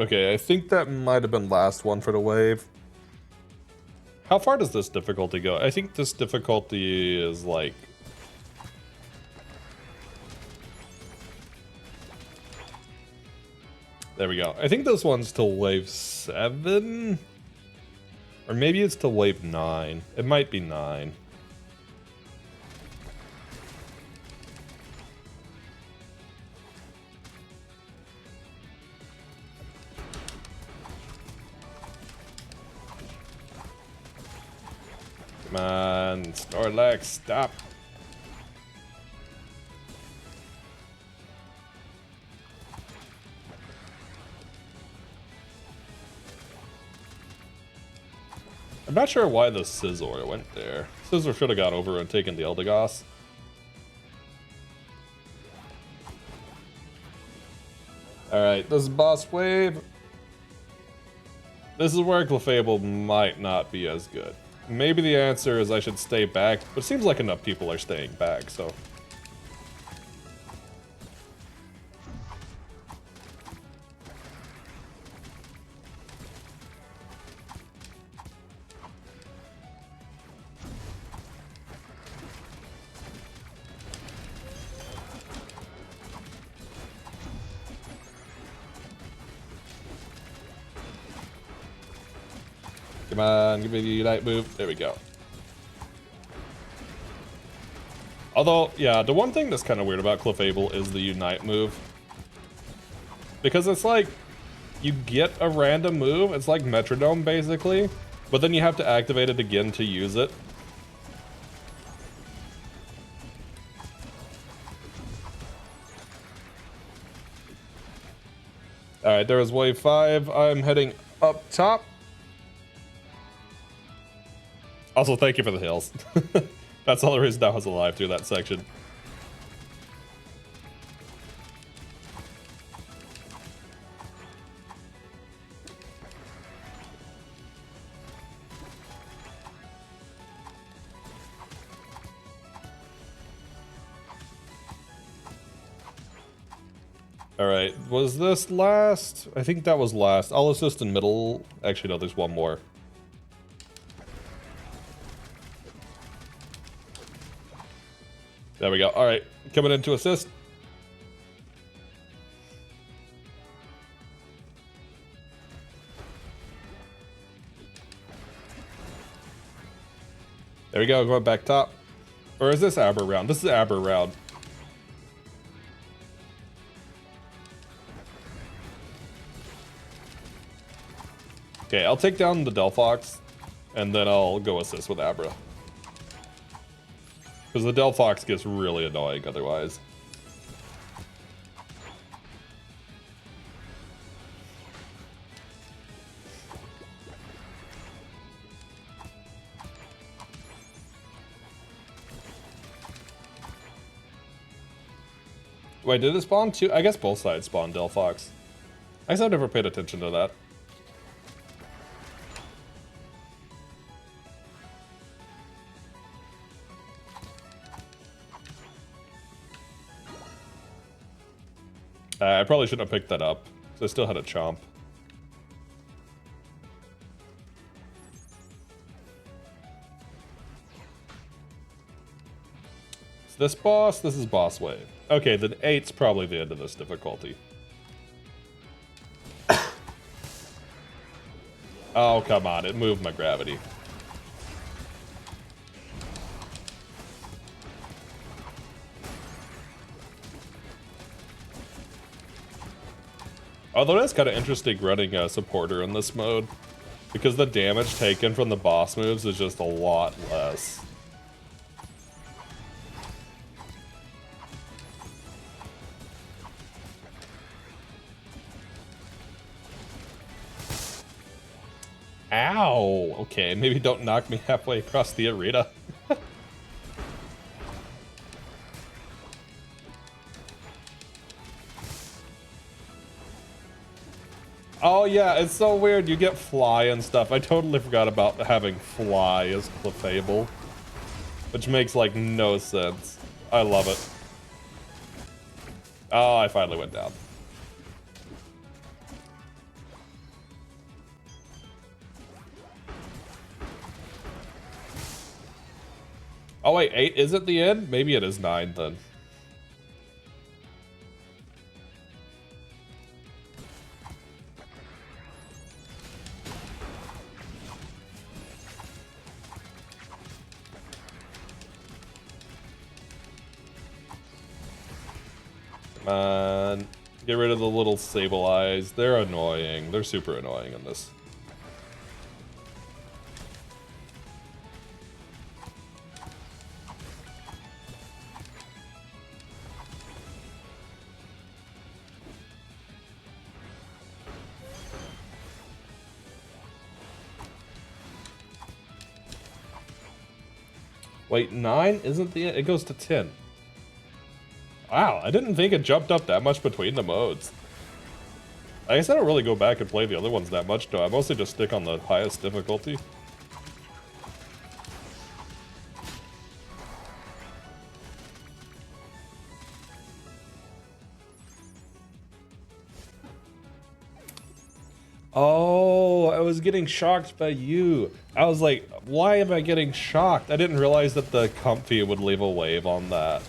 Okay, I think that might have been last one for the wave. How far does this difficulty go? I think this difficulty is like... There we go. I think this one's till wave 7? Or maybe it's till wave 9. It might be 9. Come on, Snorlax, stop. I'm not sure why the Scizor went there. Scizor should have got over and taken the Eldegoss. Alright, this is boss wave. This is where Clefable might not be as good. Maybe the answer is I should stay back, but it seems like enough people are staying back, so... Come on, give me the Unite move. There we go. Although, yeah, the one thing that's kind of weird about Clefable is the Unite move. Because it's like, you get a random move, it's like Metronome basically, but then you have to activate it again to use it. Alright, there was wave 5. I'm heading up top. Also, thank you for the heals. That's all the reason I was alive through that section. Alright, was this last? I think that was last. I'll assist in middle. Actually, no, there's one more. There we go. Alright, coming in to assist. There we go, going back top. Or is this Aber round? This is Aber round. Okay, I'll take down the Delphox, and then I'll go assist with Abra. Because the Delphox gets really annoying otherwise. Wait, did it spawn two? I guess both sides spawn Delphox. I guess I've never paid attention to that. I probably shouldn't have picked that up, so I still had a chomp. Is this boss? This is boss wave. Okay, then 8's probably the end of this difficulty. Oh, come on, it moved my gravity. Although it's kind of interesting running a supporter in this mode, because the damage taken from the boss moves is just a lot less. Ow! Okay, maybe don't knock me halfway across the arena. Oh yeah, it's so weird. You get fly and stuff. I totally forgot about having fly as clefable, which makes like no sense. I love it. Oh, I finally went down. Oh wait, 8 is at the end? Maybe it is 9 then. Come on. Get rid of the little sable eyes. They're annoying. They're super annoying in this. Wait, 9 isn't the end? It goes to 10. Wow, I didn't think it jumped up that much between the modes. I guess I don't really go back and play the other ones that much, though. I mostly just stick on the highest difficulty. Oh, I was getting shocked by you. I was like, why am I getting shocked? I didn't realize that the comfy would leave a wave on that.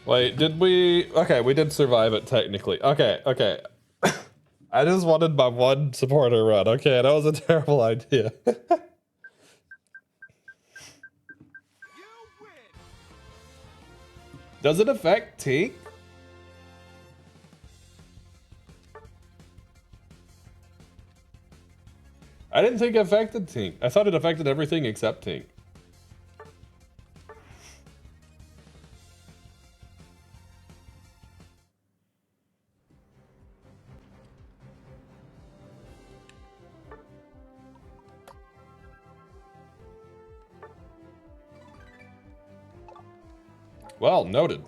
Wait, did we? Okay, we did survive it technically. Okay, okay. I just wanted my one supporter run. Okay, that was a terrible idea. Does it affect Tink? I didn't think it affected Tink. I thought it affected everything except Tink. Well, noted.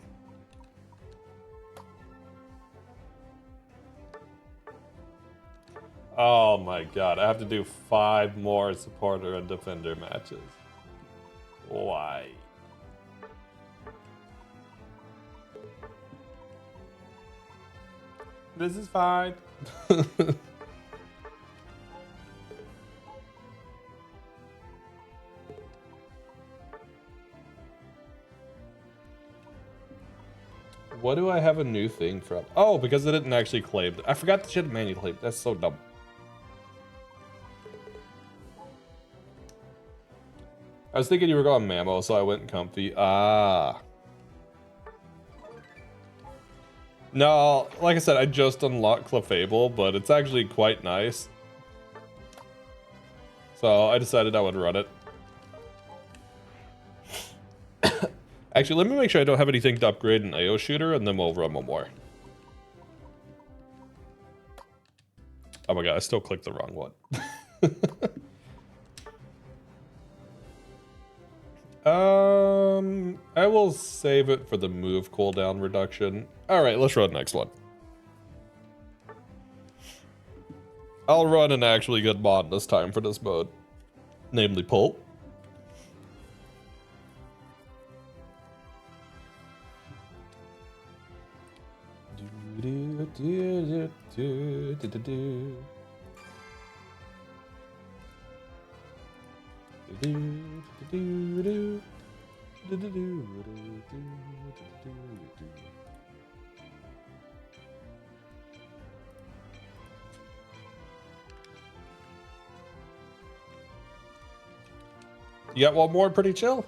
Oh my god, I have to do 5 more supporter and defender matches. Why? This is fine. What do I have a new thing from? Oh, because I didn't actually claim it. I forgot the shit manual claim. That's so dumb. I was thinking you were going Mammo, so I went comfy. Ah. No, like I said, I just unlocked Clefable, but it's actually quite nice. So I decided I would run it. Actually, let me make sure I don't have anything to upgrade an AO shooter, and then we'll run one more. Oh my god, I still clicked the wrong one. I will save it for the move cooldown reduction. Alright, let's run the next one. I'll run an actually good mod this time for this mode. Namely Pulp. You got one more pretty chill?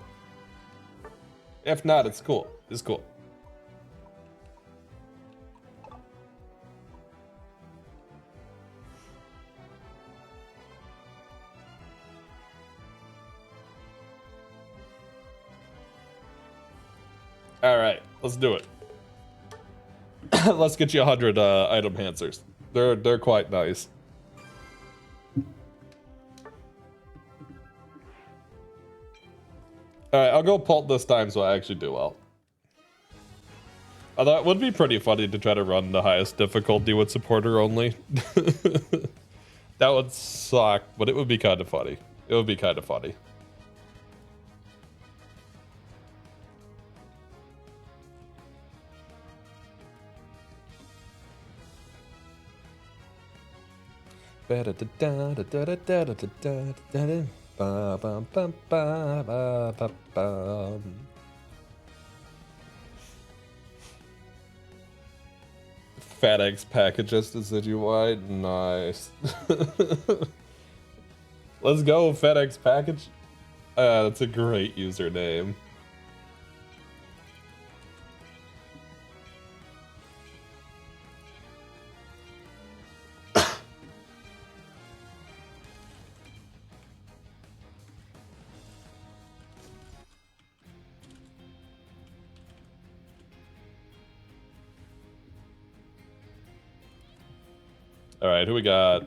If not, it's cool. It's cool. All right, let's do it. Let's get you 100 item enhancers. They're quite nice. All right, I'll go pult this time so I actually do well. Although it would be pretty funny to try to run the highest difficulty with supporter only. That would suck, but it would be kind of funny. It would be kind of funny. FedEx packages to Citywide. Nice. Let's go, FedEx package. That's a great username. All right, who we got?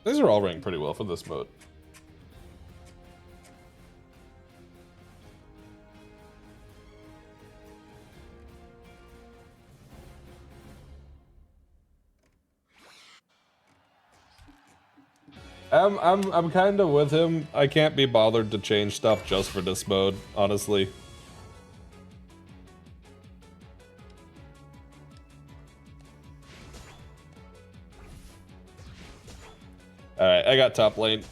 These are all ranked pretty well for this mode. I'm kind of with him. I can't be bothered to change stuff just for this mode, honestly. All right, I got top lane.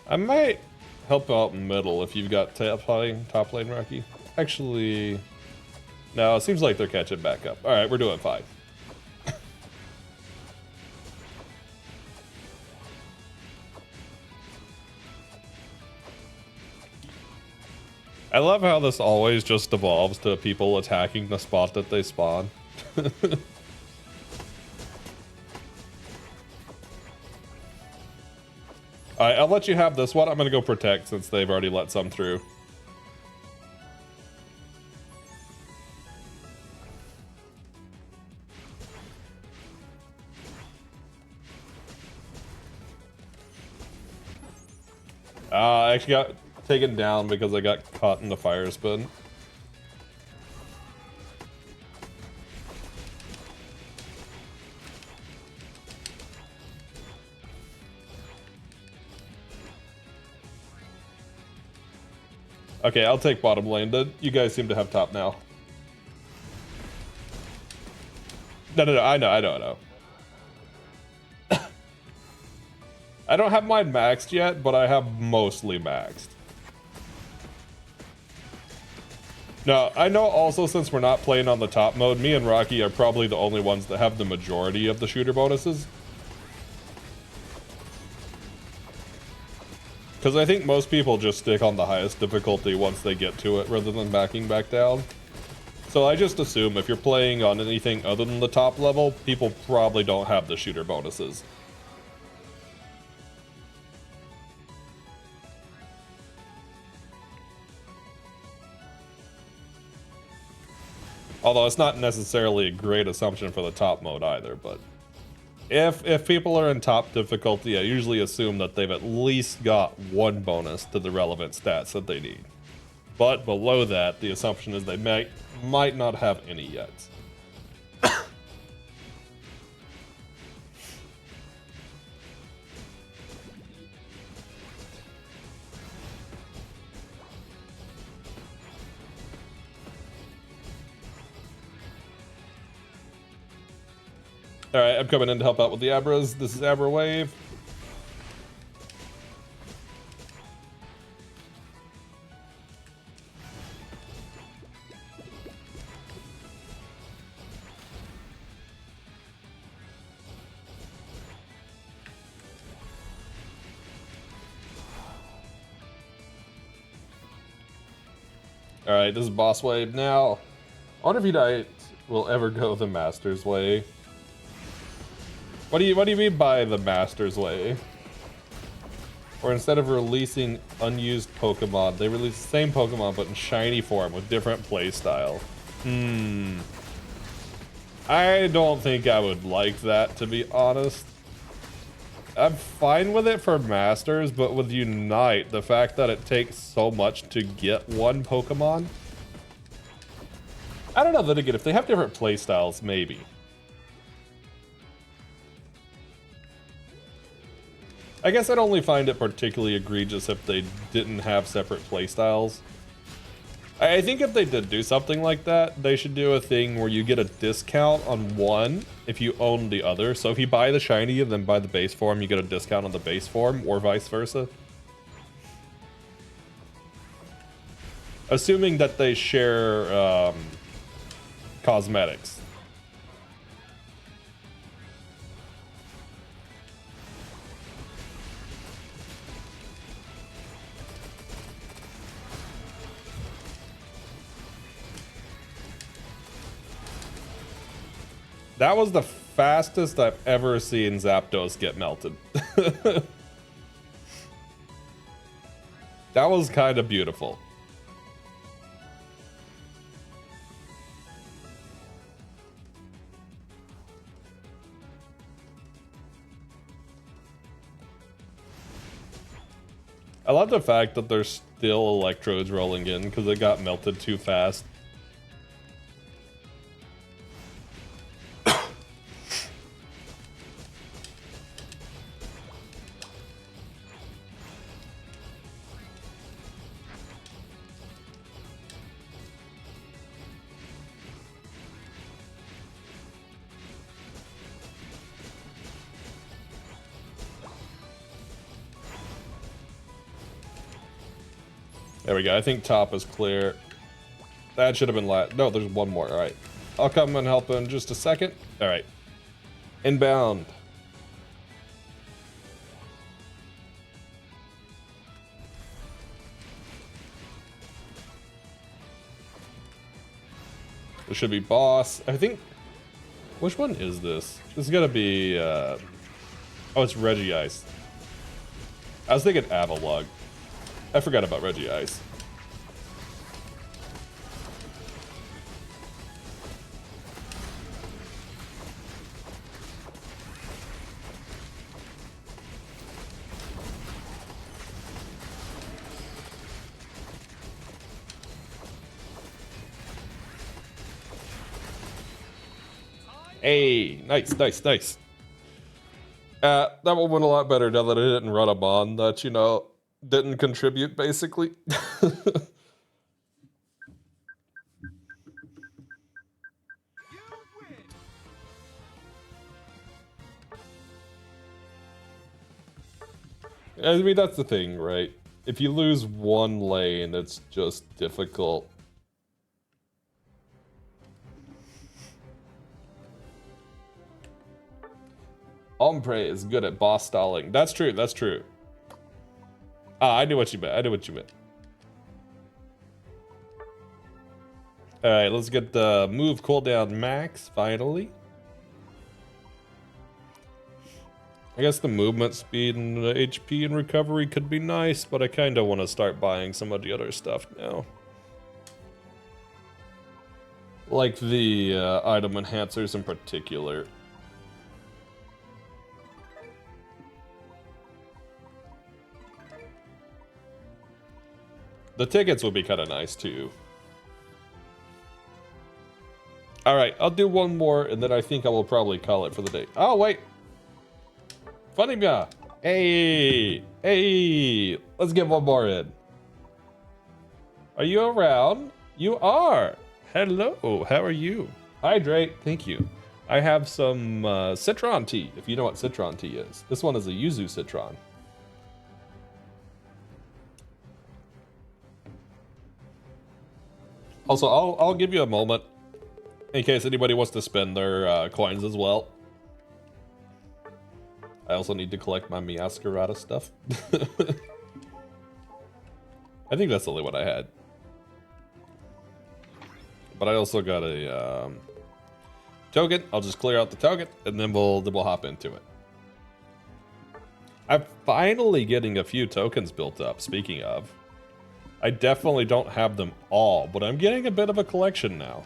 I might help out middle if you've got top lane, Rocky. Actually, no, it seems like they're catching back up. All right, we're doing fine. I love how this always just evolves to people attacking the spot that they spawn. Alright, I'll let you have this one. I'm gonna go protect since they've already let some through. I actually got taken down because I got caught in the fire spin. Okay, I'll take bottom lane. You guys seem to have top now. No, I know. I don't have mine maxed yet, but I have mostly maxed. Now, I know also since we're not playing on the top mode, me and Rocky are probably the only ones that have the majority of the shooter bonuses. Because I think most people just stick on the highest difficulty once they get to it rather than backing back down. So I just assume if you're playing on anything other than the top level, people probably don't have the shooter bonuses. Although it's not necessarily a great assumption for the top mode either, but if people are in top difficulty, I usually assume that they've at least got one bonus to the relevant stats that they need. But below that, the assumption is they might not have any yet. Alright, I'm coming in to help out with the Abras. This is Abra Wave. Alright, this is Boss Wave now. I wonder if Unite will ever go the Master's Way. What do you mean by the Master's Way? Or instead of releasing unused Pokemon, they release the same Pokemon but in shiny form with different playstyle. I don't think I would like that, to be honest. I'm fine with it for Masters, but with Unite, the fact that it takes so much to get one Pokemon. I don't know, then again, if they have different playstyles, maybe. I guess I'd only find it particularly egregious if they didn't have separate playstyles. I think if they did do something like that, they should do a thing where you get a discount on one if you own the other. So if you buy the shiny and then buy the base form, you get a discount on the base form, or vice versa. Assuming that they share cosmetics. That was the fastest I've ever seen Zapdos get melted. That was kind of beautiful. I love the fact that there's still electrodes rolling in because it got melted too fast. There we go. I think top is clear. That should have been last. No, there's one more. All right. I'll come and help in just a second. All right. Inbound. This should be boss. I think. Which one is this? This is gonna be. Oh, it's Regice. I was thinking Avalugg. I forgot about Regice. Hey, nice, nice, nice. That one went a lot better now that I didn't run a Mon that, you know, didn't contribute, basically. I mean, that's the thing, right? If you lose one lane, it's just difficult. Ombre is good at boss stalling. That's true, that's true. Ah, I knew what you meant. I knew what you meant. Alright, let's get the move cooldown max, finally. I guess the movement speed and the HP and recovery could be nice, but I kind of want to start buying some of the other stuff now. Like the item enhancers in particular. The tickets would be kind of nice too. All right, I'll do one more, and then I think I will probably call it for the day. Oh, wait. Funny me. Hey, hey, let's get one more in. Are you around? You are. Hello, how are you? Hydrate, thank you. I have some citron tea, if you know what citron tea is. This one is a yuzu citron. Also, I'll give you a moment in case anybody wants to spend their coins as well. I also need to collect my Miascarada stuff. I think that's the only one I had. But I also got a token. I'll just clear out the token, and then we'll hop into it. I'm finally getting a few tokens built up, speaking of. I definitely don't have them all, but I'm getting a bit of a collection now.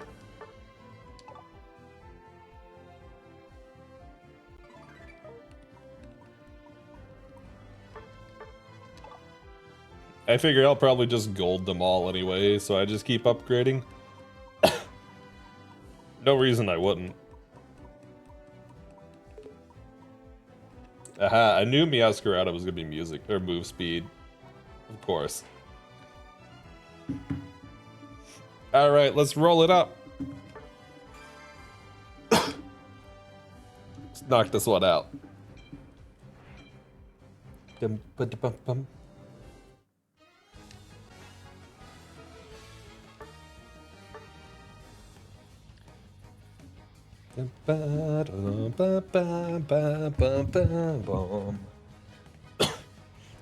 I figure I'll probably just gold them all anyway, so I just keep upgrading. No reason I wouldn't. Aha, I knew Miascarada was gonna be music or move speed. Of course. Alright, let's roll it up. Let's knock this one out. Dum, ba, da, bum, bum.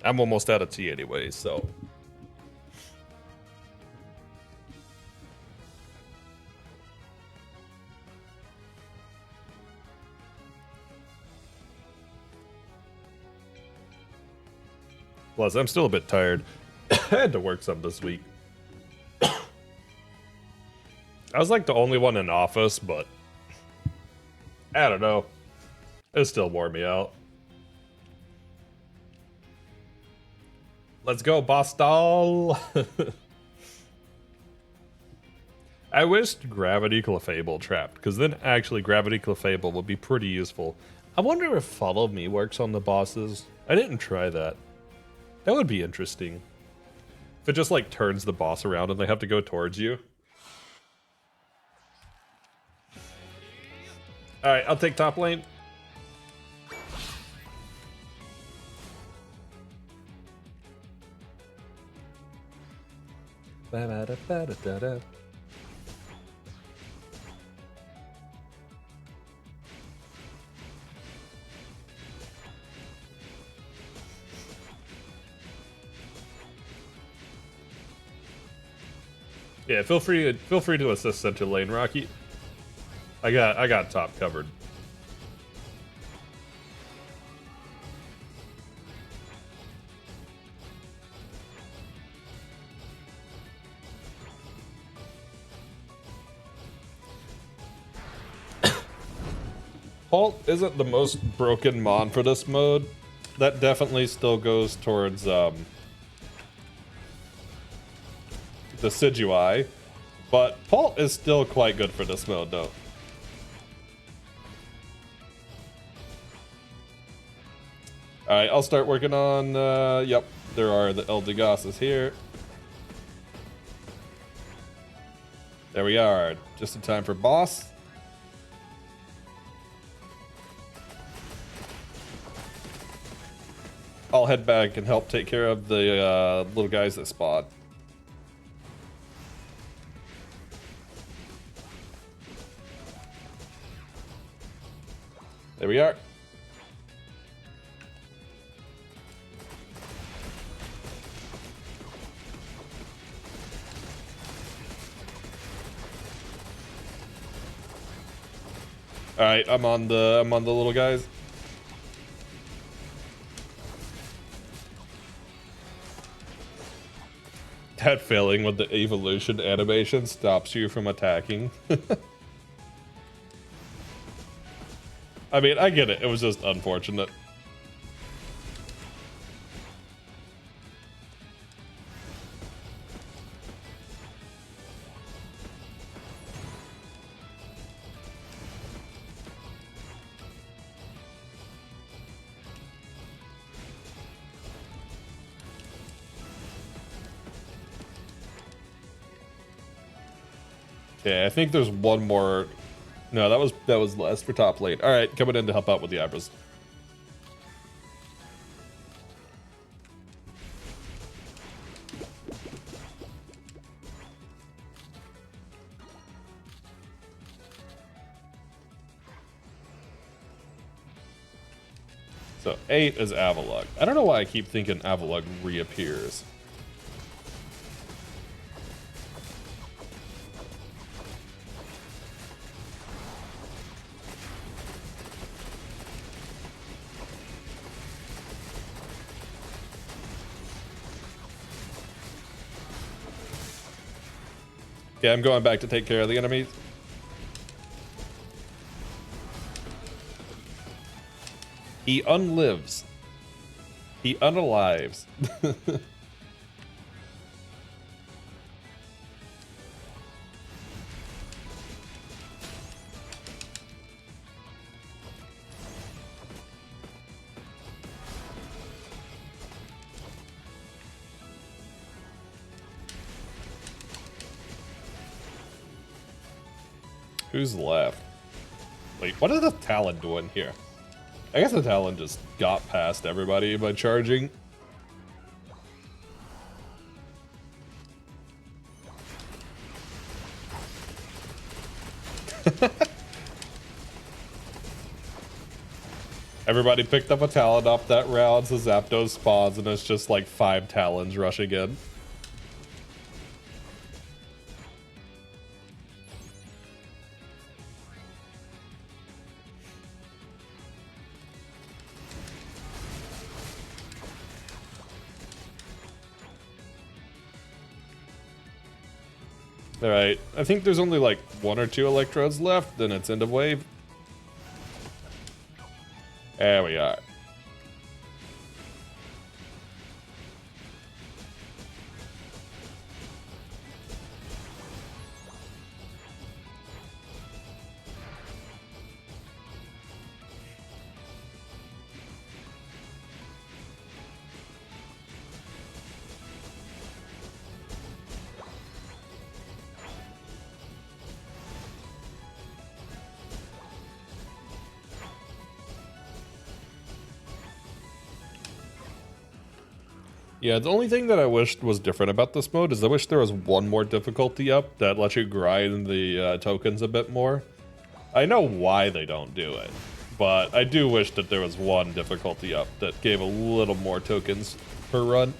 I'm almost out of tea anyway, so. Plus, I'm still a bit tired. I had to work some this week. I was like the only one in office, but I don't know. It still wore me out. Let's go, Bostal! I wished Gravity Clefable trapped, because then actually Gravity Clefable would be pretty useful. I wonder if Follow Me works on the bosses. I didn't try that. That would be interesting. If it just like turns the boss around and they have to go towards you. Alright, I'll take top lane. Ba-da-da-ba-da-da-da. Yeah, feel free to assist center lane, Rocky. I got top covered. Halt isn't the most broken mon for this mode. That definitely still goes towards the Sidui, but Halt is still quite good for this mode though. Alright, I'll start working on, yep, there are the Eldegoss's here. There we are, just in time for boss. I'll head back and help take care of the little guys that spawn. There we are. All right, I'm on the little guys. That failing with the evolution animation stops you from attacking. I mean, I get it. It was just unfortunate. Okay, I think there's one more. No, that was less for top lane. All right, coming in to help out with the Abras. So 8 is Avalugg. I don't know why I keep thinking Avalugg reappears. Okay, I'm going back to take care of the enemies. He unlives. He unalives. Who's left? Wait, what is the Talon doing here? I guess the Talon just got past everybody by charging. Everybody picked up a Talon off that round, so Zapdos spawns, and it's just like 5 Talons rushing in. Alright, I think there's only like 1 or 2 electrodes left, then it's end of wave. There we are. Yeah, the only thing that I wished was different about this mode is I wish there was one more difficulty up that lets you grind the tokens a bit more. I know why they don't do it, but I do wish that there was one difficulty up that gave a little more tokens per run.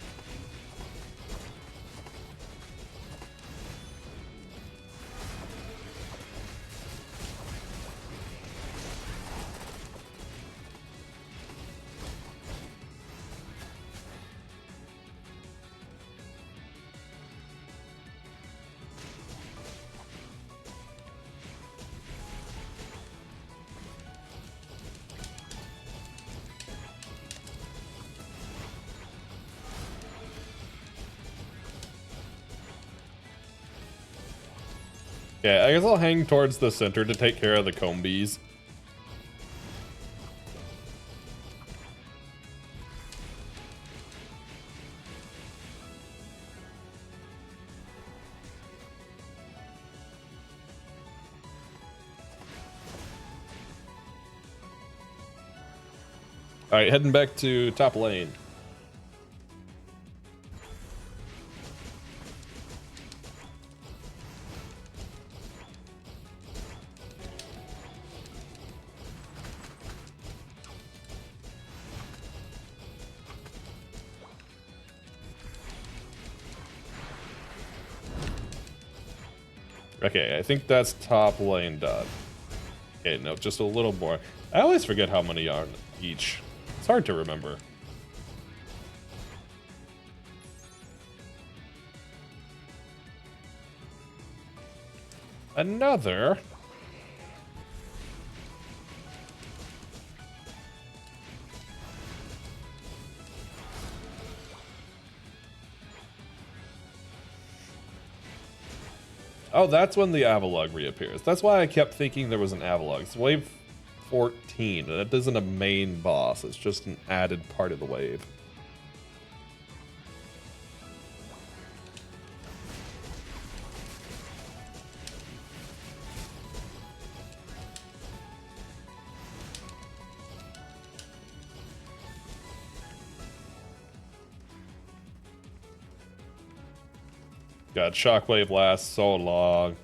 Yeah, I guess I'll hang towards the center to take care of the combies. Alright, heading back to top lane. Okay, I think that's top lane done. Okay, no, just a little more. I always forget how many are each. It's hard to remember. Another. Oh, that's when the Avalugg reappears. That's why I kept thinking there was an Avalugg. It's wave 14. That isn't a main boss. It's just an added part of the wave. God, Shockwave lasts so long.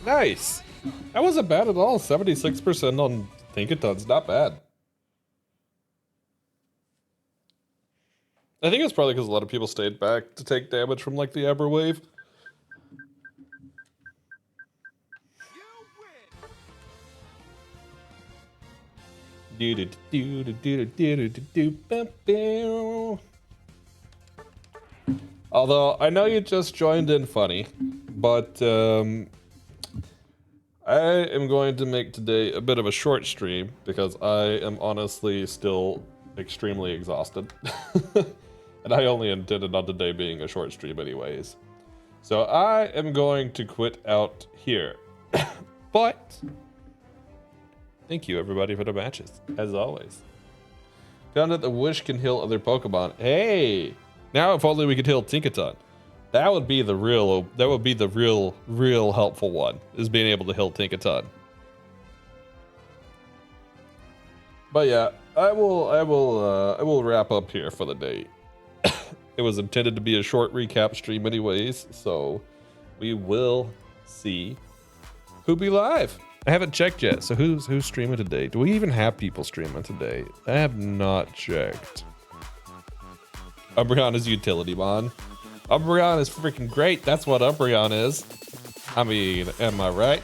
Nice. That wasn't bad at all. 76% on Tinkaton's not bad. I think it's probably because a lot of people stayed back to take damage from like the Ever Wave. Although I know you just joined in funny, but I am going to make today a bit of a short stream because I am honestly still extremely exhausted. And I only intended on today being a short stream anyways. So I am going to quit out here. But thank you everybody for the matches, as always. Found out the Wish can heal other Pokemon. Hey! Now if only we could heal Tinkaton. That would be the real helpful one, is being able to heal Tinkaton. But yeah, I will wrap up here for the day. It was intended to be a short recap stream anyways, so we will see who be live. I haven't checked yet, so who's streaming today? Do we even have people streaming today? I have not checked. Umbreon is utility mon. Umbreon is freaking great. That's what Umbreon is. I mean, am I right?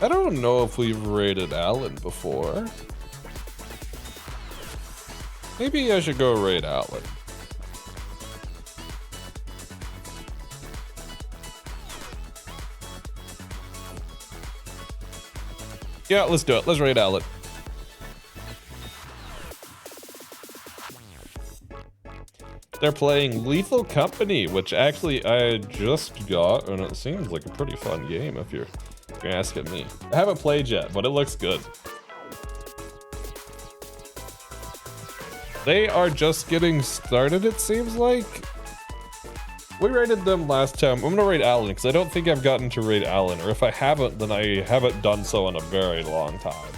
I don't know if we've raided Alan before. Maybe I should go raid Alan. Yeah, let's do it. Let's raid Alan. They're playing Lethal Company, which actually I just got, and it seems like a pretty fun game if you're asking me. I haven't played yet, but it looks good. They are just getting started, it seems like. We raided them last time. I'm gonna raid Alan, because I don't think I've gotten to raid Alan, or if I haven't, then I haven't done so in a very long time.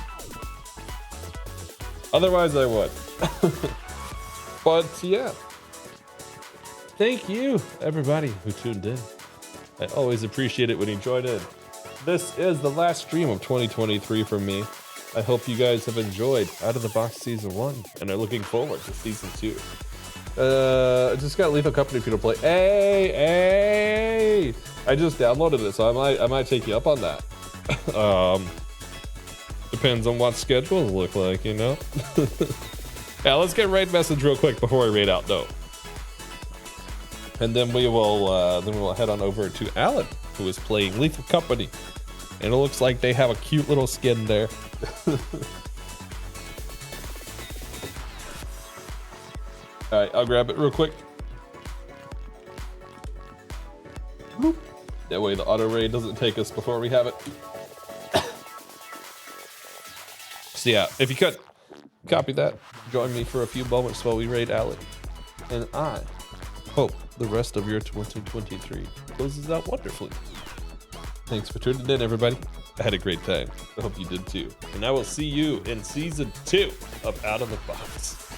Otherwise, I would. But yeah. Thank you, everybody who tuned in. I always appreciate it when you join in. This is the last stream of 2023 for me. I hope you guys have enjoyed Out of the Box Season 1 and are looking forward to Season 2. I just got Lethal Company for you to play. Hey! I just downloaded it, so I might take you up on that. Depends on what schedules look like, you know? Yeah, let's get raid message real quick before I raid out, though. And then we will head on over to Alan, who is playing Lethal Company. And it looks like they have a cute little skin there. Alright, I'll grab it real quick. Boop. That way the auto raid doesn't take us before we have it. So yeah, if you could, copy that. Join me for a few moments while we raid Alan. And I hope the rest of your 2023 closes out wonderfully. Thanks for tuning in, everybody. I had a great time. I hope you did too. And I will see you in Season 2 of Out of the Box.